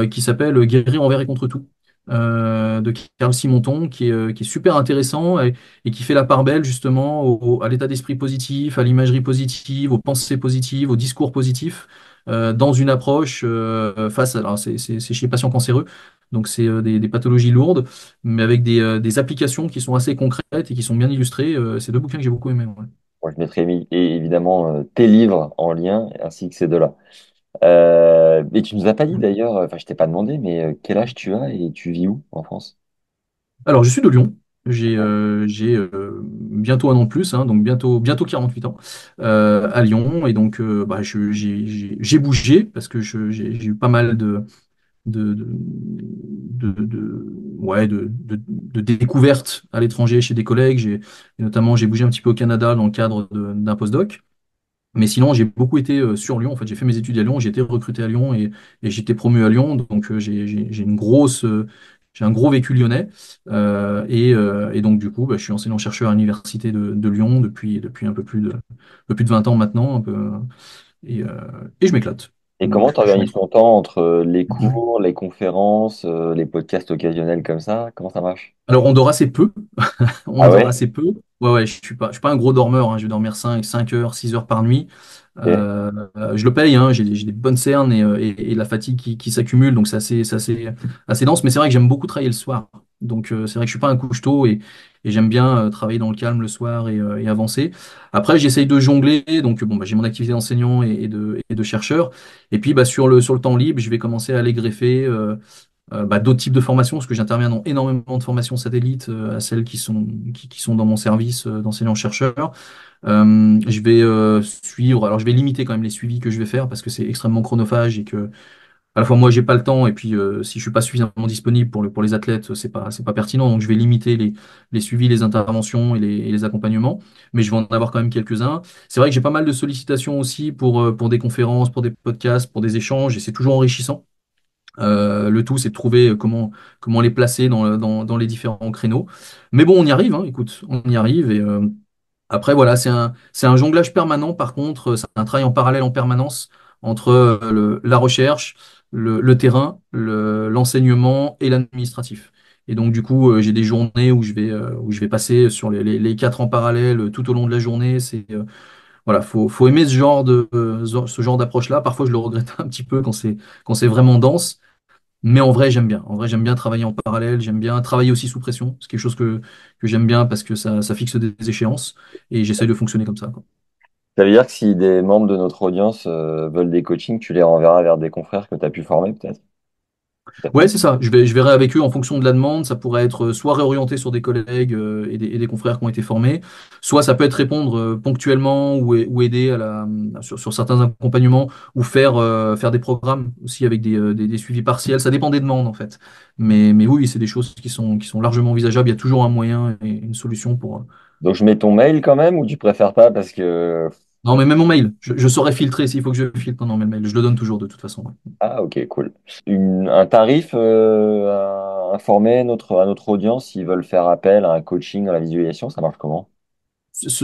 Speaker 2: qui s'appelle Guérir envers et contre tout. De Carl Simonton, qui est super intéressant et qui fait la part belle justement à l'état d'esprit positif, à l'imagerie positive, aux pensées positives, au discours positif, dans une approche face à, alors c'est chez les patients cancéreux, donc c'est des pathologies lourdes, mais avec des applications qui sont assez concrètes et qui sont bien illustrées. C'est deux bouquins que j'ai beaucoup aimés. Ouais.
Speaker 3: Moi, je mettrai évidemment tes livres en lien, ainsi que ces deux-là. Et tu nous as pas dit d'ailleurs, enfin, je t'ai pas demandé, mais quel âge tu as et tu vis où en France?
Speaker 2: Alors, je suis de Lyon. J'ai bientôt un an de plus, hein, donc bientôt 48 ans, à Lyon. Et donc, bah, j'ai bougé parce que j'ai eu pas mal de découvertes à l'étranger chez des collègues. Et notamment, j'ai bougé un petit peu au Canada dans le cadre d'un postdoc. Mais sinon, j'ai beaucoup été sur Lyon. En fait, j'ai fait mes études à Lyon, j'ai été recruté à Lyon et j'ai été promu à Lyon. Donc, j'ai une grosse, j'ai un gros vécu lyonnais. Et donc, du coup, bah, je suis enseignant-chercheur à l'université de Lyon depuis un peu plus de 20 ans maintenant. Et, euh, et je m'éclate.
Speaker 3: Et
Speaker 2: Donc,
Speaker 3: comment tu
Speaker 2: je
Speaker 3: organises
Speaker 2: m'éclate.
Speaker 3: ton temps entre les cours, les conférences, les podcasts occasionnels comme ça? Comment ça marche?
Speaker 2: Alors, on dort assez peu. On
Speaker 3: Ah
Speaker 2: dort
Speaker 3: ouais?
Speaker 2: assez peu. Ouais, ouais, je suis pas un gros dormeur, hein. Je vais dormir 5 heures, 6 heures par nuit.
Speaker 3: Ok.
Speaker 2: Je le paye, hein. J'ai des bonnes cernes et la fatigue qui s'accumule, donc c'est assez dense. Mais c'est vrai que j'aime beaucoup travailler le soir. Donc, c'est vrai que je suis pas un couche-tôt et j'aime bien travailler dans le calme le soir et avancer. Après, j'essaye de jongler. Donc, bon, bah, j'ai mon activité d'enseignant et de chercheur. Et puis, bah, sur le temps libre, je vais commencer à aller greffer. Bah, d'autres types de formations, parce que j'interviens dans énormément de formations satellites à celles qui sont dans mon service d'enseignant-chercheur. Je vais suivre, alors je vais limiter quand même les suivis que je vais faire parce que c'est extrêmement chronophage et que à la fois moi j'ai pas le temps et puis si je suis pas suffisamment disponible pour les athlètes, c'est pas pertinent. Donc je vais limiter les suivis, les interventions et les accompagnements, mais je vais en avoir quand même quelques-uns. C'est vrai que j'ai pas mal de sollicitations aussi pour des conférences, pour des podcasts, pour des échanges et c'est toujours enrichissant. Le tout, c'est de trouver comment les placer dans les différents créneaux. Mais bon, on y arrive, hein, écoute, on y arrive. Et après, voilà, c'est un jonglage permanent. Par contre, c'est un travail en parallèle en permanence entre la recherche, le terrain, l'enseignement et l'administratif. Et donc, du coup, j'ai des journées où je vais passer sur les quatre en parallèle tout au long de la journée. Voilà, faut aimer ce genre d'approche-là. Parfois, je le regrette un petit peu quand c'est vraiment dense. Mais en vrai, j'aime bien. En vrai, j'aime bien travailler en parallèle. J'aime bien travailler aussi sous pression. C'est quelque chose que j'aime bien parce que ça fixe des échéances et j'essaye de fonctionner comme ça, quoi.
Speaker 3: Ça veut dire que si des membres de notre audience veulent des coachings, tu les renverras vers des confrères que tu as pu former peut-être?
Speaker 2: Ouais, c'est ça. Je verrai avec eux en fonction de la demande. Ça pourrait être soit réorienté sur des collègues et des confrères qui ont été formés, soit ça peut être répondre ponctuellement ou aider sur certains accompagnements ou faire des programmes aussi avec des suivis partiels. Ça dépend des demandes en fait. Mais oui, c'est des choses qui sont largement envisageables. Il y a toujours un moyen et une solution pour.
Speaker 3: Donc je mets ton mail quand même ou tu préfères pas parce que...
Speaker 2: Non, mais même mon mail. Je saurais filtrer s'il faut que je filtre. Non, mais le mail, je le donne toujours de toute façon. Ouais.
Speaker 3: Ah ok, cool. Un tarif à informer à notre audience s'ils veulent faire appel à un coaching à la visualisation, ça marche comment?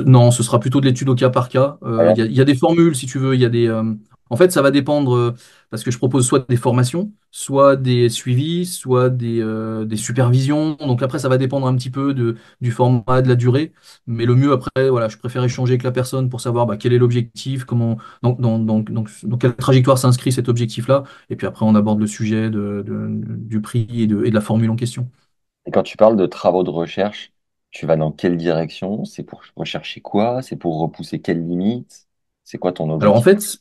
Speaker 2: Non, ce sera plutôt de l'étude au cas par cas.
Speaker 3: Ah
Speaker 2: Il
Speaker 3: ouais.
Speaker 2: y a des formules, si tu veux. Il y a en fait, ça va dépendre parce que je propose soit des formations, soit des suivis, soit des supervisions. Donc après, ça va dépendre un petit peu du format, de la durée. Mais le mieux après, voilà, je préfère échanger avec la personne pour savoir bah, quel est l'objectif, dans quelle trajectoire s'inscrit cet objectif-là. Et puis après, on aborde le sujet du prix et de la formule en question.
Speaker 3: Et quand tu parles de travaux de recherche, tu vas dans quelle direction? C'est pour rechercher quoi? C'est pour repousser quelles limites? C'est quoi ton
Speaker 2: Alors en
Speaker 3: objectif?
Speaker 2: fait,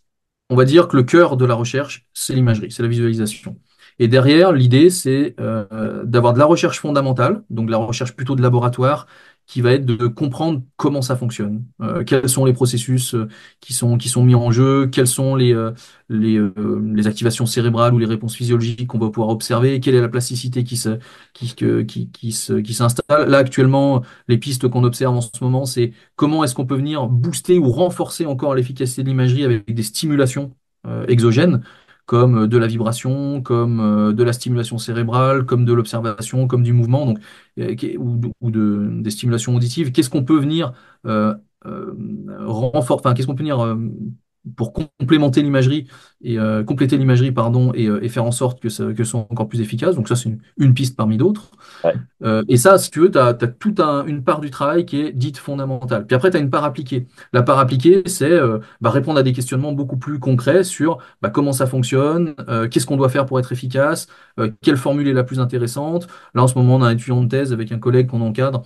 Speaker 2: on va dire que le cœur de la recherche, c'est l'imagerie, c'est la visualisation. Et derrière, l'idée, c'est d'avoir de la recherche fondamentale, donc de la recherche plutôt de laboratoire, qui va être de comprendre comment ça fonctionne, quels sont les processus qui sont mis en jeu, quelles sont les activations cérébrales ou les réponses physiologiques qu'on va pouvoir observer, quelle est la plasticité qui s'installe. Là, actuellement, les pistes qu'on observe en ce moment, c'est comment est-ce qu'on peut venir booster ou renforcer encore l'efficacité de l'imagerie avec des stimulations exogènes, comme de la vibration, comme de la stimulation cérébrale, comme de l'observation, comme du mouvement, donc, des stimulations auditives. Qu'est-ce qu'on peut venir renforcer, enfin, qu'est-ce qu'on peut venir pour complémenter l'imagerie et compléter l'imagerie, pardon, et faire en sorte que ce soit encore plus efficace. Donc ça, c'est une piste parmi d'autres.
Speaker 3: Ouais.
Speaker 2: Et ça, si tu veux, tu as toute une part du travail qui est dite fondamentale. Puis après, tu as une part appliquée. La part appliquée, c'est bah, répondre à des questionnements beaucoup plus concrets sur bah, comment ça fonctionne, qu'est-ce qu'on doit faire pour être efficace, quelle formule est la plus intéressante. Là, en ce moment, on a un étudiant de thèse avec un collègue qu'on encadre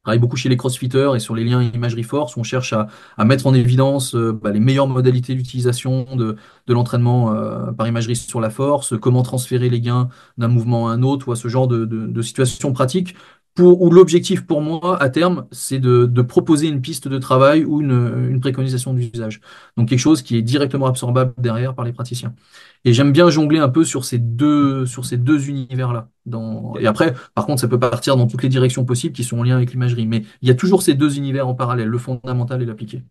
Speaker 2: travaille beaucoup chez les crossfitters et sur les liens imagerie-force, où on cherche à mettre en évidence bah, les meilleures modalités d'utilisation de l'entraînement par imagerie sur la force, comment transférer les gains d'un mouvement à un autre, ou à ce genre de situation pratique où l'objectif pour moi, à terme, c'est de proposer une piste de travail ou une préconisation d'usage. Donc quelque chose qui est directement absorbable derrière par les praticiens. Et j'aime bien jongler un peu sur ces deux univers-là. Et après, par contre, ça peut partir dans toutes les directions possibles qui sont en lien avec l'imagerie. Mais il y a toujours ces deux univers en parallèle, le fondamental et l'appliqué.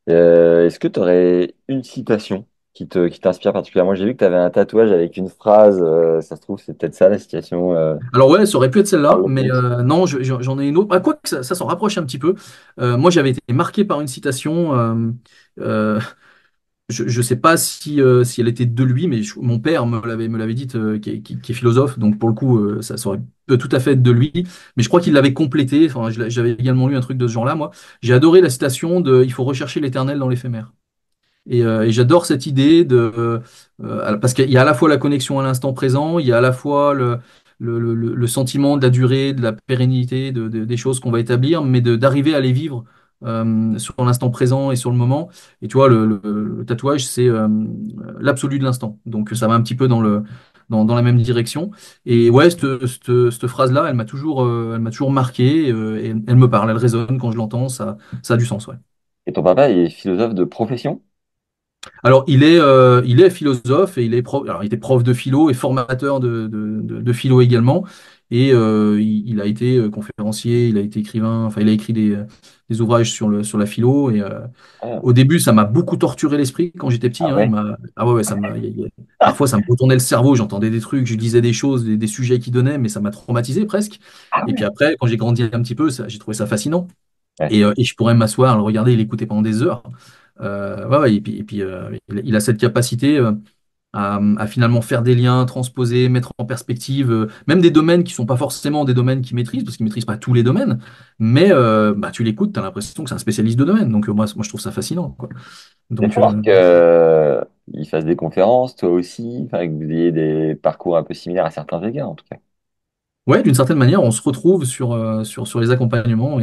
Speaker 3: Est-ce que tu aurais une citation qui t'inspire particulièrement? J'ai vu que tu avais un tatouage avec une phrase, ça se trouve, c'est peut-être ça la citation.
Speaker 2: Alors ouais, ça aurait pu être celle-là,
Speaker 3: Parle
Speaker 2: mais
Speaker 3: plus.
Speaker 2: non, j'en ai une autre. Ah, quoi que ça s'en rapproche un petit peu. Moi, j'avais été marqué par une citation. Euh, je ne sais pas si elle était de lui, mais mon père me l'avait dite, qui est philosophe, donc pour le coup, ça aurait peut tout à fait être de lui. Mais je crois qu'il l'avait complété. Enfin, j'avais également lu un truc de ce genre-là, moi. J'ai adoré la citation de Il faut rechercher l'éternel dans l'éphémère. Et j'adore cette idée parce qu'il y a à la fois la connexion à l'instant présent, il y a à la fois le sentiment de la durée, de la pérennité des choses qu'on va établir, mais d'arriver à les vivre sur l'instant présent et sur le moment. Et tu vois, le tatouage, c'est l'absolu de l'instant. Donc ça va un petit peu dans la même direction. Et ouais, cette phrase-là, elle m'a toujours marqué, et elle me parle, elle résonne quand je l'entends, ça a du sens, ouais.
Speaker 3: Et ton papa est philosophe de profession?
Speaker 2: Alors, il est philosophe et il est prof. Alors, il était prof de philo et formateur de philo également. Et il a été conférencier, il a été écrivain. Enfin, il a écrit des ouvrages sur la philo. Et
Speaker 3: Ah,
Speaker 2: au début, ça m'a beaucoup torturé l'esprit quand j'étais petit.
Speaker 3: ah
Speaker 2: Hein.
Speaker 3: ouais?
Speaker 2: Ah ouais, ouais, parfois, ça me retournait le cerveau. J'entendais des trucs, je disais des choses, des sujets qu'il donnait, mais ça m'a traumatisé presque.
Speaker 3: Ah
Speaker 2: Et puis
Speaker 3: ouais.
Speaker 2: après, quand j'ai grandi un petit peu, j'ai trouvé ça fascinant.
Speaker 3: Ouais.
Speaker 2: Et je pourrais m'asseoir, le regarder, l'écouter pendant des heures. Ouais, ouais, et puis il a cette capacité à finalement faire des liens, transposer, mettre en perspective, même des domaines qui sont pas forcément des domaines qu'il maîtrise, parce qu'il maîtrise pas tous les domaines, mais bah, tu l'écoutes, tu as l'impression que c'est un spécialiste de domaine. Donc moi, je trouve ça fascinant, quoi.
Speaker 3: C'est
Speaker 2: Donc,
Speaker 3: fort que, il fasse des conférences, toi aussi, enfin, que vous ayez des parcours un peu similaires à certains égards, en tout cas.
Speaker 2: ouais, d'une certaine manière, on se retrouve sur les accompagnements.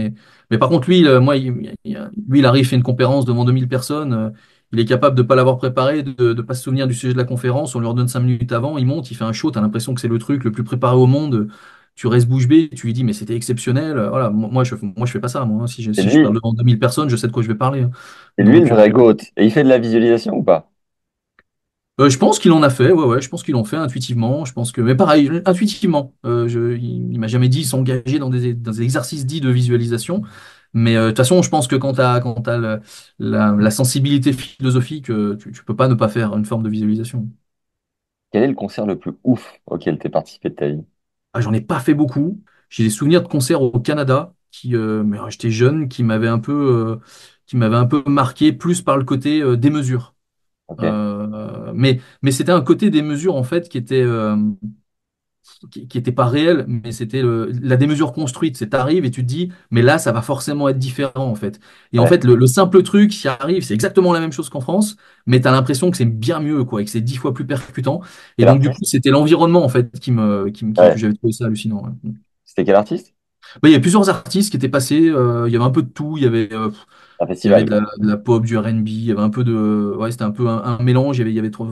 Speaker 2: Mais par contre, lui, lui, il arrive, fait une conférence devant 2000 personnes. Il est capable de ne pas l'avoir préparé, de ne pas se souvenir du sujet de la conférence. On lui redonne 5 minutes avant, il monte, il fait un show. Tu as l'impression que c'est le truc le plus préparé au monde. Tu restes bouche bée, tu lui dis, mais c'était exceptionnel. Voilà, moi, je fais pas ça. Moi, hein.
Speaker 3: C'est
Speaker 2: Si je parle
Speaker 3: lui,
Speaker 2: devant 2000 personnes, je sais de quoi je vais parler. Hein.
Speaker 3: c'est lui le
Speaker 2: Donc,
Speaker 3: vrai GOAT. Et il fait de la visualisation ou pas?
Speaker 2: je pense qu'il en a fait, ouais, ouais, je pense qu'il en fait intuitivement. Mais pareil, intuitivement. Il m'a jamais dit s'engager dans des exercices dits de visualisation. Mais de toute façon, je pense que quand t'as la sensibilité philosophique, tu peux pas ne pas faire une forme de visualisation.
Speaker 3: Quel est le concert le plus ouf auquel tu participé de ta vie?
Speaker 2: Ah, j'en ai pas fait beaucoup. J'ai des souvenirs de concerts au Canada mais j'étais jeune, qui m'avaient un peu marqué, plus par le côté des mesures.
Speaker 3: Ok.
Speaker 2: Mais c'était un côté des mesures en fait qui était pas réel, mais c'était la démesure construite. C'est t'arrives et tu te dis, mais là, ça va forcément être différent en fait. Et en
Speaker 3: Ouais.
Speaker 2: fait, le simple truc qui arrive, c'est exactement la même chose qu'en France, mais tu as l'impression que c'est bien mieux, quoi, et que c'est 10 fois plus percutant. Et
Speaker 3: Quel
Speaker 2: donc, du coup,
Speaker 3: artiste?
Speaker 2: c'était l'environnement en fait que
Speaker 3: Ouais.
Speaker 2: j'avais trouvé ça hallucinant. Ouais.
Speaker 3: C'était quel artiste?
Speaker 2: Bah, il y a plusieurs artistes qui étaient passés, il y avait un peu de tout,
Speaker 3: Un
Speaker 2: il y avait
Speaker 3: festival,
Speaker 2: de
Speaker 3: quoi.
Speaker 2: de la pop, du R&B, il y avait un peu ouais, c'était un peu un mélange, il y avait trop,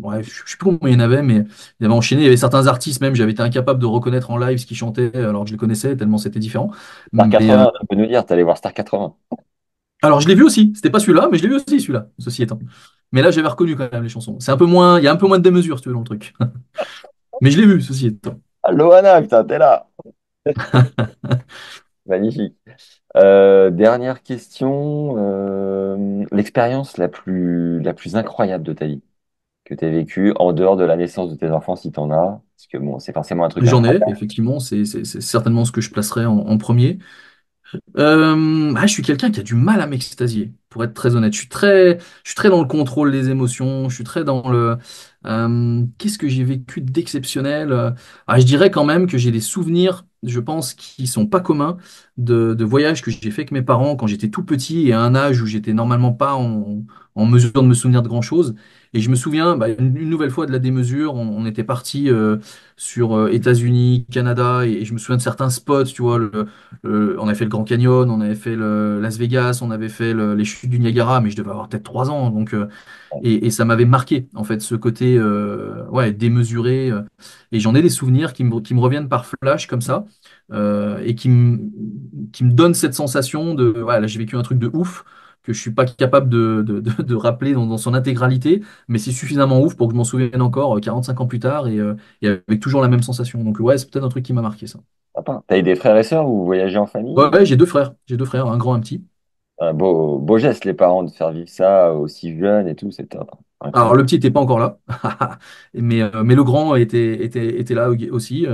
Speaker 2: ouais, je sais plus combien il y en avait, mais il y avait enchaîné, il y avait certains artistes même, j'avais été incapable de reconnaître en live ce qu'ils chantaient, alors que je les connaissais, tellement c'était différent.
Speaker 3: Star
Speaker 2: Mais,
Speaker 3: 80, tu peux nous dire, t'es allé voir Star 80.
Speaker 2: alors je l'ai vu aussi, c'était pas celui-là, mais je l'ai vu aussi celui-là, ceci étant. Mais là, j'avais reconnu quand même les chansons. C'est un peu moins, il y a un peu moins de démesure, si tu veux, dans le truc. Mais je l'ai vu, ceci étant.
Speaker 3: Ah, Loana, putain, t'es là. Magnifique. Dernière question. L'expérience la plus incroyable de ta vie que tu as vécue en dehors de la naissance de tes enfants, si tu en as. Parce que bon, c'est forcément un truc
Speaker 2: J'en ai,
Speaker 3: incroyable.
Speaker 2: effectivement, c'est certainement ce que je placerais en premier. Je suis quelqu'un qui a du mal à m'extasier, pour être très honnête. Je suis très dans le contrôle des émotions, je suis très dans qu'est-ce que j'ai vécu d'exceptionnel? Je dirais quand même que j'ai des souvenirs, je pense, qui sont pas communs de voyages que j'ai fait avec mes parents quand j'étais tout petit et à un âge où j'étais normalement pas en mesure de me souvenir de grand-chose. Et je me souviens une nouvelle fois de la démesure. On était parti sur États-Unis, Canada, et je me souviens de certains spots. Tu vois, on avait fait le Grand Canyon, on avait fait le Las Vegas, on avait fait les chutes du Niagara, mais je devais avoir peut-être 3 ans. Donc, et ça m'avait marqué en fait ce côté ouais démesuré. Et j'en ai des souvenirs qui me reviennent par flash comme ça et qui me donnent cette sensation de voilà, j'ai vécu un truc de ouf que je suis pas capable de rappeler dans son intégralité, mais c'est suffisamment ouf pour que je m'en souvienne encore 45 ans plus tard et avec toujours la même sensation. Donc ouais, c'est peut-être un truc qui m'a marqué ça.
Speaker 3: Sympa. T'as eu des frères et sœurs ou vous voyagez en
Speaker 2: Ouais,
Speaker 3: famille?
Speaker 2: ouais, j'ai deux frères, un grand, un petit.
Speaker 3: Un beau geste, les parents, de faire vivre ça aussi jeune et tout, c'était
Speaker 2: Alors,
Speaker 3: incroyable.
Speaker 2: le petit n'était pas encore là, mais le grand était là aussi.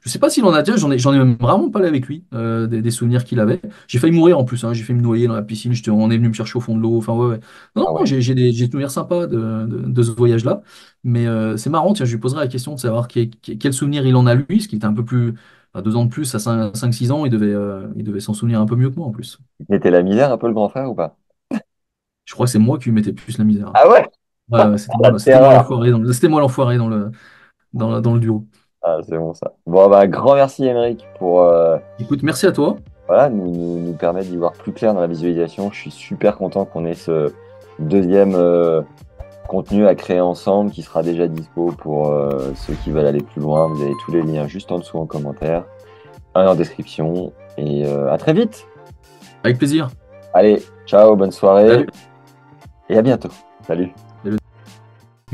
Speaker 2: Je sais pas s'il en a déjà, j'en ai même vraiment parlé avec lui, des souvenirs qu'il avait. J'ai failli mourir en plus, hein, j'ai failli me noyer dans la piscine, on est venu me chercher au fond de l'eau. Enfin, ouais, ouais. Non,
Speaker 3: Ah
Speaker 2: non,
Speaker 3: ouais.
Speaker 2: j'ai des souvenirs sympas de ce voyage-là. Mais c'est marrant, tiens, je lui poserai la question de savoir quel souvenir il en a lui, parce qu'il était un peu plus, à 2 ans de plus, à 5 6 ans, il devait s'en souvenir un peu mieux que moi en plus.
Speaker 3: Il te mettait la misère un peu le grand frère ou pas?
Speaker 2: Je crois que c'est moi qui lui mettais plus la misère.
Speaker 3: Ah ouais?
Speaker 2: Ouais, ouais,
Speaker 3: La
Speaker 2: c'était moi
Speaker 3: terreur.
Speaker 2: l'enfoiré c'était moi l'enfoiré dans le duo.
Speaker 3: Ah, c'est bon ça. Bon, bah, grand merci, Émeric, pour
Speaker 2: Écoute, merci à toi.
Speaker 3: voilà, nous permettre d'y voir plus clair dans la visualisation. Je suis super content qu'on ait ce deuxième contenu à créer ensemble qui sera déjà dispo pour ceux qui veulent aller plus loin. Vous avez tous les liens juste en dessous en commentaire, un en description. Et à très vite.
Speaker 2: Avec plaisir.
Speaker 3: Allez, ciao, bonne soirée
Speaker 2: Salut.
Speaker 3: et à bientôt. Salut.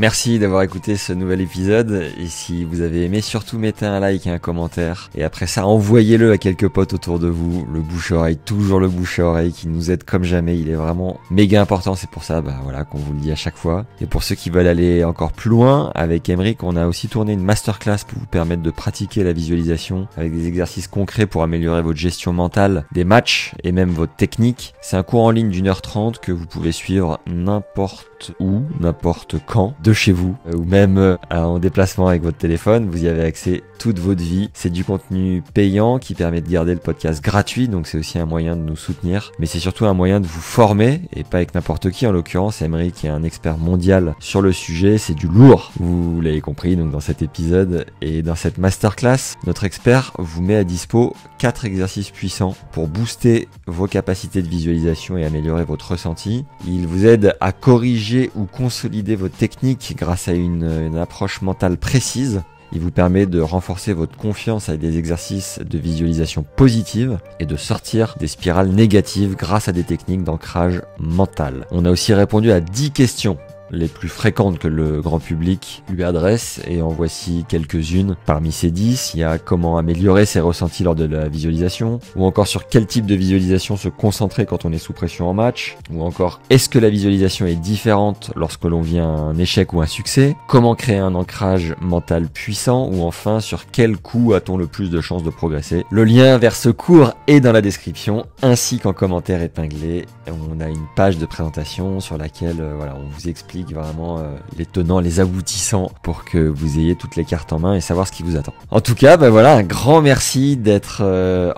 Speaker 1: Merci d'avoir écouté ce nouvel épisode et si vous avez aimé, surtout mettez un like et un commentaire et après ça envoyez-le à quelques potes autour de vous. Le bouche-oreille, toujours le bouche-oreille qui nous aide comme jamais, il est vraiment méga important, c'est pour ça voilà qu'on vous le dit à chaque fois. Et pour ceux qui veulent aller encore plus loin, avec Émeric, on a aussi tourné une masterclass pour vous permettre de pratiquer la visualisation avec des exercices concrets pour améliorer votre gestion mentale des matchs et même votre technique. C'est un cours en ligne d'1h30 que vous pouvez suivre n'importe où, n'importe quand, de chez vous, ou même en déplacement avec votre téléphone, vous y avez accès toute votre vie. C'est du contenu payant qui permet de garder le podcast gratuit, donc c'est aussi un moyen de nous soutenir, mais c'est surtout un moyen de vous former, et pas avec n'importe qui, en l'occurrence Émeric est un expert mondial sur le sujet, c'est du lourd, vous l'avez compris donc dans cet épisode, et dans cette masterclass, notre expert vous met à dispo 4 exercices puissants pour booster vos capacités de visualisation et améliorer votre ressenti. Il vous aide à corriger ou consolider votre technique grâce à une approche mentale précise. Il vous permet de renforcer votre confiance avec des exercices de visualisation positive et de sortir des spirales négatives grâce à des techniques d'ancrage mental. On a aussi répondu à 10 questions les plus fréquentes que le grand public lui adresse et en voici quelques-unes. Parmi ces 10, il y a comment améliorer ses ressentis lors de la visualisation, ou encore sur quel type de visualisation se concentrer quand on est sous pression en match, ou encore est-ce que la visualisation est différente lorsque l'on vit un échec ou un succès, comment créer un ancrage mental puissant, ou enfin sur quel coup a-t-on le plus de chances de progresser. Le lien vers ce cours est dans la description ainsi qu'en commentaire épinglé. On a une page de présentation sur laquelle on vous explique vraiment les tenants, les aboutissants pour que vous ayez toutes les cartes en main et savoir ce qui vous attend. En tout cas, un grand merci d'être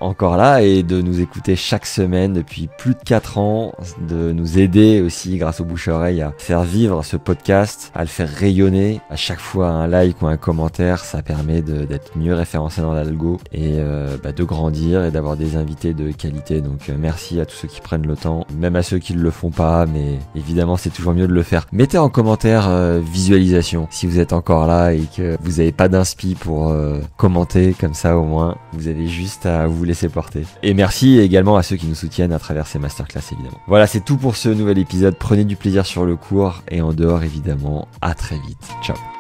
Speaker 1: encore là et de nous écouter chaque semaine depuis plus de 4 ans, de nous aider aussi grâce au bouche-oreille à faire vivre ce podcast, à le faire rayonner. À chaque fois un like ou un commentaire, ça permet d'être mieux référencé dans l'algo et de grandir et d'avoir des invités de qualité. Donc merci à tous ceux qui prennent le temps, même à ceux qui ne le font pas, mais évidemment c'est toujours mieux de le faire. Mettez en commentaire visualisation si vous êtes encore là et que vous n'avez pas d'inspi pour commenter, comme ça au moins vous avez juste à vous laisser porter. Et merci également à ceux qui nous soutiennent à travers ces masterclass évidemment. Voilà, c'est tout pour ce nouvel épisode. Prenez du plaisir sur le cours et en dehors évidemment. À très vite. Ciao.